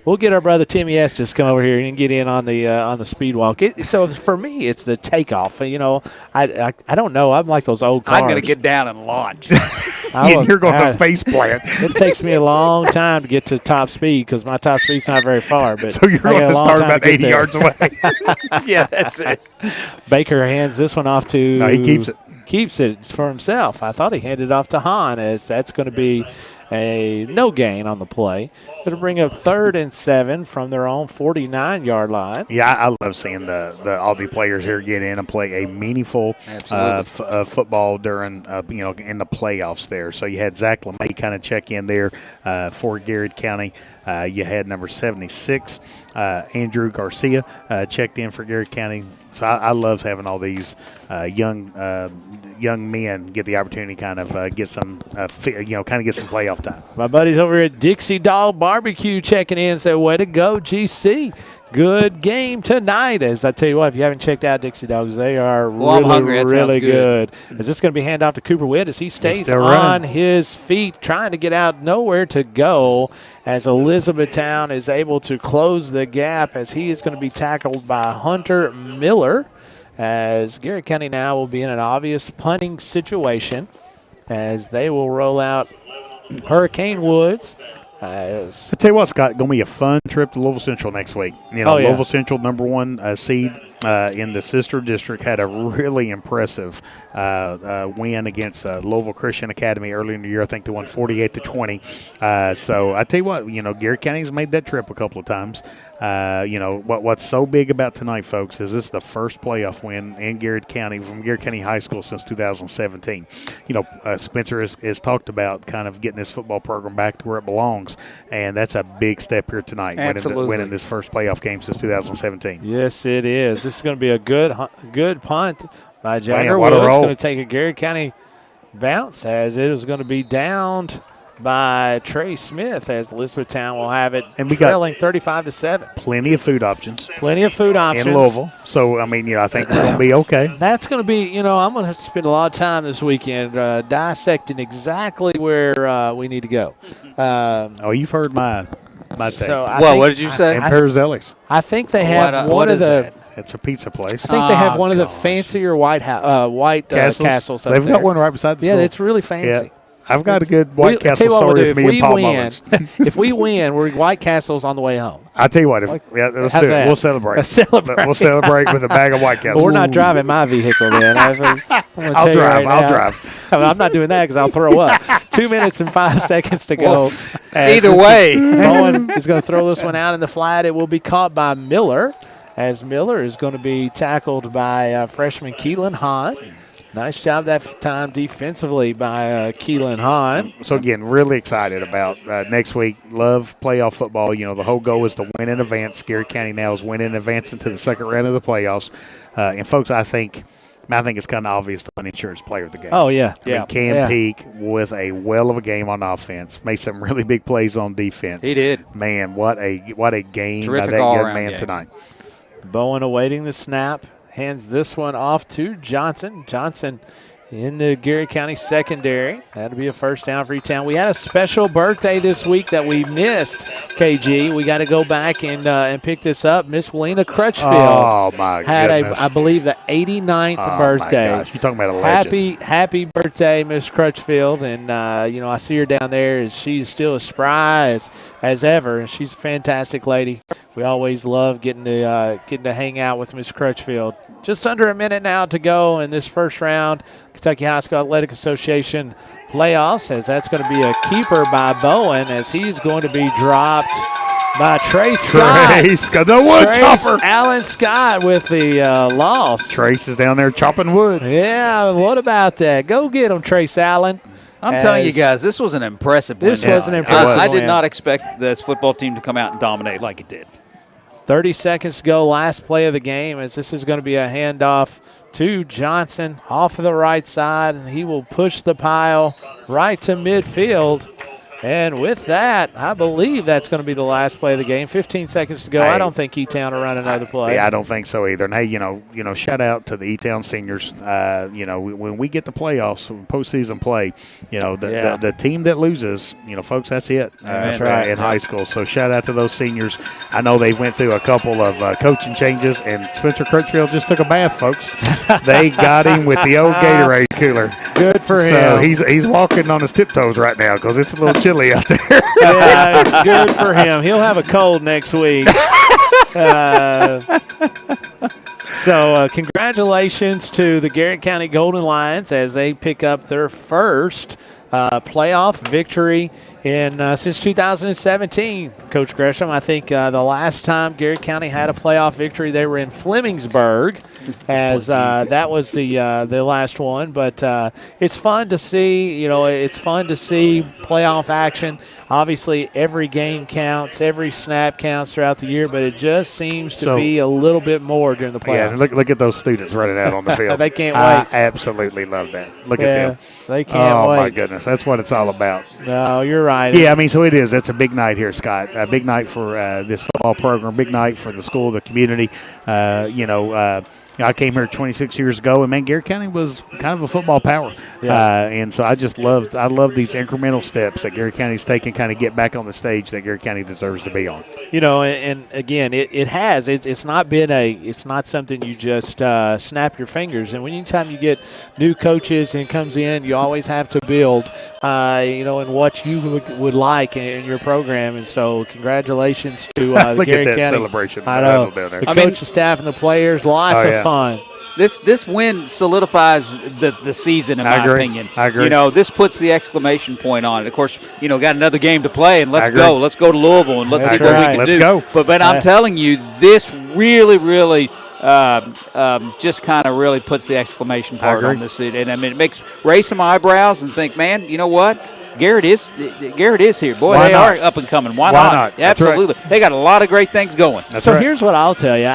We'll get our brother Timmy Estes to come over here and get in on the speed walk. So for me, it's the takeoff. You know, I don't know. I'm like those old cars. I'm going to get down and launch. You're going to face plant. It takes me a long time to get to top speed because my top speed's not very far. But so you're going to start about 80 yards away. Yeah, that's it. Baker hands this one off to. No, he keeps it. Keeps it for himself. I thought he handed it off to Hahn, as that's going to be a no gain on the play. Going to bring up 3rd and 7 from their own 49-yard line. Yeah, I love seeing all the players here get in and play a meaningful football during in the playoffs there. So you had Zach LeMay kind of check in there for Garrard County. You had number 76, Andrew Garcia, checked in for Garrard County. So I love having all these young men get the opportunity to kind of get some, get some playoff time. My buddies over at Dixie Dog Barbecue checking in said, way to go, GC. Good game tonight. As I tell you what, if you haven't checked out Dixie Dogs, they are really good. Is this going to be handed off to Cooper Witt as he stays on his feet, trying to get out, nowhere to go, as Elizabethtown is able to close the gap as he is going to be tackled by Hunter Miller, as Garrard County now will be in an obvious punting situation as they will roll out Hurricane Woods. I tell you what, Scott, going to be a fun trip to Louisville Central next week. Louisville Central, number 1 seed in the sister district, had a really impressive win against Louisville Christian Academy early in the year. I think they won 48-20. So I tell you what, Garrard County's made that trip a couple of times. What's so big about tonight, folks, is this is the first playoff win in Garrard County from Garrard County High School since 2017. Spencer has talked about kind of getting this football program back to where it belongs, and that's a big step here tonight, winning this first playoff game since 2017. Yes, it is. This is going to be a good punt by Jagger Woods. It's going to take a Garrard County bounce as it is going to be downed by Trey Smith, as Elizabethtown will have it, and we trailing 35-7. Plenty of food options. In Louisville. So, I think it's going to be okay. That's going to be, I'm going to have to spend a lot of time this weekend dissecting exactly where we need to go. You've heard my take. So what did you say? Imperizelli's. I think they have one of the. It's a pizza place. I think they have one of the fancier white castles. They've got one right beside the school. Yeah, it's really fancy. Yeah. I've got a good White Castle story with me and Paul Mullins. If we win, we're White Castles on the way home. I'll tell you what. Let's do it. We'll celebrate. We'll celebrate with a bag of White Castles. Well, we're not driving my vehicle then. I'll drive. I'm not doing that because I'll throw up. 2 minutes and 5 seconds to go. Either way. Bowen is going to throw this one out in the flat. It will be caught by Miller, as Miller is going to be tackled by freshman Keelan Hahn. Nice job that time defensively by Keelan Hahn. So, again, really excited about next week. Love playoff football. The whole goal is to win in advance. Garrard County now is winning in advance into the second round of the playoffs. And, folks, I think it's kind of obvious the uninsurance player of the game. Oh, yeah. Cam Peak with a well of a game on offense. Made some really big plays on defense. He did. Man, what a game Terrific by that young man tonight. Bowen awaiting the snap. Hands this one off to Johnson. Johnson in the Garrard County secondary. That'll be a first down for E-Town. We had a special birthday this week that we missed, KG. We got to go back and pick this up. Miss Welina Crutchfield. Oh, my goodness. I believe, the 89th birthday. My gosh. You're talking about a legend. Happy birthday, Miss Crutchfield. And, I see her down there. She's still as spry as ever, and she's a fantastic lady. We always love getting to hang out with Miss Crutchfield. Just under a minute now to go in this first round, Kentucky High School Athletic Association playoffs, as that's going to be a keeper by Bowen, as he's going to be dropped by Trace Scott. Allen Scott with the loss. Trace is down there chopping wood. Yeah, what about that? Go get him, Trace Allen. I'm telling you guys, this was an impressive win. This was an impressive I did win. not expect this football team to come out and dominate like it did. 30 seconds to go, last play of the game, as this is going to be a handoff to Johnson off of the right side, and he will push the pile right to midfield. And with that, I believe that's going to be the last play of the game. 15 seconds to go. Hey, I don't think E-Town will run another play. Yeah, I don't think so either. And hey, shout out to the E-Town seniors. When we get the playoffs, postseason play, the team that loses, folks, that's it. That's right. In high school. So shout out to those seniors. I know they went through a couple of coaching changes, and Spencer Crutchfield just took a bath, folks. They got him with the old Gatorade cooler. Good for him. So he's walking on his tiptoes right now because it's a little chilly out there. Yeah, good for him. He'll have a cold next week. So congratulations to the Garrett County Golden Lions as they pick up their first playoff victory since 2017. Coach Gresham, I think the last time Garrett County had a playoff victory, they were in Flemingsburg, as that was the last one. But it's fun to see. It's fun to see playoff action. Obviously, every game counts, every snap counts throughout the year, but it just seems to be a little bit more during the playoffs. Yeah, look at those students running out on the field. They can't wait. I absolutely love that. Look at them. They can't wait. Oh, my goodness. That's what it's all about. No, you're right. Yeah, so it is. That's a big night here, Scott. A big night for this football program, big night for the school, the community. I came here 26 years ago, and, man, Garrett County was kind of a football power. Yeah. And so I love these incremental steps that Garrett County's taken, kind of get back on the stage that Garrett County deserves to be on. And again, it has. It's not something you just snap your fingers. And anytime you get new coaches and comes in, you always have to build, in what you would like in your program. And so congratulations to the Look Garrett at that County. celebration. I know. The coach, the staff, and the players, lots of fun. This win solidifies the season, in my opinion. I agree. This puts the exclamation point on it. Of course, got another game to play, and let's go. Let's go to Louisville, and let's see what we can do. Go. But I'm telling you, this really, really just kind of really puts the exclamation point on this. And it makes raise some eyebrows and think, man, you know what? Garrett is here. Boy, they are up and coming. Why not? Absolutely. Right. They got a lot of great things going. Here's what I'll tell you.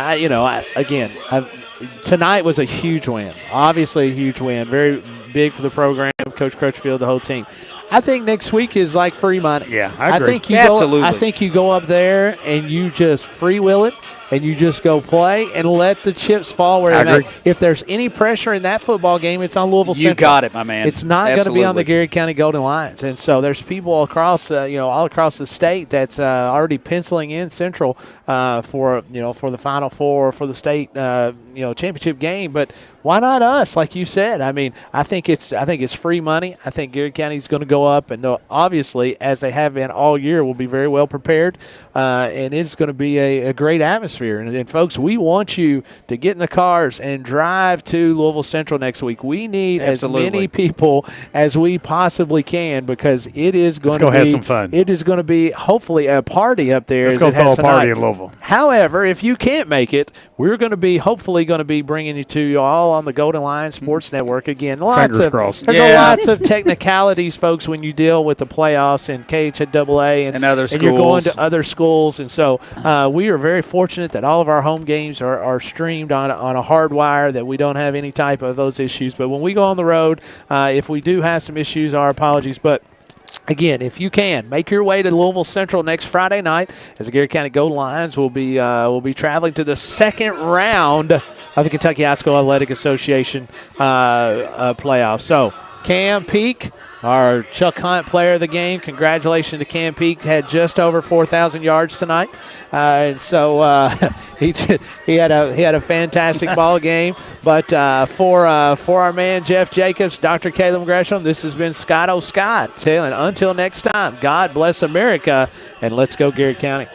Tonight was a huge win. Obviously a huge win. Very big for the program, Coach Crutchfield, the whole team. I think next week is like free money. Yeah, I agree. I think you go up there and you just free will it. And you just go play and let the chips fall where they may. If there's any pressure in that football game, it's on Louisville Central. You got it, my man. It's not going to be on the Garrett County Golden Lions. And so there's people all across the state that's already penciling in Central for the Final Four, for the state championship game. But why not us? Like you said, I think it's free money. I think Garrett County's going to go up, and obviously, as they have been all year, will be very well prepared, and it's going to be a great atmosphere. And folks, we want you to get in the cars and drive to Louisville Central next week. We need as many people as we possibly can, because it is going to have some fun. It is going to be hopefully a party up there. Let's go throw a party in Louisville. However, if you can't make it, we're going to be hopefully bringing you to you all on the Golden Lion Sports Network. Again, fingers crossed. There's lots of technicalities, folks, when you deal with the playoffs and KHAA and other schools. And you're going to other schools. And so we are very fortunate that all of our home games are streamed on a hard wire, that we don't have any type of those issues. But when we go on the road, if we do have some issues, our apologies. But again, if you can, make your way to Louisville Central next Friday night, as the Garrett County Golden Lions will be traveling to the second round of the Kentucky High School Athletic Association playoffs. So Cam Peak, our Chuck Hunt player of the game, congratulations to Cam Peak, had just over 4,000 yards tonight, and so he had a fantastic ball game. But for our man Jeff Jacobs, Dr. Caleb Gresham, this has been Scott O'Scott. Until next time, God bless America, and let's go Garrett County.